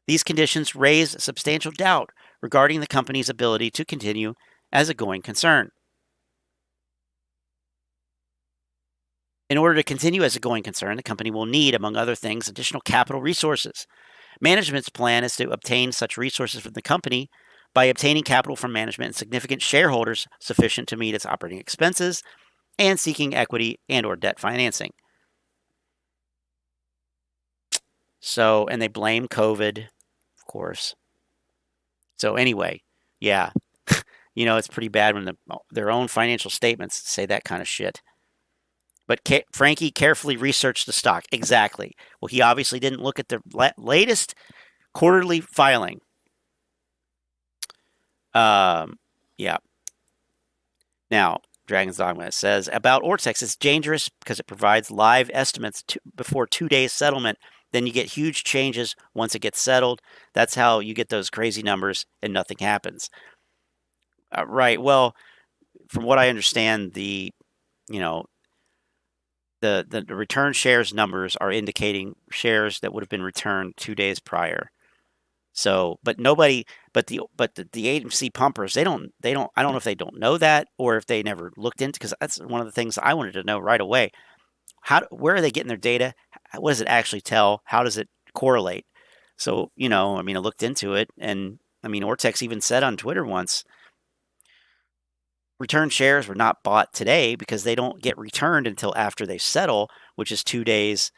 These conditions raise substantial doubt regarding the company's ability to continue as a going concern. In order to continue as a going concern, the company will need, among other things, additional capital resources. Management's plan is to obtain such resources from the company by obtaining capital from management and significant shareholders sufficient to meet its operating expenses and seeking equity and or debt financing. So, and they blame COVID, of course. So anyway, yeah, you know, it's pretty bad when their own financial statements say that kind of shit. But Frankie carefully researched the stock. Exactly. Well, he obviously didn't look at the latest quarterly filing. Yeah. Now, Dragon's Dogma says, about Ortex, it's dangerous because it provides live estimates before 2 days settlement. Then you get huge changes once it gets settled. That's how you get those crazy numbers and nothing happens. Right. Well, from what I understand, the return shares numbers are indicating shares that would have been returned 2 days prior. So, but the AMC pumpers, I don't know if they don't know that or if they never looked into, because that's one of the things I wanted to know right away. Where are they getting their data? What does it actually tell? How does it correlate? So, you know, I mean, I looked into it, and I mean, Ortex even said on Twitter once, return shares were not bought today because they don't get returned until after they settle, which is 2 days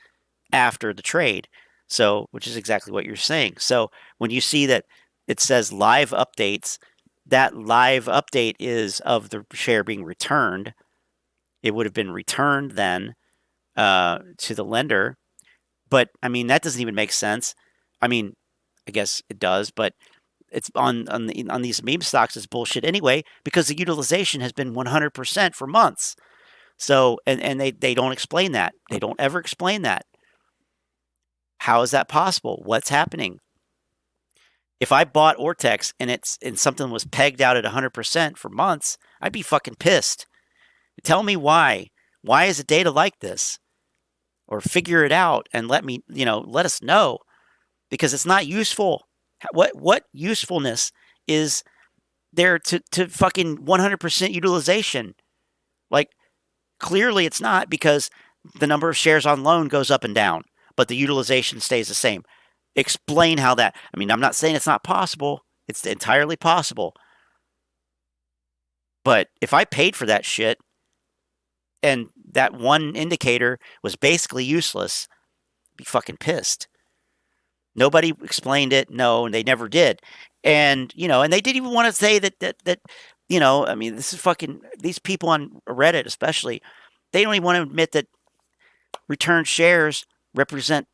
after the trade. So, which is exactly what you're saying. So when you see that it says live updates, that live update is of the share being returned. It would have been returned then to the lender. But I mean, that doesn't even make sense. I mean, I guess it does, but it's on these meme stocks is bullshit anyway, because the utilization has been 100% for months. So, and they don't explain that. They don't ever explain that. How is that possible? What's happening? If I bought Ortex and something was pegged out at 100% for months, I'd be fucking pissed. Tell me why. Why is the data like this? Or figure it out and let us know, because it's not useful. What usefulness is there to fucking 100% utilization? Like, clearly it's not, because the number of shares on loan goes up and down, but the utilization stays the same. Explain how that. I mean, I'm not saying it's not possible. It's entirely possible. But if I paid for that shit and that one indicator was basically useless, I'd be fucking pissed. Nobody explained it. No, they never did. And, and they didn't even want to say that, I mean, this is fucking, these people on Reddit especially, they don't even want to admit that returned shares represent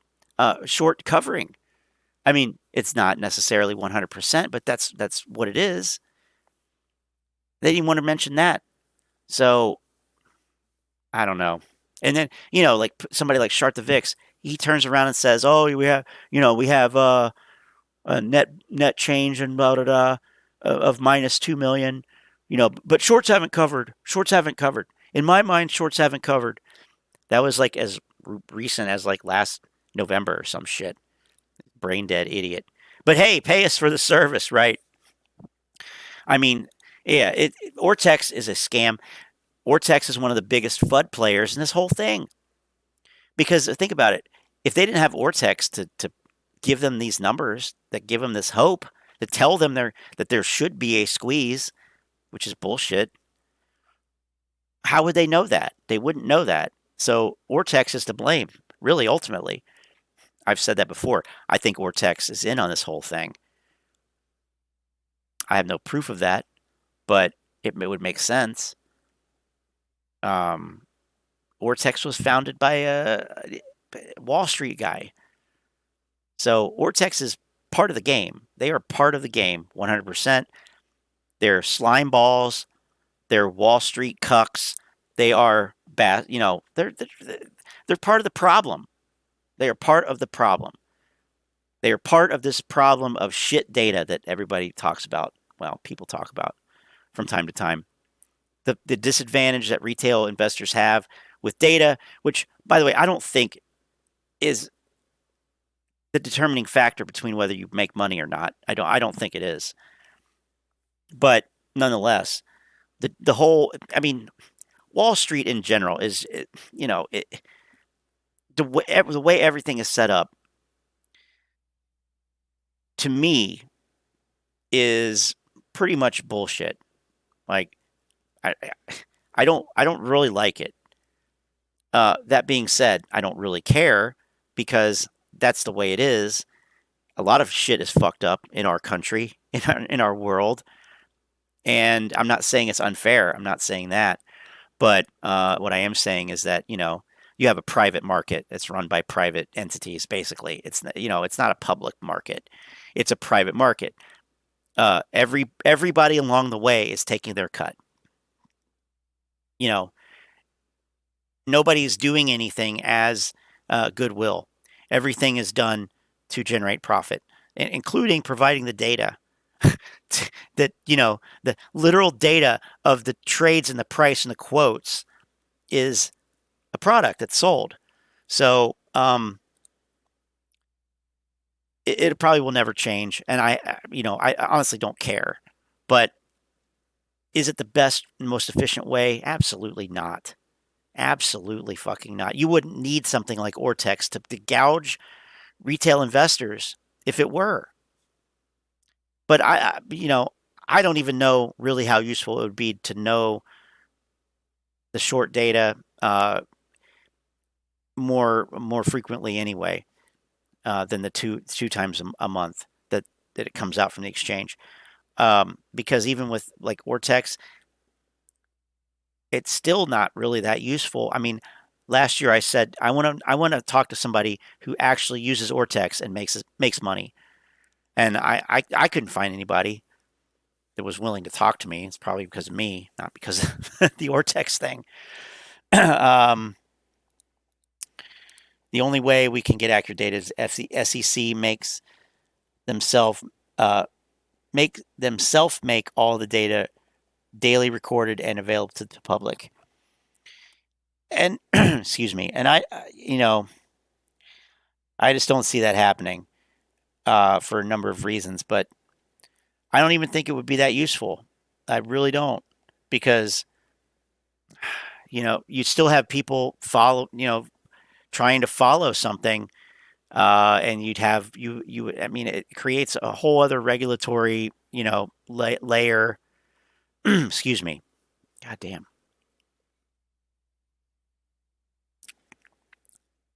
short covering. I mean, it's not necessarily 100%, but that's what it is. They didn't want to mention that. So, I don't know. And then, like somebody like Shart the Vix, he turns around and says, "Oh, we have a net change and blah blah blah of minus 2 million, but shorts haven't covered. Shorts haven't covered. In my mind, shorts haven't covered." That was like as recent as like last November or some shit. Brain dead idiot. But hey, pay us for the service, right? I mean, yeah, Ortex is a scam. Ortex is one of the biggest FUD players in this whole thing. Because think about it. If they didn't have Ortex to give them these numbers, that give them this hope, to tell them that there should be a squeeze, which is bullshit, how would they know that? They wouldn't know that. So Ortex is to blame, really, ultimately. I've said that before. I think Ortex is in on this whole thing. I have no proof of that, but it would make sense. Ortex was founded by a Wall Street guy. So Ortex is part of the game. They are part of the game, 100%. They're slime balls. They're Wall Street cucks. They are bad. They're part of the problem. They are part of the problem. They are part of this problem of shit data that everybody talks about. Well, people talk about from time to time. The disadvantage that retail investors have with data, which, by the way, I don't think is the determining factor between whether you make money or not. I don't think it is. But nonetheless, the whole, I mean, Wall Street in general is, the way everything is set up, to me, is pretty much bullshit. Like, I don't really like it. That being said, I don't really care, because that's the way it is. A lot of shit is fucked up in our country, in our world, and I'm not saying it's unfair. I'm not saying that, but what I am saying is that you have a private market that's run by private entities. Basically, it's not a public market; it's a private market. Everybody along the way is taking their cut. Nobody's doing anything as goodwill. Everything is done to generate profit, including providing the data. That the literal data of the trades and the price and the quotes is a product that's sold. So it probably will never change, and I honestly don't care. But is it the best and most efficient way? Absolutely not. Absolutely fucking not. You wouldn't need something like Ortex to gouge retail investors if it were. But I don't even know really how useful it would be to know the short data more frequently anyway than the two times a month that it comes out from the exchange. Because even with like Ortex, it's still not really that useful. I mean, last year I said I want to talk to somebody who actually uses Ortex and makes money, and I couldn't find anybody that was willing to talk to me. It's probably because of me, not because of the Ortex thing. The only way we can get accurate data is SEC makes themselves make all the data daily recorded and available to the public. And excuse me, and I just don't see that happening for a number of reasons, but I don't even think it would be that useful. I really don't, because you still have people trying to follow something, and you'd have it creates a whole other regulatory layer. Excuse me. God damn.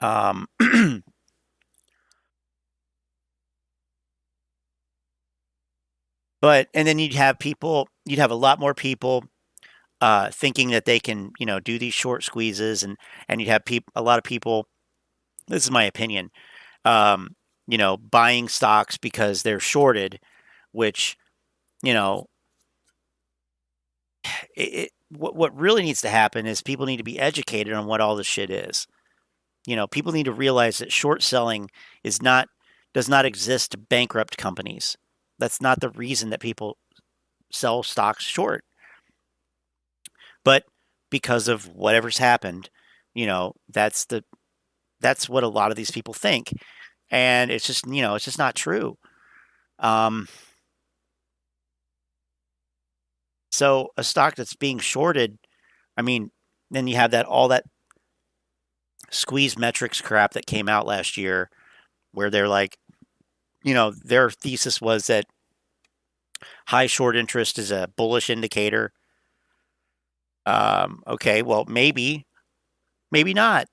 And then you'd have a lot more people thinking that they can, do these short squeezes, and you'd have a lot of people, this is my opinion, buying stocks because they're shorted, which, what really needs to happen is people need to be educated on what all this shit is. People need to realize that short selling does not exist to bankrupt companies. That's not the reason that people sell stocks short. But because of whatever's happened, that's what a lot of these people think. And it's just, it's just not true. So a stock that's being shorted, then you have all that squeeze metrics crap that came out last year, where they're like, their thesis was that high short interest is a bullish indicator. Okay, well, maybe not.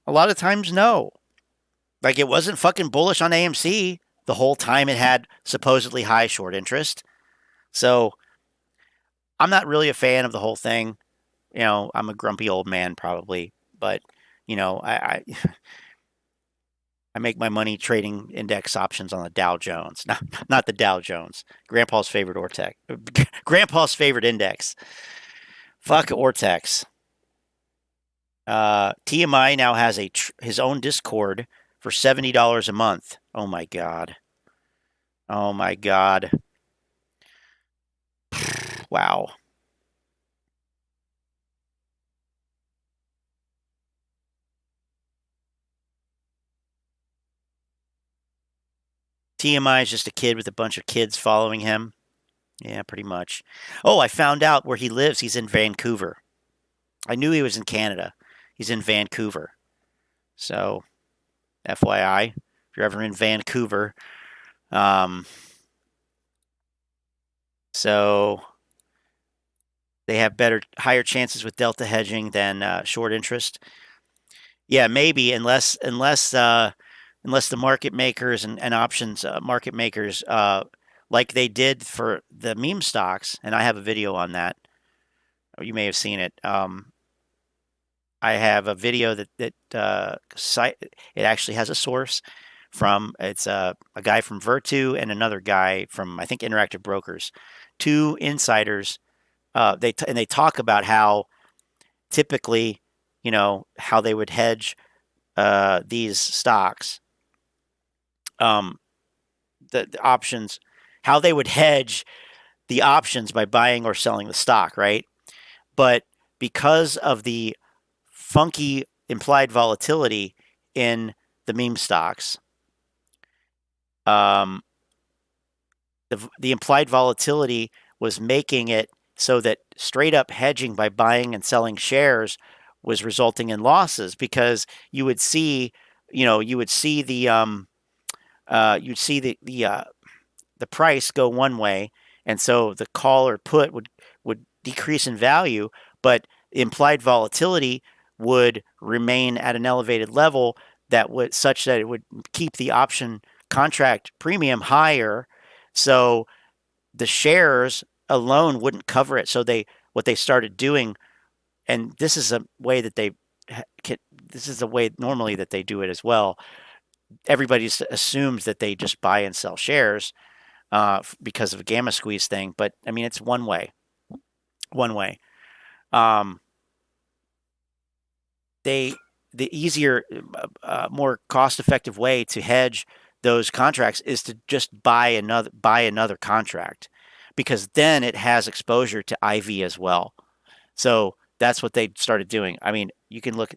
A lot of times, no. Like, it wasn't fucking bullish on AMC the whole time it had supposedly high short interest. So I'm not really a fan of the whole thing. I'm a grumpy old man probably, but I make my money trading index options on the Dow Jones, not the Dow Jones. Grandpa's favorite ortex. Grandpa's favorite index. Fuck ortex. TMI now has his own Discord for $70 a month. Oh my god. Oh my god. Wow. TMI is just a kid with a bunch of kids following him. Yeah, pretty much. Oh, I found out where he lives. He's in Vancouver. I knew he was in Canada. He's in Vancouver. So, FYI, if you're ever in Vancouver. So, they have higher chances with delta hedging than short interest. Yeah, maybe, unless the market makers and options market makers, like they did for the meme stocks, and I have a video on that. You may have seen it. I have a video that it actually has a source from. It's a guy from Virtu and another guy from, I think, Interactive Brokers. Two insiders. They talk about how typically, how they would hedge these stocks. The options, how they would hedge the options by buying or selling the stock, right? But because of the funky implied volatility in the meme stocks, the implied volatility was making it so that straight up hedging by buying and selling shares was resulting in losses, because you would see the price go one way, and so the call or put would decrease in value, but implied volatility would remain at an elevated level such that it would keep the option contract premium higher, so the shares alone wouldn't cover it. So what they started doing, and this is a way normally that they do it as well. Everybody assumes that they just buy and sell shares because of a gamma squeeze thing, but it's one way. the easier, more cost-effective way to hedge those contracts is to just buy another contract, because then it has exposure to IV as well. So that's what they started doing. I mean, you can look,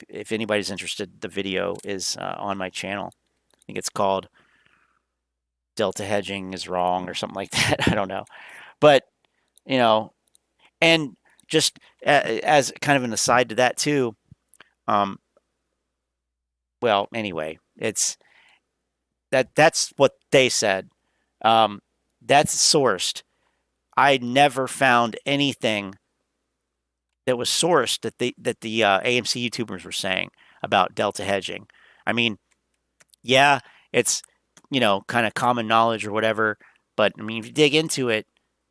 if anybody's interested, the video is on my channel. I think it's called Delta Hedging is Wrong or something like that. I don't know. But, and just as kind of an aside to that too, well, anyway, that's what they said. That's sourced. I never found anything that was sourced that the AMC YouTubers were saying about delta hedging. I mean, yeah, it's kind of common knowledge or whatever, but I mean, if you dig into it,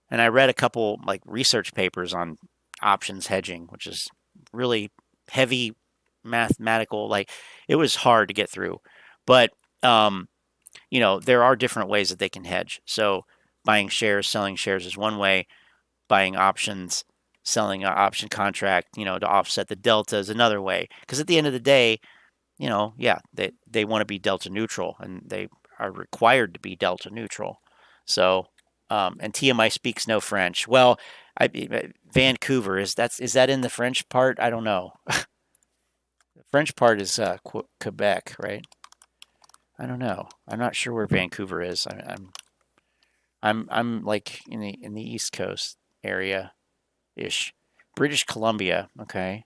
and I read a couple like research papers on options hedging, which is really heavy mathematical, like it was hard to get through, but there are different ways that they can hedge. So buying shares, selling shares is one way. Buying options, selling an option contract, to offset the delta is another way. Because at the end of the day, they want to be delta neutral, and they are required to be delta neutral. So, and TMI speaks no French. Well, Vancouver, is that in the French part? I don't know. The French part is Quebec, right? I don't know. I'm not sure where Vancouver is. I'm like in the East Coast area ish. British Columbia, okay.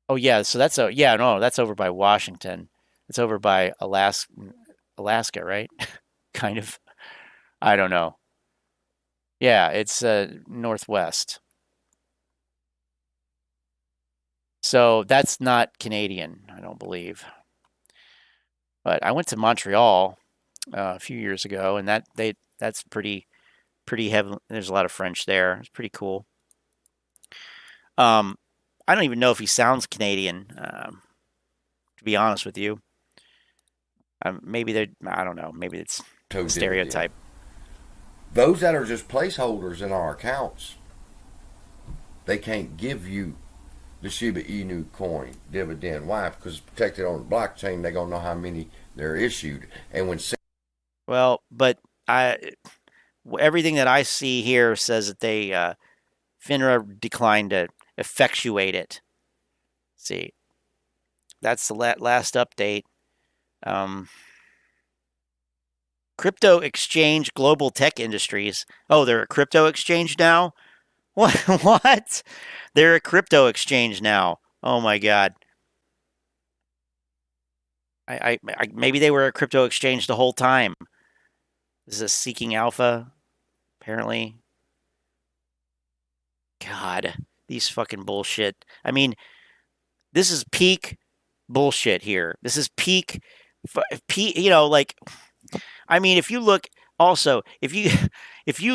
Oh yeah, so that's that's over by Washington. It's over by Alaska, right? Kind of. I don't know. Yeah, it's northwest. So that's not Canadian, I don't believe. But I went to Montreal a few years ago, and that's pretty heavy. There's a lot of French there. It's pretty cool. I don't even know if he sounds Canadian, to be honest with you. Maybe I don't know. Maybe it's a stereotype. Those that are just placeholders in our accounts, they can't give you the Shiba Inu coin dividend. Why? Because it's protected on the blockchain. They're going to know how many they're issued. And when... Well, but everything that I see here says that they FINRA declined to effectuate it. Let's see, that's the last update. Crypto exchange Global Tech Industries. Oh, they're a crypto exchange now? What? They're a crypto exchange now. Oh my God. I maybe they were a crypto exchange the whole time. This is Seeking Alpha, apparently. God, these fucking bullshit. I mean, this is peak bullshit here. This is peak, like, I mean, if you look also, if you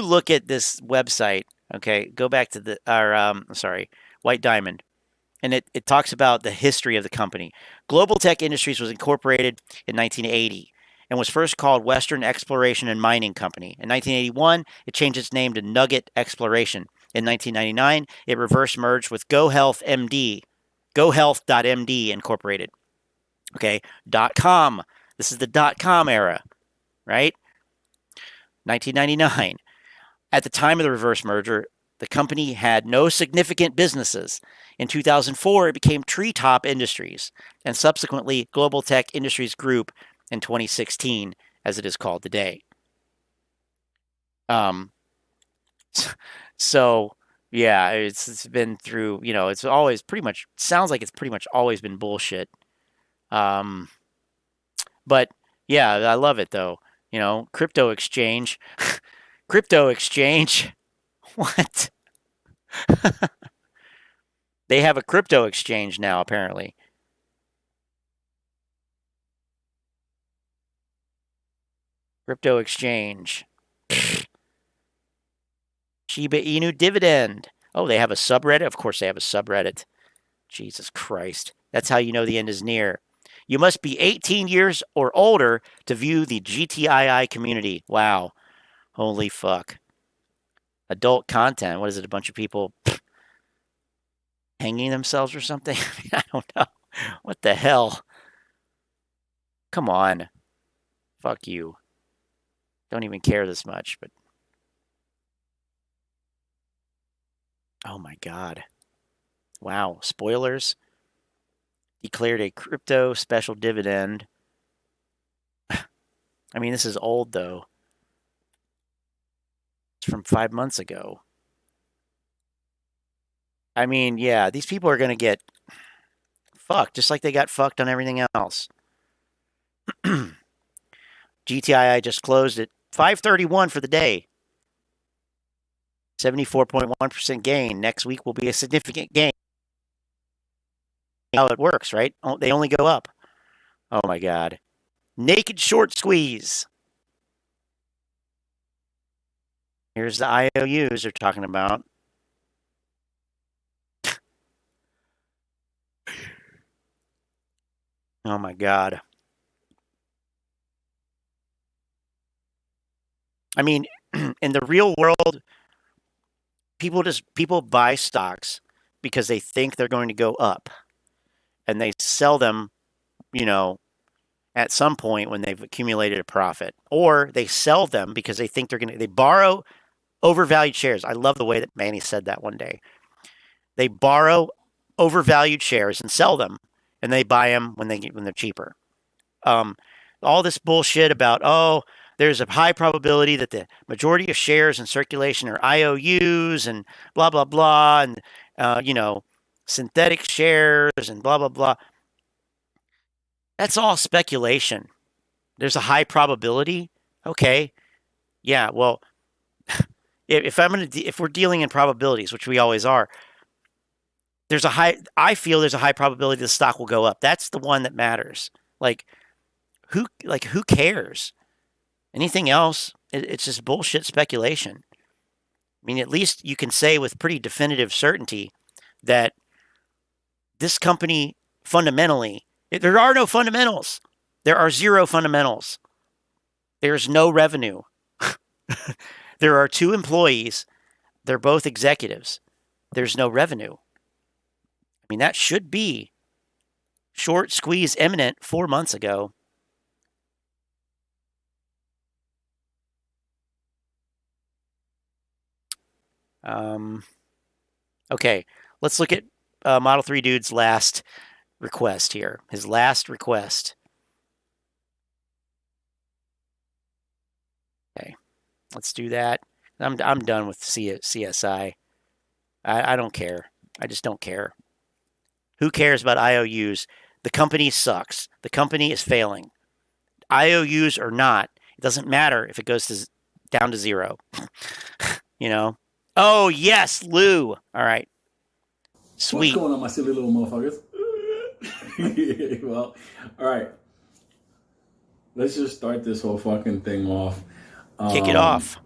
look at this website, okay, go back to White Diamond, and it talks about the history of the company. Global Tech Industries was incorporated in 1980 and was first called Western Exploration and Mining Company. In 1981, it changed its name to Nugget Exploration. In 1999, it reverse merged with GoHealth.MD Incorporated. Okay, .com. This is the .com era, right? 1999. At the time of the reverse merger, the company had no significant businesses. In 2004, it became Treetop Industries, and subsequently Global Tech Industries Group in 2016, as it is called today. So yeah, it's been through, it's always pretty much, sounds like it's pretty much always been bullshit. But yeah, I love it though. Crypto exchange. Crypto exchange. What? They have a crypto exchange now, apparently. Crypto exchange. Shiba Inu dividend. Oh, they have a subreddit? Of course they have a subreddit. Jesus Christ. That's how you know the end is near. You must be 18 years or older to view the GTII community. Wow. Holy fuck. Adult content. What is it? A bunch of people hanging themselves or something. I don't know. What the hell? Come on. Fuck you. Don't even care this much, but oh my God. Wow. Spoilers. Declared a crypto special dividend. I mean, this is old though. It's from 5 months ago. I mean, yeah, these people are going to get fucked just like they got fucked on everything else. GTI just closed at 531 for the day. 74.1% gain. Next week will be a significant gain. How it works, right? They only go up. Oh my God. Naked short squeeze. Here's the IOUs they're talking about. Oh my God. I mean, in the real world, people buy stocks because they think they're going to go up, and they sell them, you know, at some point when they've accumulated a profit, or they sell them because they think they borrow overvalued shares. I love the way that Manny said that one day. They borrow overvalued shares and sell them, and they buy them when they're cheaper. All this bullshit about, oh, there's a high probability that the majority of shares in circulation are IOUs and blah, blah, blah, and, you know, synthetic shares and blah, blah, blah. That's all speculation. There's a high probability. Okay. Yeah, well, if we're dealing in probabilities, which we always are, I feel there's a high probability the stock will go up. That's the one that matters. Who cares? Anything else, it's just bullshit speculation. I mean, at least you can say with pretty definitive certainty that this company fundamentally, there are no fundamentals. There are zero fundamentals. There's no revenue. There are 2 employees. They're both executives. There's no revenue. I mean, that should be short squeeze imminent 4 months ago. Okay, let's look at Model 3 Dude's last request here. His last request. Okay, let's do that. I'm done with CSI. I don't care. I just don't care. Who cares about IOUs? The company sucks. The company is failing. IOUs or not, it doesn't matter if it goes down to 0. You know? Oh, yes, Lou. All right. Sweet. What's going on, my silly little motherfuckers? Well, all right. Let's just start this whole fucking thing off. Kick it off.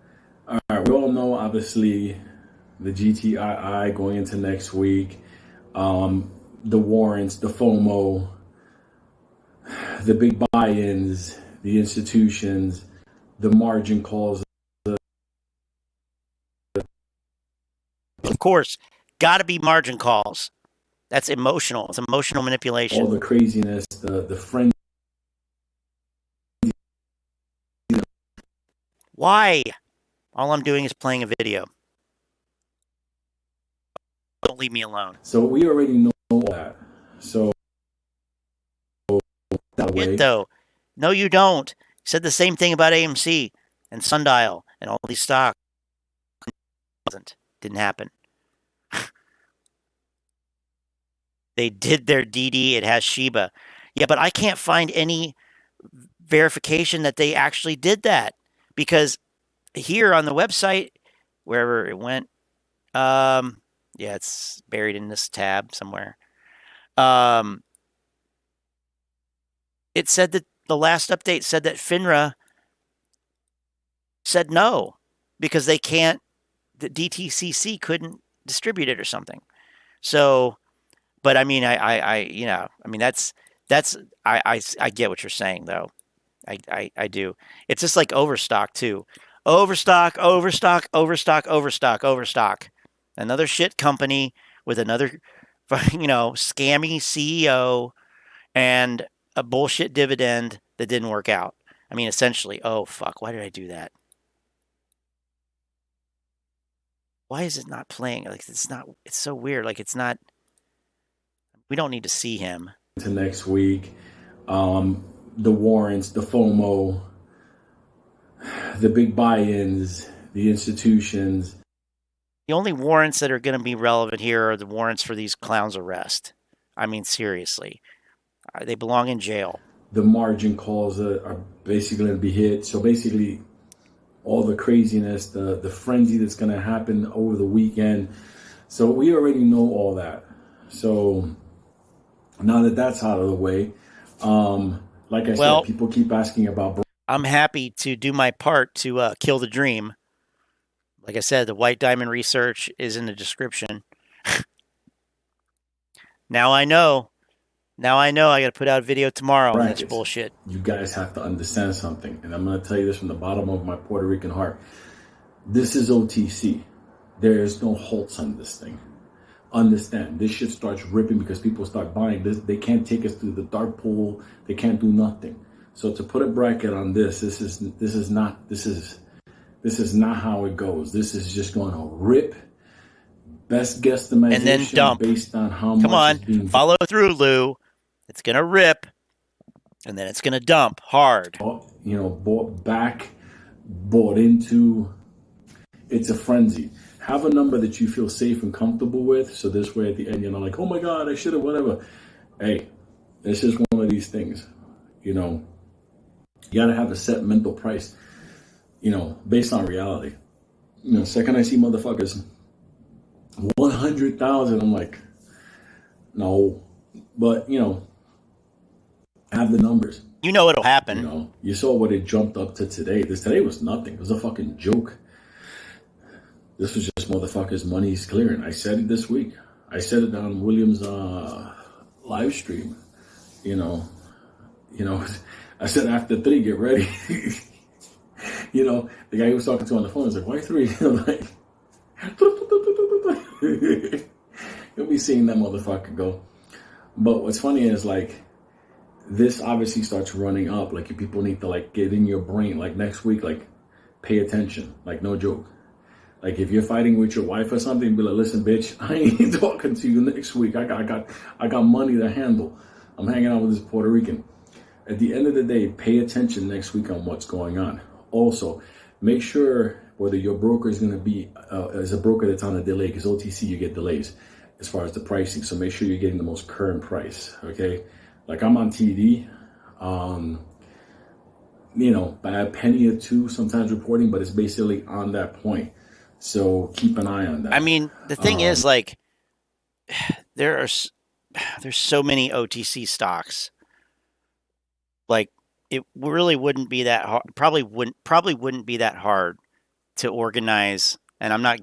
All right. We all know, obviously, the GTII going into next week, the warrants, the FOMO, the big buy-ins, the institutions, the margin calls. Of course, got to be margin calls. That's emotional. It's emotional manipulation. All the craziness, the frenzy. Why? All I'm doing is playing a video. Don't leave me alone. So we already know that. So that way. Though, no, you don't. You said the same thing about AMC and Sundial and all these stocks. Didn't happen. They did their DD. It has Shiba. Yeah, but I can't find any verification that they actually did that, because here on the website, wherever it went, yeah, it's buried in this tab somewhere. It said that the last update said that FINRA said no, because they can't, the DTCC couldn't distribute it or something. So, but I mean, I get what you're saying though. I do. It's just like Overstock too. Overstock. Another shit company with another scammy CEO and a bullshit dividend that didn't work out. I mean, essentially, oh, fuck, why did I do that? Why is it not playing? Like, it's so weird. Like, it's not, we don't need to see him. To next week, the warrants, the FOMO, the big buy-ins, the institutions. The only warrants that are going to be relevant here are the warrants for these clowns' arrest. I mean, seriously. They belong in jail. The margin calls are basically going to be hit. So basically, all the craziness, the frenzy that's going to happen over the weekend. So we already know all that. So now that that's out of the way, like I said, people keep asking about. I'm happy to do my part to kill the dream. Like I said, the White Diamond research is in the description. Now I know I got to put out a video tomorrow. That's bullshit. You guys have to understand something. And I'm going to tell you this from the bottom of my Puerto Rican heart. This is OTC. There is no halts on this thing. Understand, this shit starts ripping because people start buying this. They can't take us through the dark pool. They can't do nothing. So to put a bracket on this is not how it goes. This is just going to rip. Best guesstimation and then dump based on how much. Come on, is being follow through, Lou. It's gonna rip, and then it's gonna dump hard. Bought into. It's a frenzy. Have a number that you feel safe and comfortable with, so this way at the end you're not like, oh my God, I should have, whatever. Hey, this is one of these things. You gotta have a set mental price. Based on reality. Second I see motherfuckers 100,000, I'm like, no. But have the numbers. It'll happen. You saw what it jumped up to today. Today was nothing. It was a fucking joke. This was just motherfuckers' money's clearing. I said it this week. I said it on Williams' live stream. I said after 3, get ready. The guy who was talking to on the phone was like, why 3? I'm like, you'll be seeing that motherfucker go. But what's funny is this obviously starts running up. People need to get in your brain. Next week, pay attention. No joke. If you're fighting with your wife or something, be like, listen, bitch, I ain't talking to you next week. I got money to handle. I'm hanging out with this Puerto Rican. At the end of the day, pay attention next week on what's going on. Also, make sure whether your broker is going to be as a broker that's on a delay, because OTC you get delays as far as the pricing. So make sure you're getting the most current price. Okay, I'm on TD, by a penny or two sometimes reporting, but it's basically on that point. So keep an eye on that. I mean, the thing is, there's so many OTC stocks. It really wouldn't be that hard. Probably wouldn't be that hard to organize. And I'm not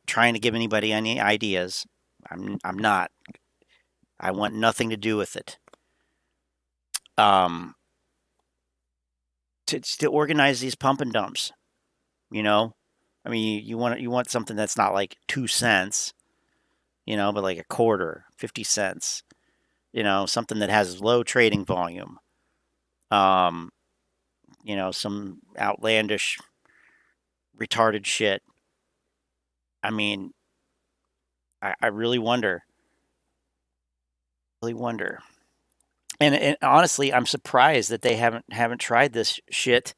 trying to give anybody any ideas. I'm not. I want nothing to do with it. To organize these pump and dumps, I mean, you want something that's not 2 cents, but a quarter, 50 cents, something that has low trading volume. Some outlandish, retarded shit. I mean, I really wonder. And honestly, I'm surprised that they haven't tried this shit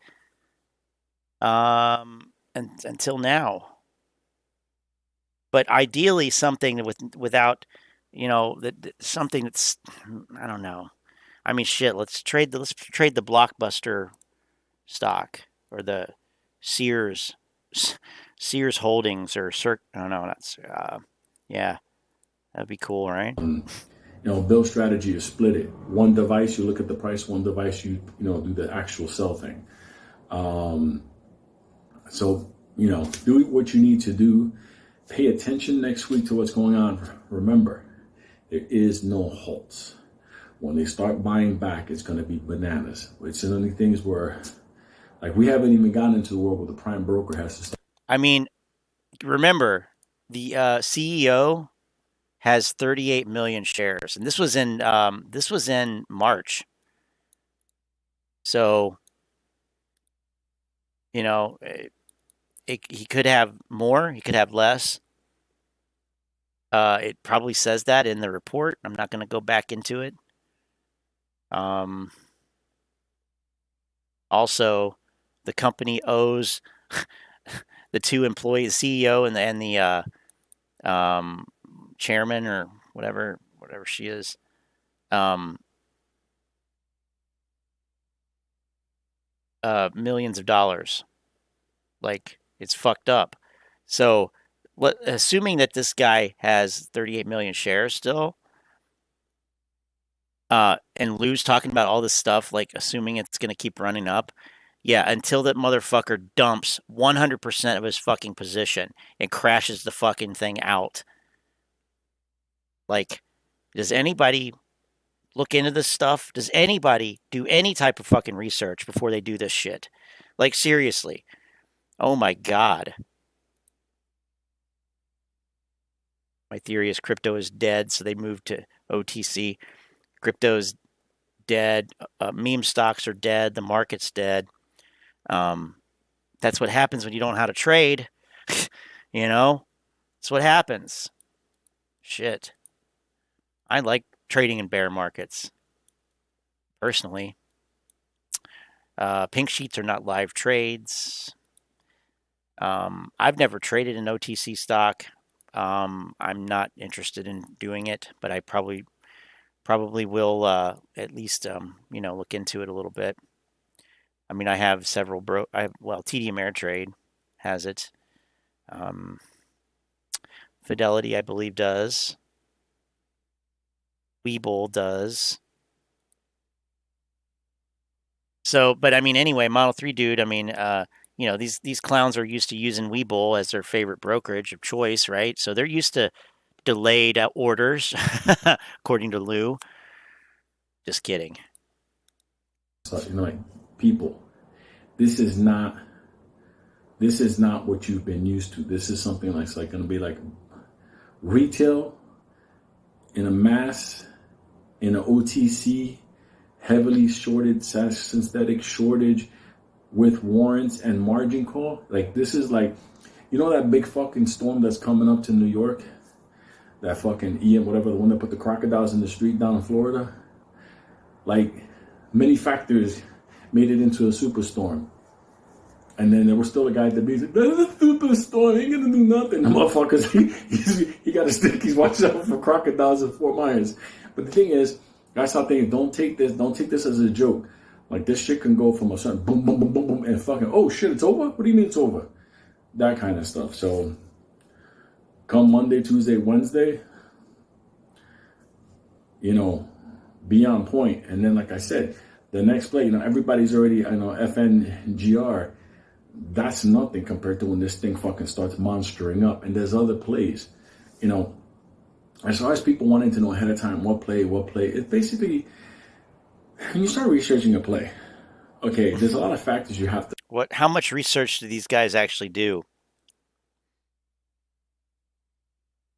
until now. But ideally, something without, something that's, I don't know. I mean, shit. Let's trade the Blockbuster stock or the Sears Holdings or I don't know. That's yeah, that'd be cool, right? Build strategy is split it. One device, you look at the price. One device, you do the actual sell thing. So do what you need to do. Pay attention next week to what's going on. Remember, there is no halts. When they start buying back, it's going to be bananas. It's one of the things where, we haven't even gotten into the world where the prime broker has to start. I mean, remember, the CEO has 38 million shares, and this was in March. So, you know, he could have more, he could have less. It probably says that in the report. I'm not going to go back into it. Also, the company owes the two employees, the CEO and the chairman or whatever she is, millions of dollars. Like, it's fucked up. So, assuming that this guy has 38 million shares still, and Lou's talking about all this stuff, like assuming it's going to keep running up. Yeah, until that motherfucker dumps 100% of his fucking position and crashes the fucking thing out. Like, does anybody look into this stuff? Does anybody do any type of fucking research before they do this shit? Like, seriously. Oh my God. My theory is crypto is dead, so they moved to OTC. Crypto's dead. Meme stocks are dead. The market's dead. That's what happens when you don't know how to trade. You know? That's what happens. Shit. I like trading in bear markets. Personally. Pink sheets are not live trades. I've never traded an OTC stock. I'm not interested in doing it, but I probably will at least look into it a little bit. I mean, I have several TD Ameritrade has it. Fidelity, I believe, does. Webull does. So, but I mean, anyway, Model 3 dude, I mean, these clowns are used to using Webull as their favorite brokerage of choice, right? So they're used to delayed orders, according to Lou. Just kidding. So, like, people, this is not what you've been used to. This is something that's like going to be like retail in a mass, in an OTC, heavily shorted synthetic shortage with warrants and margin call. Like, this is like, that big fucking storm that's coming up to New York, that fucking Ian, whatever, the one that put the crocodiles in the street down in Florida. Like, many factors made it into a superstorm. And then there was still a guy at the beach, like, that's a superstorm, ain't gonna do nothing. The motherfuckers, he got a stick, he's watching out for crocodiles in Fort Myers. But the thing is, guys, stop thinking, don't take this as a joke. Like, this shit can go from a certain boom, boom, boom, boom, boom, and fucking, oh shit, it's over? What do you mean it's over? That kind of stuff. So, come Monday, Tuesday, Wednesday, be on point. And then, like I said, the next play, everybody's already, FNGR. That's nothing compared to when this thing fucking starts monstering up. And there's other plays, as far as people wanting to know ahead of time what play, it's basically, when you start researching a play, okay, there's a lot of factors you have to. How much research do these guys actually do?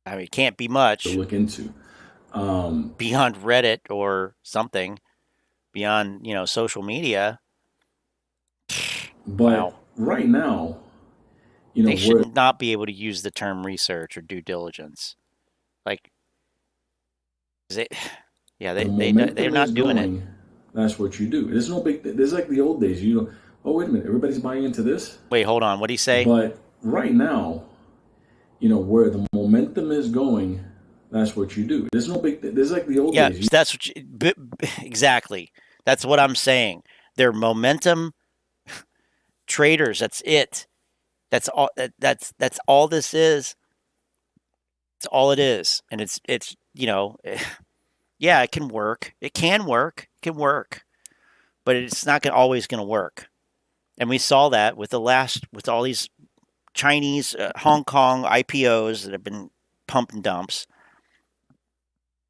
I mean, it can't be much to look into. Beyond Reddit or something, beyond, social media. But wow. Right now, they should not be able to use the term research or due diligence. Like, they're not doing it. That's what you do. There's no big. There's like the old days. Oh, wait a minute, everybody's buying into this. Wait, hold on. What did he say? But right now, where the momentum is going, that's what you do. There's no big. There's like the old days. Yeah, that's what exactly. That's what I'm saying. They're momentum traders. That's it. That's all. That's all this is. It's all it is, and it's yeah, it can work. It can work. It can work, but it's not always going to work. And we saw that with all these Chinese, Hong Kong IPOs that have been pump and dumps.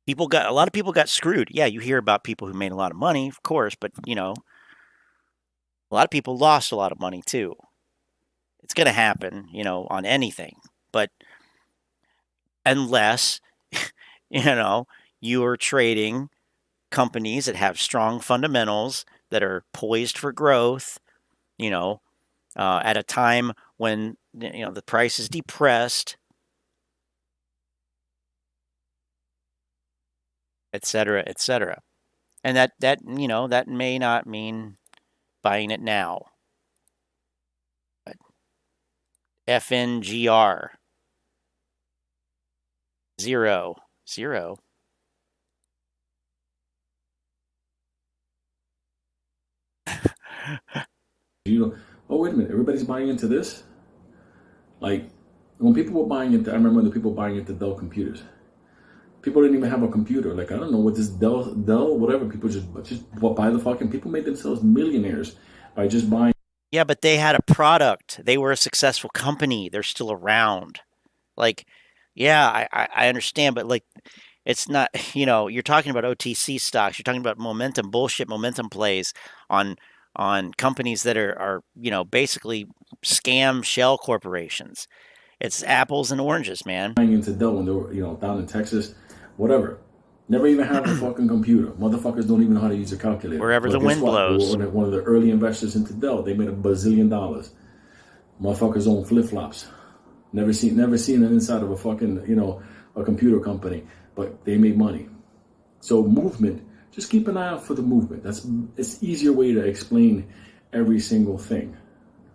A lot of people got screwed. Yeah, you hear about people who made a lot of money, of course, but a lot of people lost a lot of money too. It's going to happen, on anything, but unless You know, you are trading companies that have strong fundamentals that are poised for growth, you know, at a time when, you know, the price is depressed, et cetera, et cetera. And that, you know, that may not mean buying it now. But FNGR 0. You know, oh, wait a minute, everybody's buying into this? Like, when people were buying into, I remember when the people buying into Dell computers. People didn't even have a computer. Like, I don't know what this Dell, whatever, people just buy the fucking, people made themselves millionaires by just buying. Yeah, but they had a product. They were a successful company. They're still around. Like, yeah, I understand, but like, it's not, you know, you're talking about OTC stocks. You're talking about momentum, bullshit momentum plays on companies that are, you know, basically scam shell corporations. It's apples and oranges, man. Buying into Dell when they were, you know, down in Texas, whatever. Never even have a fucking computer. Motherfuckers don't even know how to use a calculator. Wherever the wind blows. They were one of the early investors into Dell. They made $1 bazillion. Motherfuckers own flip-flops. Never seen an inside of a fucking, you know, a computer company, but they made money. So movement, just keep an eye out for the movement. It's easier way to explain every single thing.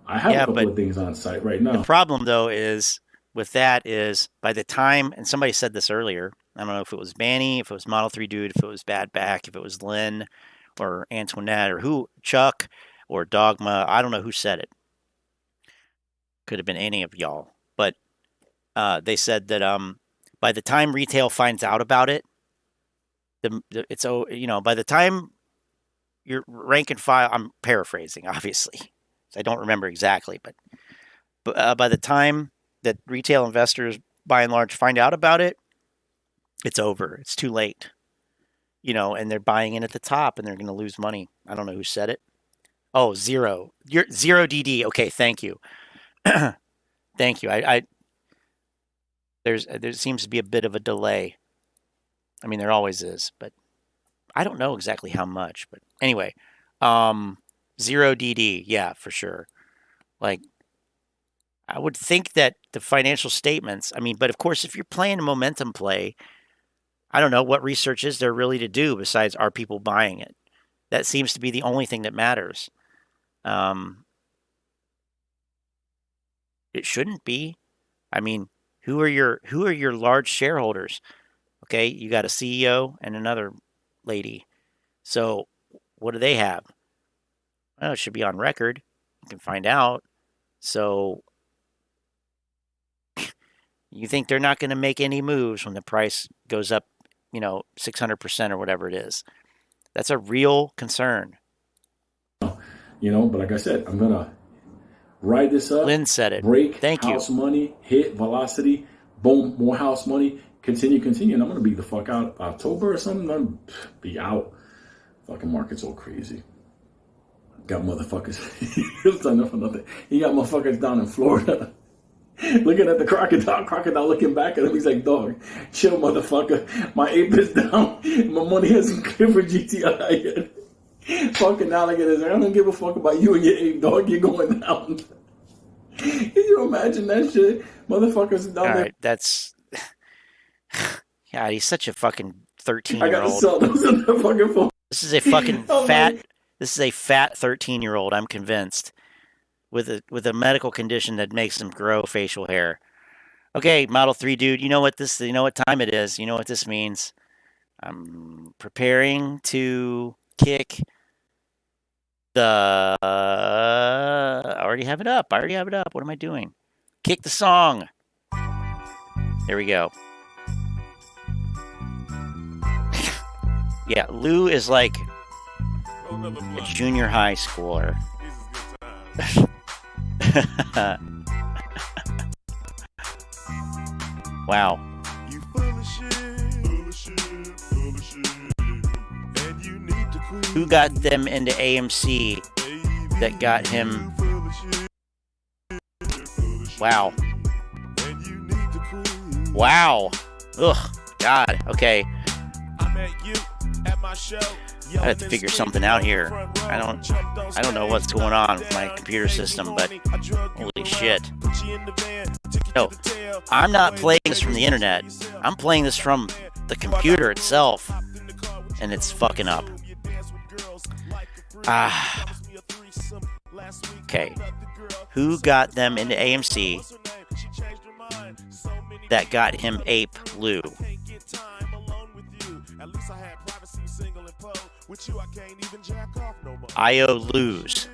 I have a couple of things on site right now. The problem though is with that is by the time, and somebody said this earlier, I don't know if it was Banny, if it was Model 3 Dude, if it was Bad Back, if it was Lynn or Antoinette or who, Chuck or Dogma. I don't know who said it. Could have been any of y'all. But they said that by the time retail finds out about it, it's, you know, by the time your rank and file, I'm paraphrasing, obviously. I don't remember exactly, but by the time that retail investors, by and large, find out about it, it's over. It's too late. You know, and they're buying in at the top, and they're going to lose money. I don't know who said it. Oh, Zero. You're Zero DD. Okay, thank you. Thank you. There seems to be a bit of a delay. I mean, there always is, but I don't know exactly how much. But anyway, Zero DD, yeah, for sure. Like, I would think that the financial statements, I mean, but of course, if you're playing a momentum play, I don't know what research is there really to do besides are people buying it? That seems to be the only thing that matters. It shouldn't be. I mean, who are your large shareholders? Okay, you got a CEO and another lady. So what do they have? Well, it should be on record. You can find out. So you think they're not going to make any moves when the price goes up, you know, 600% or whatever it is? That's a real concern. You know, but like I said, I'm going to ride this up. Lynn said it. Break. Thank house you. Money, hit, velocity, boom, more house money, continue. And I'm going to be the fuck out October or something. I'm going to be out. Fucking market's all crazy. Got motherfuckers. It's enough for nothing. He got motherfuckers down in Florida looking at the crocodile looking back at him. He's like, dog, chill, motherfucker. My ape is down. My money hasn't cleared for GTI yet. Fucking alligators. I don't give a fuck about you and your ape, dog. You're going down. Can you imagine that shit? Motherfuckers down there. Right, that's... God, he's such a fucking 13-year-old. I got to sell those on the fucking phone. This is a fucking fat... This is a fat 13-year-old, I'm convinced, with a medical condition that makes him grow facial hair. Okay, Model 3 Dude, you know what time it is. You know what this means. I'm preparing to kick the... I already have it up. What am I doing? Kick the song. There we go. Yeah, Lou is like a junior high schooler. Wow. Who got them into AMC that got him? Wow. Wow. Ugh. God. Okay. I have to figure something out here. I don't know what's going on with my computer system, but holy shit. No, I'm not playing this from the internet. I'm playing this from the computer itself, and it's fucking up. Okay. Who got them into AMC that got him Ape Lou? IO lose.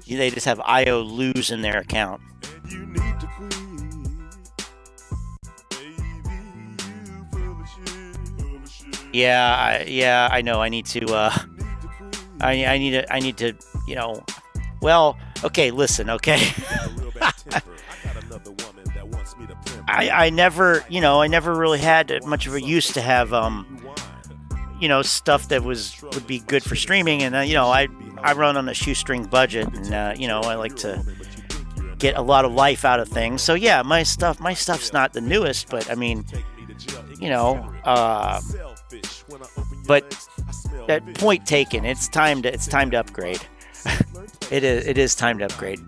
They just have IO lose in their account. Yeah, I know. I need to. I need to. You know. Well, okay. Listen, okay. I never really had much of a use to have stuff that would be good for streaming, and I run on a shoestring budget, and I like to get a lot of life out of things. So yeah, my stuff's not the newest, but I mean, but that point taken. It's time to upgrade. It is time to upgrade.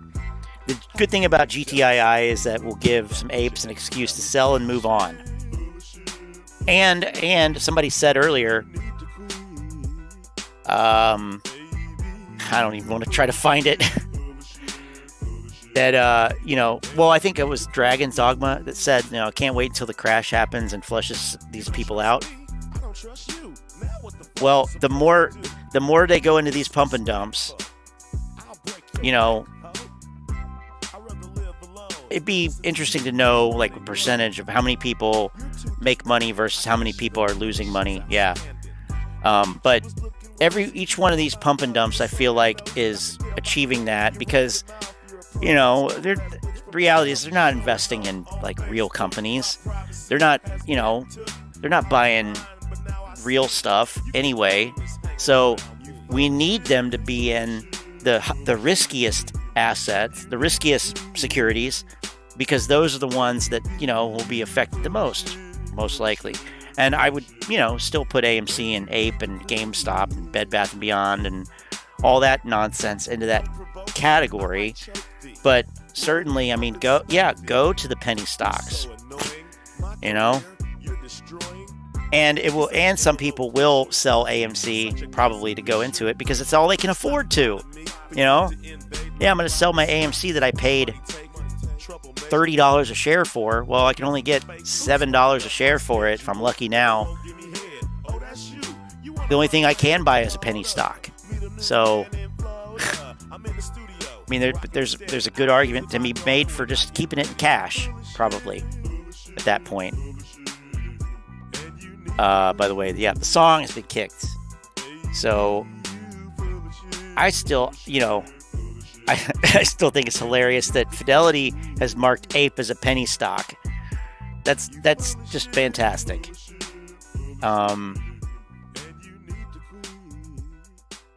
The good thing about GTII is that we'll give some apes an excuse to sell and move on. And somebody said earlier, I don't even want to try to find it, that, well, I think it was Dragon's Dogma that said, can't wait until the crash happens and flushes these people out. Well, the more they go into these pump and dumps, it'd be interesting to know, like, a percentage of how many people make money versus how many people are losing money. Yeah. But each one of these pump and dumps, I feel like, is achieving that because, the reality is they're not investing in, like, real companies. They're not buying real stuff anyway. So we need them to be in the riskiest assets, the riskiest securities, because those are the ones that, will be affected the most likely. And I would, still put AMC and Ape and GameStop and Bed Bath & Beyond and all that nonsense into that category. But certainly, I mean, go to the penny stocks, and some people will sell AMC probably to go into it because it's all they can afford to, Yeah, I'm going to sell my AMC that I paid $30 a share for. Well, I can only get $7 a share for it if I'm lucky now. The only thing I can buy is a penny stock. So, I mean, there's a good argument to be made for just keeping it in cash, probably, at that point. By the way, the song has been kicked. So, I still, I still think it's hilarious that Fidelity has marked Ape as a penny stock. That's just fantastic.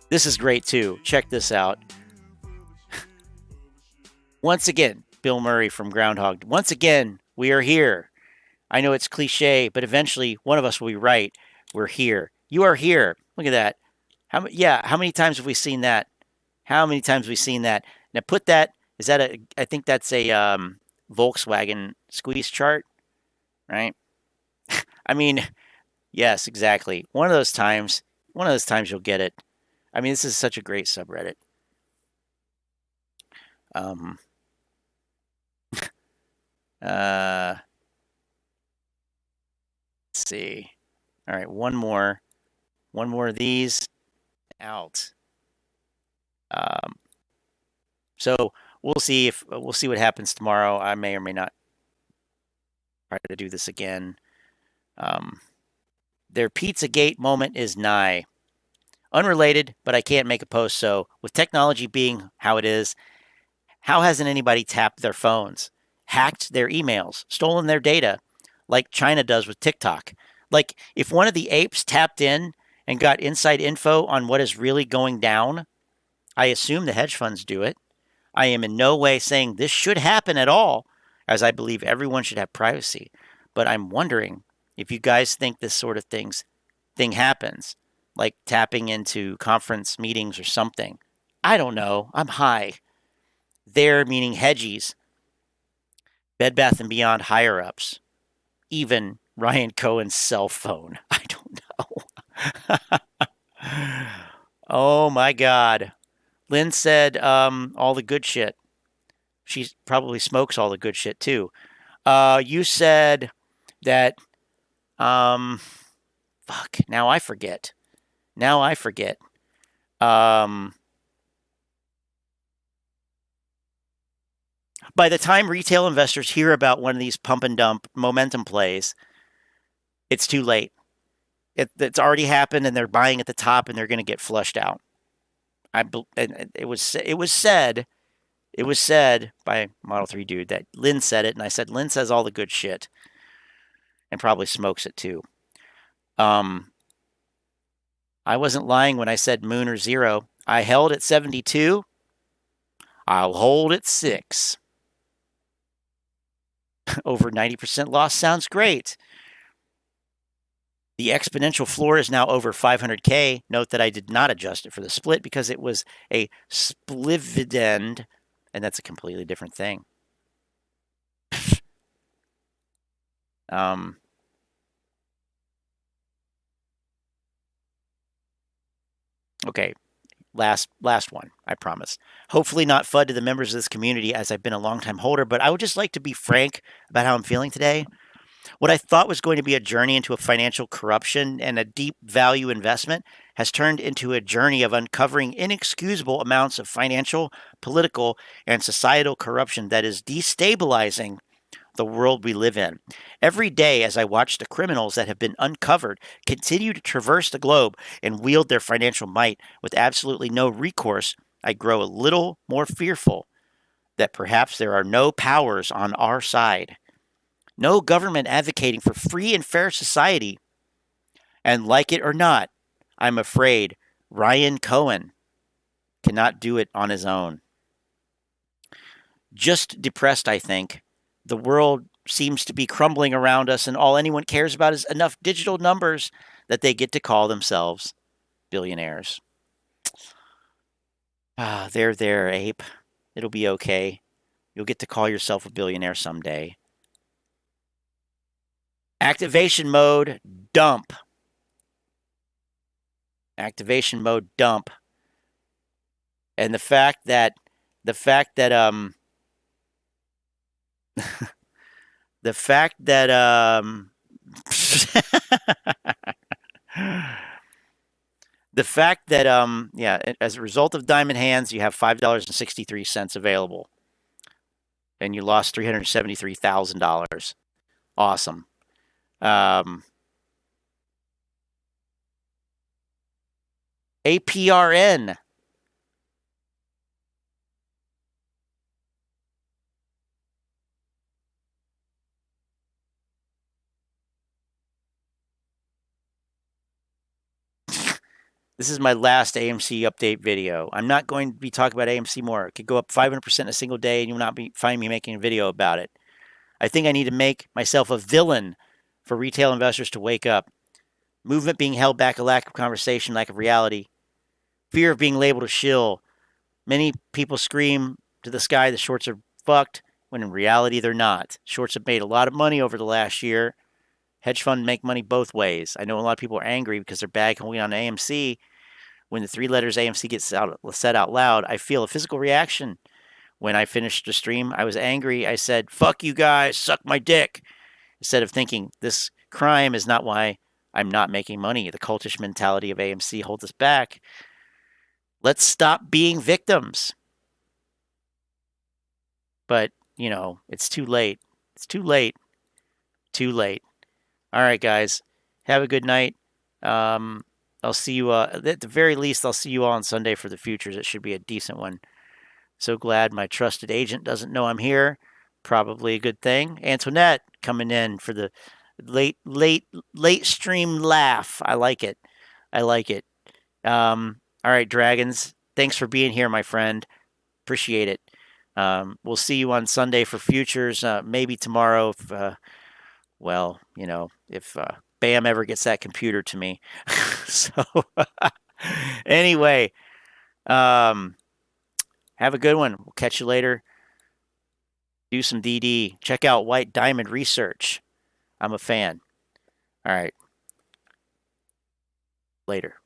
This is great too. Check this out. Once again, Bill Murray from Groundhog. Once again, we are here. I know it's cliche, but eventually one of us will be right. We're here. You are here. Look at that. How many times have we seen that? How many times have we seen that? Now put that, I think that's a Volkswagen squeeze chart, right? I mean, yes, exactly. One of those times you'll get it. I mean, this is such a great subreddit. Let's see. All right, one more of these out. So we'll see what happens tomorrow. I may or may not try to do this again. Their Pizzagate moment is nigh. Unrelated, but I can't make a post. So with technology being how it is, how hasn't anybody tapped their phones, hacked their emails, stolen their data, like China does with TikTok? Like, if one of the apes tapped in and got inside info on what is really going down, I assume the hedge funds do it. I am in no way saying this should happen at all, as I believe everyone should have privacy. But I'm wondering If you guys think this sort of thing happens, like tapping into conference meetings or something, I don't know. I'm high. There meaning hedgies, Bed Bath & Beyond higher-ups, even Ryan Cohen's cell phone. I don't know. Oh, my God. Lynn said all the good shit. She probably smokes all the good shit, too. You said that... fuck, now I forget. By the time retail investors hear about one of these pump and dump momentum plays, it's too late. It's already happened, and they're buying at the top, and they're going to get flushed out. It was said by Model 3 dude that Lynn said it, and I said Lynn says all the good shit, and probably smokes it too. I wasn't lying when I said moon or zero. I held at 72. I'll hold at 6. Over 90% loss sounds great. The exponential floor is now over 500K. Note that I did not adjust it for the split because it was a splividend, and that's a completely different thing. Okay, last one, I promise. Hopefully not FUD to the members of this community, as I've been a long-time holder, but I would just like to be frank about how I'm feeling today. What I thought was going to be a journey into a financial corruption and a deep value investment has turned into a journey of uncovering inexcusable amounts of financial, political, and societal corruption that is destabilizing the world we live in. Every day, as I watch the criminals that have been uncovered continue to traverse the globe and wield their financial might with absolutely no recourse, I grow a little more fearful that perhaps there are no powers on our side. No government advocating for free and fair society. And like it or not, I'm afraid Ryan Cohen cannot do it on his own. Just depressed, I think. The world seems to be crumbling around us, and all anyone cares about is enough digital numbers that they get to call themselves billionaires. There, Ape. It'll be okay. You'll get to call yourself a billionaire someday. Activation mode, dump. Activation mode, dump. And the fact that the fact that yeah, as a result of diamond hands, you have $5.63 available, and you lost $373,000. Awesome. APRN. This is my last AMC update video. I'm not going to be talking about AMC more. It could go up 500% in a single day, and you will not find me making a video about it. I think I need to make myself a villain for retail investors to wake up. Movement being held back, a lack of conversation, lack of reality. Fear of being labeled a shill. Many people scream to the sky the shorts are fucked, when in reality they're not. Shorts have made a lot of money over the last year. Hedge funds make money both ways. I know a lot of people are angry because they're bag holding on AMC. When the 3 letters AMC gets said out loud, I feel a physical reaction. When I finished the stream, I was angry. I said, fuck you guys, suck my dick. Instead of thinking, this crime is not why I'm not making money. The cultish mentality of AMC holds us back. Let's stop being victims. But, you know, it's too late. It's too late. Too late. All right, guys. Have a good night. I'll see you, at the very least, I'll see you all on Sunday for the futures. It should be a decent one. So glad my trusted agent doesn't know I'm here. Probably a good thing. Antoinette coming in for the late stream laugh. I like it. I like it. All right, Dragons. Thanks for being here, my friend. Appreciate it. We'll see you on Sunday for futures. Maybe tomorrow if well, you know, if Bam ever gets that computer to me. So anyway, have a good one. We'll catch you later. Do some DD. Check out White Diamond Research. I'm a fan. All right. Later.